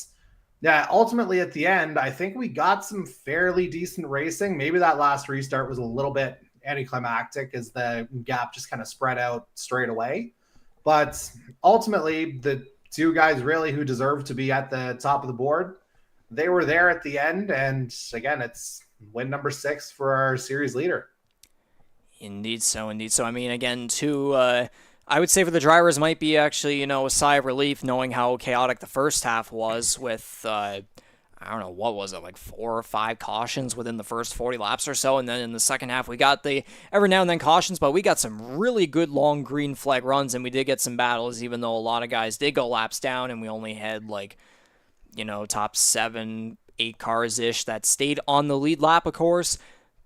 Yeah, ultimately at the end, I think we got some fairly decent racing. Maybe that last restart was a little bit anticlimactic as the gap just kind of spread out straight away. But ultimately, the two guys really who deserve to be at the top of the board, they were there at the end. And again, it's win number 6 for our series leader. Indeed so, indeed so. I mean, again, too, I would say for the drivers might be actually, a sigh of relief knowing how chaotic the first half was with, I don't know, what was it, like 4 or 5 cautions within the first 40 laps or so, and then in the second half we got the every now and then cautions, but we got some really good long green flag runs, and we did get some battles, even though a lot of guys did go laps down, and we only had, like, top 7, 8 cars-ish that stayed on the lead lap, of course.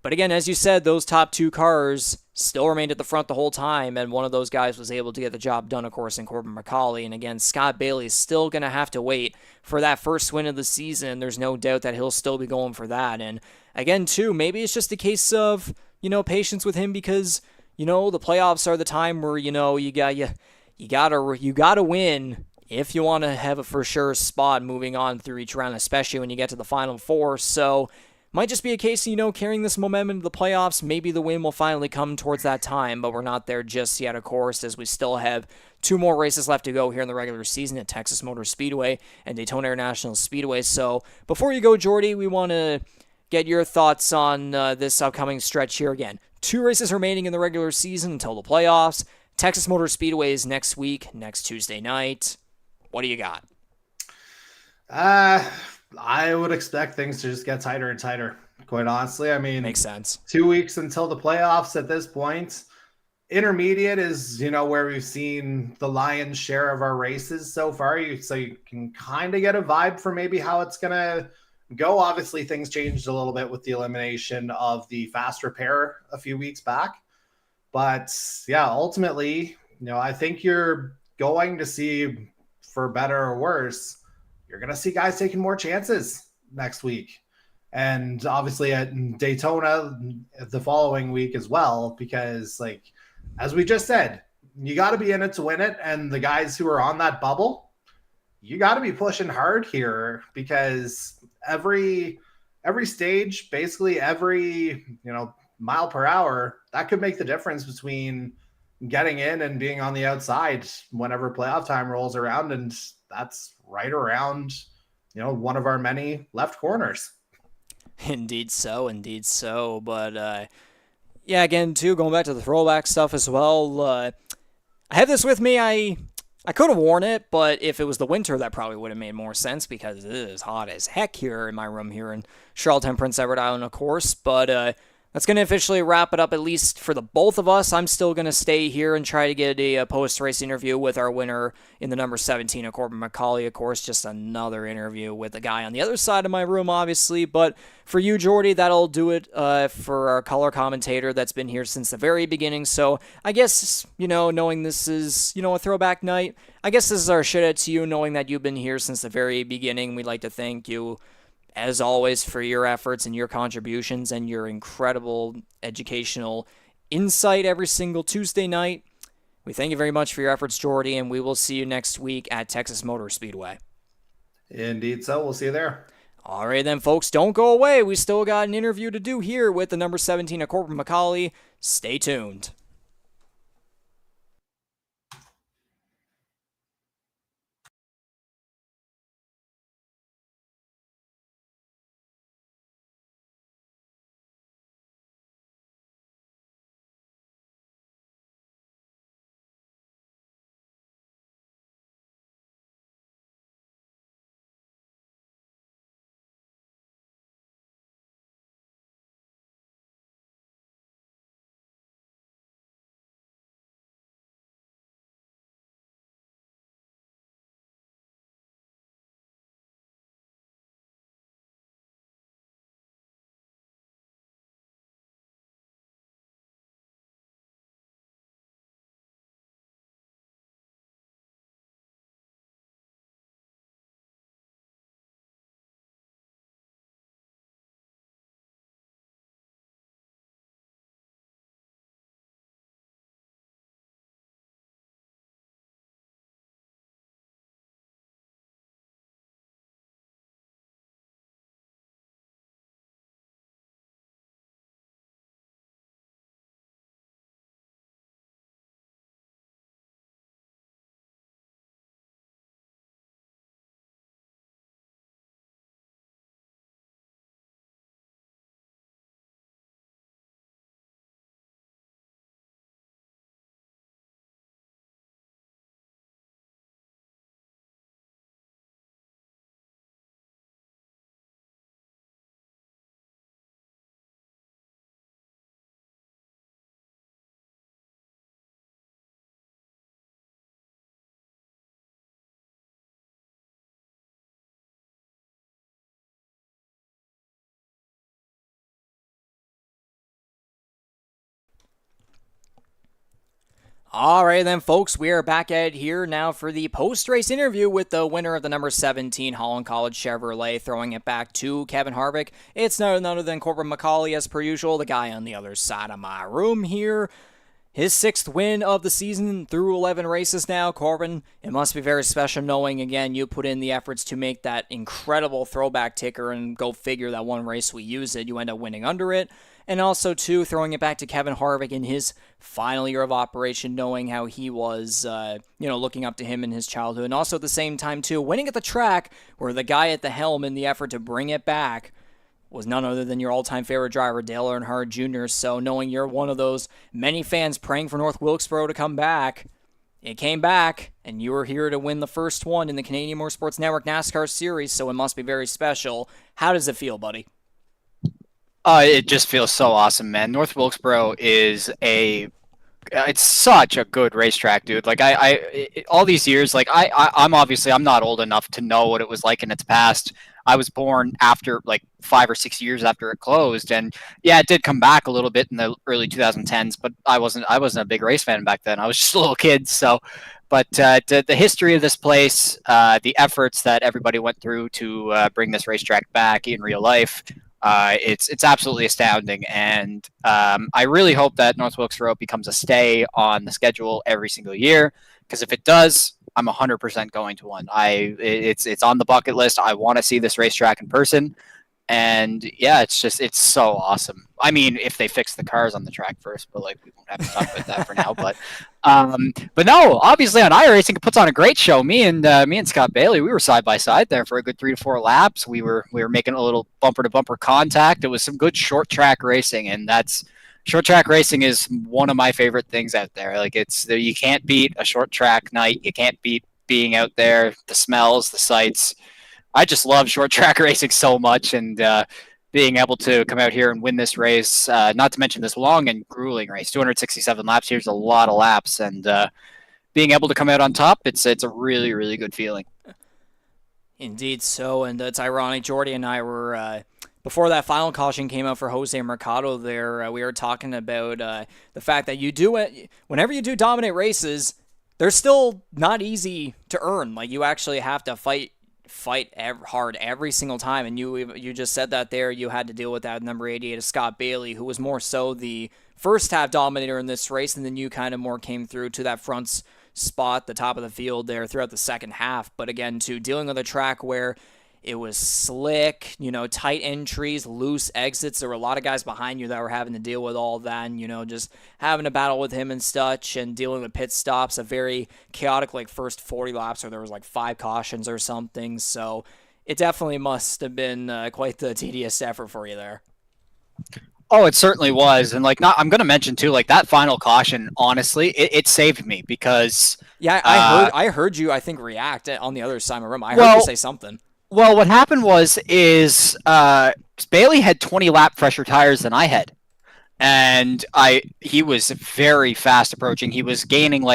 But again, as you said, those top 2 cars still remained at the front the whole time, and one of those guys was able to get the job done, of course, in Corbin MacAulay. And again, Scott Bailey is still going to have to wait for that first win of the season. There's no doubt that he'll still be going for that. And again, too, maybe it's just a case of, patience with him because, the playoffs are the time where, you gotta win if you want to have a for sure spot moving on through each round, especially when you get to the final 4. So might just be a case of, carrying this momentum into the playoffs. Maybe the win will finally come towards that time, but we're not there just yet, of course, as we still have 2 more races left to go here in the regular season at Texas Motor Speedway and Daytona International Speedway. So before you go, Jordy, we want to get your thoughts on this upcoming stretch here again. 2 races remaining in the regular season until the playoffs. Texas Motor Speedway is next week, next Tuesday night. What do you got? I would expect things to just get tighter and tighter, quite honestly. I mean, Makes sense. 2 weeks until the playoffs at this point. Intermediate is, where we've seen the lion's share of our races so far. So you can kind of get a vibe for maybe how it's going to go. Obviously, things changed a little bit with the elimination of the fast repair a few weeks back. But yeah, ultimately, I think you're going to see, for better or worse, you're going to see guys taking more chances next week. And obviously at Daytona the following week as well, because as we just said, you got to be in it to win it. And the guys who are on that bubble, you got to be pushing hard here because every stage, basically every, mile per hour, that could make the difference between getting in and being on the outside whenever playoff time rolls around. And that's right around, one of our many left corners. Indeed so, indeed so. But, yeah, again, too, going back to the throwback stuff as well, I have this with me. I could have worn it, but if it was the winter, that probably would have made more sense because it is hot as heck here in my room here in Charlottetown, Prince Edward Island, of course. But that's going to officially wrap it up, at least for the both of us. I'm still going to stay here and try to get a post-race interview with our winner in the number 17 of Corbin MacAulay, of course. Just another interview with the guy on the other side of my room, obviously. But for you, Jordy, that'll do it for our color commentator that's been here since the very beginning. So I guess, knowing this is, a throwback night, I guess this is our shout-out to you, knowing that you've been here since the very beginning. We'd like to thank you, as always, for your efforts and your contributions and your incredible educational insight every single Tuesday night. We thank you very much for your efforts, Jordy, and we will see you next week at Texas Motor Speedway. Indeed so. We'll see you there. All right then, folks, don't go away. We still got an interview to do here with the number 17 of Corbin MacAulay. Stay tuned. All right, then, folks, we are back at it here now for the post-race interview with the winner of the number 17 Holland College Chevrolet, throwing it back to Kevin Harvick. It's none other than Corbin MacAulay, as per usual, the guy on the other side of my room here. His 6th win of the season through 11 races now. Corbin, it must be very special knowing, again, you put in the efforts to make that incredible throwback ticker, and go figure that one race we use it, you end up winning under it. And also, too, throwing it back to Kevin Harvick in his final year of operation, knowing how he was, looking up to him in his childhood. And also at the same time, too, winning at the track where the guy at the helm in the effort to bring it back was none other than your all-time favorite driver, Dale Earnhardt Jr. So knowing you're one of those many fans praying for North Wilkesboro to come back, it came back, and you were here to win the first one in the Canadian Motorsports Network NASCAR Series, so it must be very special. How does it feel, buddy? It just feels so awesome, man. North Wilkesboro is it's such a good racetrack, dude. Like all these years, like I'm obviously I'm not old enough to know what it was like in its past. I was born after like 5 or 6 years after it closed, and yeah, it did come back a little bit in the early 2010s. But I wasn't a big race fan back then. I was just a little kid. So, but the history of this place, the efforts that everybody went through to bring this racetrack back in real life. It's absolutely astounding, and I really hope that North Wilkesboro becomes a stay on the schedule every single year. Because if it does, I'm 100% going to one. It's on the bucket list. I want to see this racetrack in person, and yeah, it's so awesome. I mean, if they fix the cars on the track first, but like we won't have to talk about that for now. But no, obviously on iRacing it puts on a great show. Me and Scott Bailey, we were side by side there for a good 3 to 4 laps. We were making a little bumper to bumper contact. It was some good short track racing, and short track racing is one of my favorite things out there. Like you can't beat a short track night. You can't beat being out there, the smells, the sights. I just love short track racing so much, and being able to come out here and win this race, not to mention this long and grueling race, 267 laps. Here's a lot of laps, and being able to come out on top, it's a really, really good feeling. Indeed so, and it's ironic. Jordy and I were, before that final caution came out for Jose Mercado there, we were talking about the fact that whenever you do dominate races, they're still not easy to earn. Like, you actually have to fight hard every single time, and you just said that there. You had to deal with that number 88 of Scott Bailey, who was more so the first half dominator in this race, and then you kind of more came through to that front spot, the top of the field there throughout the second half. But again, to dealing with a track where it was slick, tight entries, loose exits. There were a lot of guys behind you that were having to deal with all that, and, just having a battle with him and such, and dealing with pit stops, a very chaotic, first 40 laps where there was 5 cautions or something. So it definitely must have been quite the tedious effort for you there. Oh, it certainly was. And I'm going to mention too, that final caution, honestly, it saved me because. Yeah, I heard you, I think, react on the other side of the room. I heard you say something. Well, what happened is Bailey had 20 lap fresher tires than I had, and he was very fast approaching. He was gaining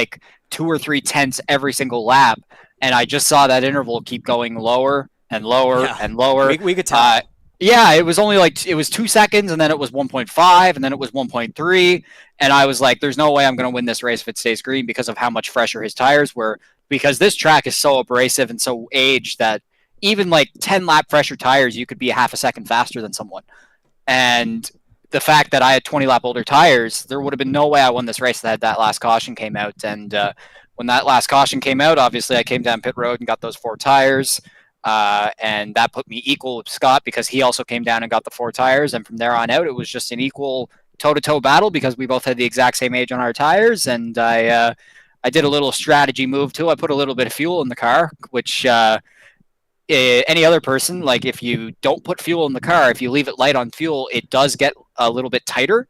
2 or 3 tenths every single lap, and I just saw that interval keep going lower and lower and lower. We could tell. Yeah, it was only it was 2 seconds, and then it was 1.5, and then it was 1.3, and I was like, "There's no way I'm going to win this race if it stays green," because of how much fresher his tires were. Because this track is so abrasive and so aged that even 10 lap fresher tires, you could be a half a second faster than someone. And the fact that I had 20 lap older tires, there would have been no way I won this race that last caution came out. And when that last caution came out, obviously I came down pit road and got those 4 tires. And that put me equal with Scott because he also came down and got the 4 tires. And from there on out, it was just an equal toe-to-toe battle because we both had the exact same age on our tires. And I did a little strategy move too. I put a little bit of fuel in the car, which any other person, if you don't put fuel in the car, if you leave it light on fuel, it does get a little bit tighter.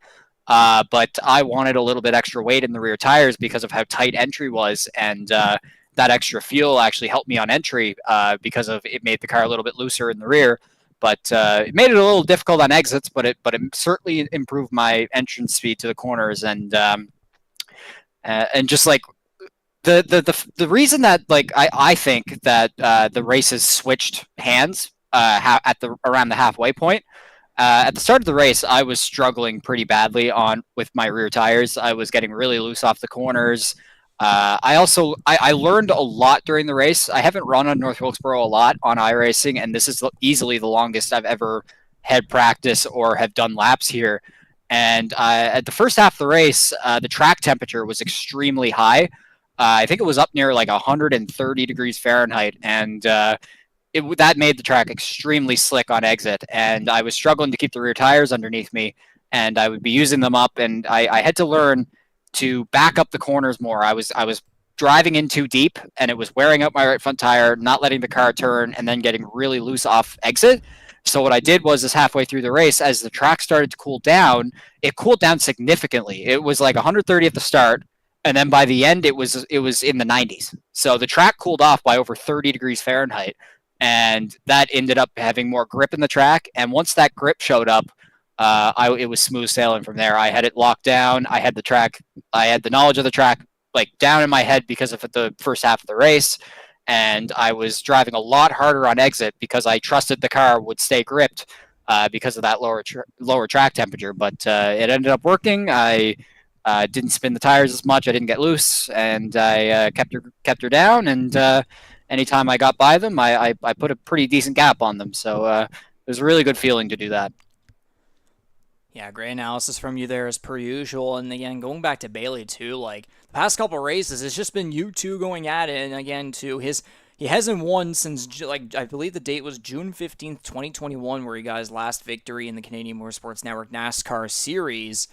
But I wanted a little bit extra weight in the rear tires because of how tight entry was. And that extra fuel actually helped me on entry because of it made the car a little bit looser in the rear. But it made it a little difficult on exits, but it certainly improved my entrance speed to the corners. And just the reason that I think that the races switched hands around the halfway point At the start of the race, I was struggling pretty badly with my rear tires. I was getting really loose off the corners. I learned a lot during the race. I haven't run on North Wilkesboro a lot on iRacing, and this is easily the longest I've ever had practice or have done laps here. And at the first half of the race, the track temperature was extremely high. I think it was up near like 130 degrees Fahrenheit, and that made the track extremely slick on exit. And I was struggling to keep the rear tires underneath me, and I would be using them up, and I had to learn to back up the corners more. I was driving in too deep, and it was wearing out my right front tire, not letting the car turn, and then getting really loose off exit. So what I did was halfway through the race, as the track started to cool down, it cooled down significantly. It was like 130 at the start, and then by the end, it was in the 90s. So the track cooled off by over 30 degrees Fahrenheit, and that ended up having more grip in the track. And once that grip showed up, it was smooth sailing from there. I had it locked down. I had the knowledge of the track like down in my head because of the first half of the race. And I was driving a lot harder on exit because I trusted the car would stay gripped because of that lower track temperature. But it ended up working. I didn't spin the tires as much. I didn't get loose, and I kept her down. And anytime I got by them, I put a pretty decent gap on them. So it was a really good feeling to do that. Yeah, great analysis from you there as per usual. And again, going back to Bailey too, like the past couple races, it's just been you two going at it. And again, too, he hasn't won since, like, I believe the date was June 15th, 2021, where he got his last victory in the Canadian Motorsports Network NASCAR Series.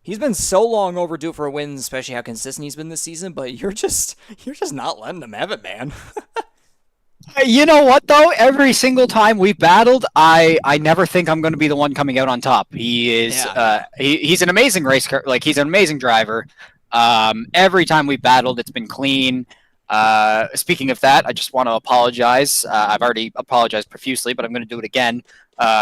He's been so long overdue for a win, especially how consistent he's been this season, but you're just not letting him have it, man. You know what, though? Every single time we've battled, I never think I'm going to be the one coming out on top. He is he's an amazing race car. Like, he's an amazing driver. Every time we've battled, it's been clean. Speaking of that, I just want to apologize. I've already apologized profusely, but I'm going to do it again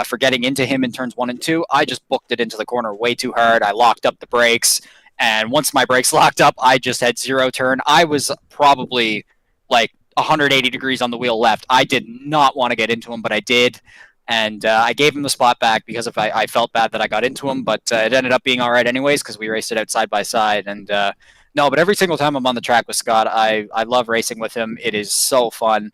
for getting into him in turns 1 and 2. I just booked it into the corner way too hard. I locked up the brakes, and once my brakes locked up, I just had zero turn. I was probably like 180 degrees on the wheel left. I did not want to get into him, but I did. And I gave him the spot back because I felt bad that I got into him, but it ended up being all right anyways because we raced it out side by side. And no, but every single time I'm on the track with Scott, I love racing with him. It is so fun.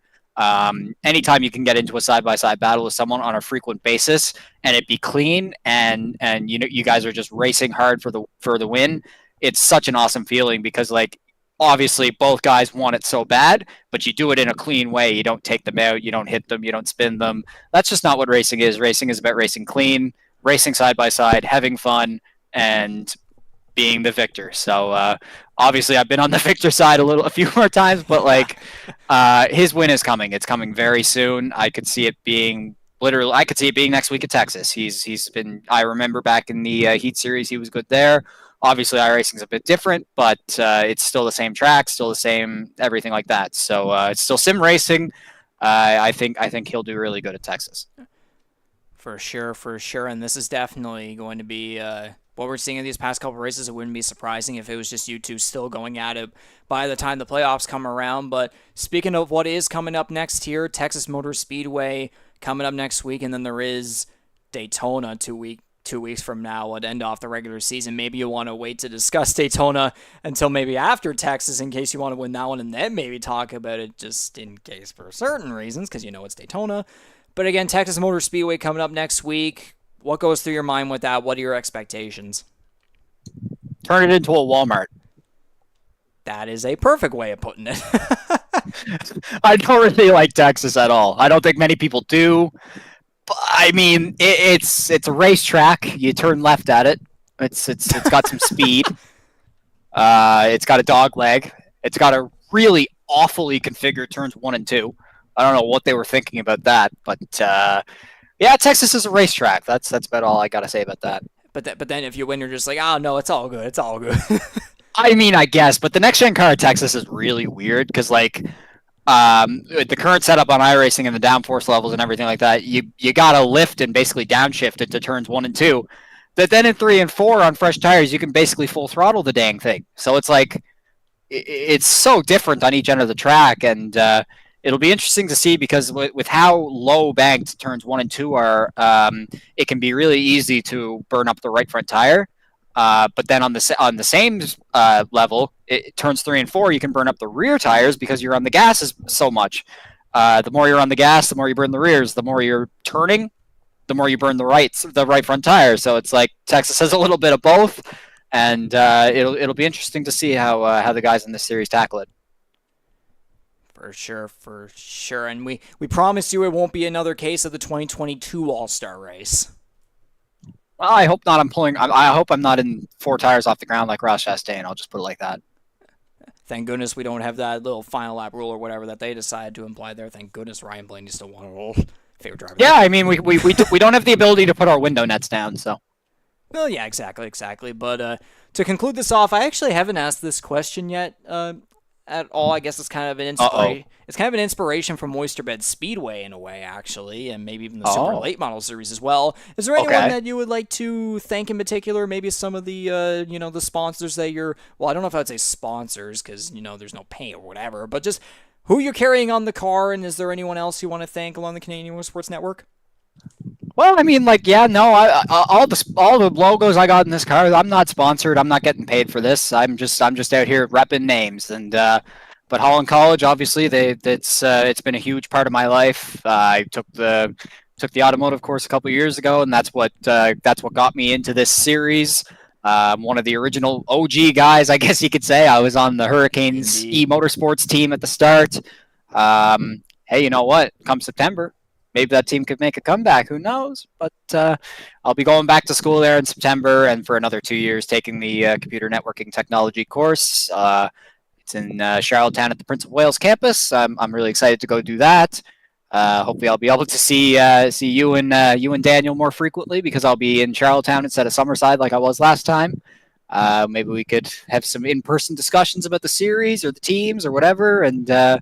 Anytime you can get into a side-by-side battle with someone on a frequent basis and it be clean and you guys are just racing hard for the win, it's such an awesome feeling because, like, obviously both guys want it so bad, but you do it in a clean way. You don't take them out, you don't hit them, you don't spin them. That's just not what racing is. Racing is about racing clean, racing side by side, having fun, and being the victor. So obviously I've been on the victor side a few more times, but like his win is coming. It's coming very soon. I could see it being next week at Texas. He's been, I remember back in the Heat Series, he was good there. Obviously, iRacing's a bit different, but it's still the same track, still the same everything like that. So it's still sim racing. I think he'll do really good at Texas. For sure. And this is definitely going to be what we're seeing in these past couple races. It wouldn't be surprising if it was just you two still going at it by the time the playoffs come around. But speaking of what is coming up next here, Texas Motor Speedway coming up next week, and then there is Daytona 2 weeks from now would end off the regular season. Maybe you want to wait to discuss Daytona until maybe after Texas in case you want to win that one, and then maybe talk about it just in case for certain reasons because you know it's Daytona. But again, Texas Motor Speedway coming up next week. What goes through your mind with that? What are your expectations? Turn it into a Walmart. That is a perfect way of putting it. I don't really like Texas at all. I don't think many people do. I mean, it's a racetrack. You turn left at it. It's got some speed. It's got a dog leg. It's got a really awfully configured turns 1 and 2. I don't know what they were thinking about that, but yeah, Texas is a racetrack. That's about all I gotta say about that. But then if you win, you're just like, oh no, it's all good. It's all good. I mean, I guess, but the next gen car at Texas is really weird because like. With the current setup on iRacing and the downforce levels and everything like that, you gotta lift and basically downshift into turns 1 and 2. But then in 3 and 4 on fresh tires, you can basically full throttle the dang thing. So it's like it's so different on each end of the track, and it'll be interesting to see because with how low banked turns 1 and 2 are, it can be really easy to burn up the right front tire. But then on the same level, turns 3 and 4, you can burn up the rear tires because you're on the gas so much. The more you're on the gas, the more you burn the rears. The more you're turning, the more you burn the right front tire. So it's like Texas has a little bit of both, and it'll be interesting to see how the guys in this series tackle it. For sure. And we promise you it won't be another case of the 2022 All-Star race. Well, I hope not. I hope I'm not in 4 tires off the ground like Ross Chastain. I'll just put it like that. Thank goodness we don't have that little final lap rule or whatever that they decided to imply there. Thank goodness Ryan Blaney still won a roll. Favorite driver. Yeah, I mean, we don't have the ability to put our window nets down, so. Well, yeah, exactly. But to conclude this off, I actually haven't asked this question yet at all. I guess it's kind of an inspiration. It's kind of an inspiration from Oysterbed Speedway in a way, actually, and maybe even the Super Late Model Series as well. Is there anyone that you would like to thank in particular? Maybe some of the the sponsors that you're. Well, I don't know if I would say sponsors because there's no pay or whatever, but just who you're carrying on the car, and is there anyone else you want to thank along the Canadian Motorsports Network? Well, I mean, all the logos I got in this car, I'm not sponsored. I'm not getting paid for this. I'm just out here repping names. And but Holland College, obviously, it's been a huge part of my life. I took the automotive course a couple years ago, and that's what got me into this series. One of the original OG guys, I guess you could say. I was on the Hurricanes E-Motorsports team at the start. Hey, you know what? Come September, maybe that team could make a comeback. Who knows? But I'll be going back to school there in September and for another 2 years taking the computer networking technology course. It's in Charlottetown at the Prince of Wales campus. I'm really excited to go do that. Hopefully I'll be able to see you and Daniel more frequently because I'll be in Charlottetown instead of Summerside like I was last time. Maybe we could have some in-person discussions about the series or the teams or whatever. And I'd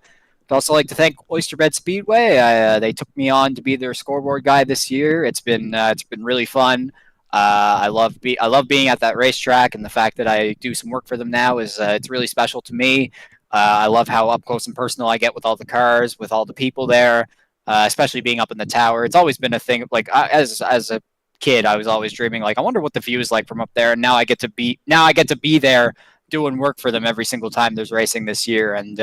also like to thank Oysterbed Speedway. They took me on to be their scoreboard guy this year. It's been really fun. I love being at that racetrack, and the fact that I do some work for them now is it's really special to me. I love how up close and personal I get with all the cars, with all the people there, especially being up in the tower. It's always been a thing. Like as a kid, I was always dreaming like I wonder what the view is like from up there. And now I get to be there doing work for them every single time there's racing this year, and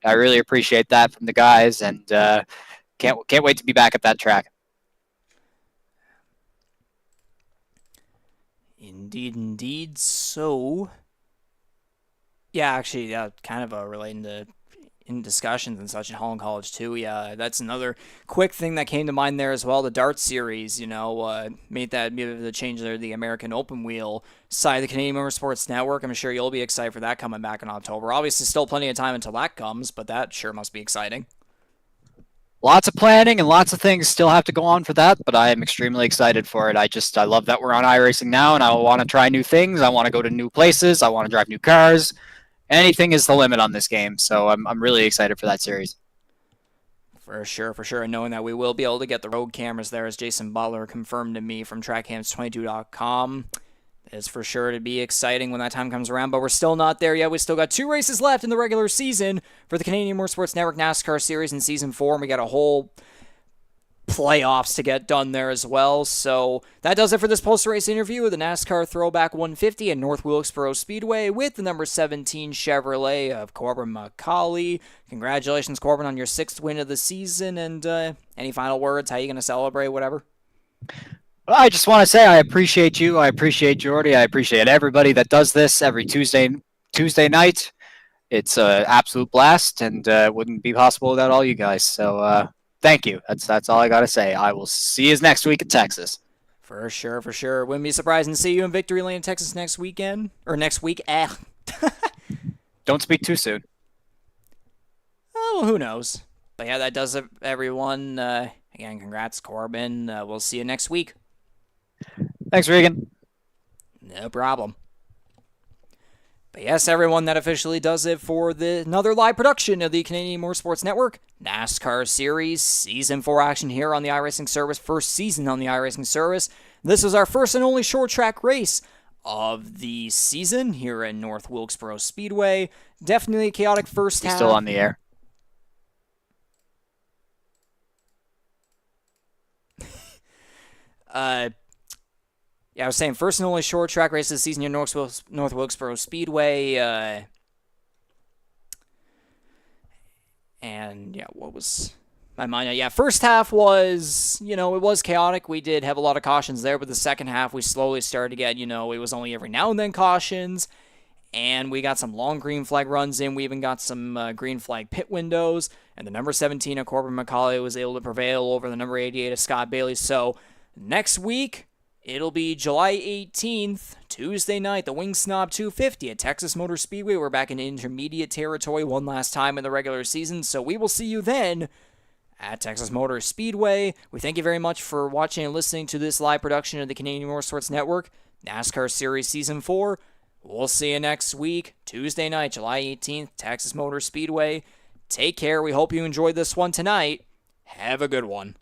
I really appreciate that from the guys, and can't wait to be back at that track. Indeed. So, yeah, actually, kind of relating to in discussions and such in Holland College too. Yeah, that's another quick thing that came to mind there as well. The Dart Series, made the change there, the American Open Wheel side of the Canadian Motorsports Network. I'm sure you'll be excited for that coming back in October. Obviously, still plenty of time until that comes, but that sure must be exciting. Lots of planning and lots of things still have to go on for that, but I am extremely excited for it. I love that we're on iRacing now, and I want to try new things. I want to go to new places. I want to drive new cars. Anything is the limit on this game, so I'm really excited for that series. For sure. And knowing that we will be able to get the road cameras there, as Jason Butler confirmed to me from TrackHams22.com. It's for sure to be exciting when that time comes around, but we're still not there yet. We still got 2 races left in the regular season for the Canadian Motorsports Network NASCAR Series in Season 4, and we got a whole playoffs to get done there as well. So that does it for this post-race interview with the NASCAR Throwback 150 at North Wilkesboro Speedway with the number 17 Chevrolet of Corbin MacAulay. Congratulations, Corbin, on your 6th win of the season, and any final words? How are you going to celebrate, whatever? Well, I just want to say I appreciate you. I appreciate Jordy. I appreciate everybody that does this every Tuesday night. It's an absolute blast, and it wouldn't be possible without all you guys. So thank you. That's all I got to say. I will see you next week in Texas. For sure. Wouldn't be surprised to see you in Victory Lane, Texas next weekend. Or next week. Don't speak too soon. Oh, who knows? But yeah, that does it, everyone. Again, congrats, Corbin. We'll see you next week. Thanks, Regan. No problem. But yes, everyone, that officially does it for another live production of the Canadian Motorsports Network NASCAR Series Season 4 action here on the iRacing service. First season on the iRacing service. This was our first and only short track race of the season here in North Wilkesboro Speedway. Definitely a chaotic first half. Still on the air. Yeah, I was saying first and only short track race of the season here, North Wilkesboro Speedway. And yeah, what was my mind? Yeah, first half was, it was chaotic. We did have a lot of cautions there, but the second half we slowly started to get, it was only every now and then cautions. And we got some long green flag runs in. We even got some green flag pit windows. And the number 17 of Corbin MacAulay was able to prevail over the number 88 of Scott Bailey. So next week, it'll be July 18th, Tuesday night, the Wing Snob 250 at Texas Motor Speedway. We're back in intermediate territory one last time in the regular season. So we will see you then at Texas Motor Speedway. We thank you very much for watching and listening to this live production of the Canadian Motorsports Network, NASCAR Series Season 4. We'll see you next week, Tuesday night, July 18th, Texas Motor Speedway. Take care. We hope you enjoyed this one tonight. Have a good one.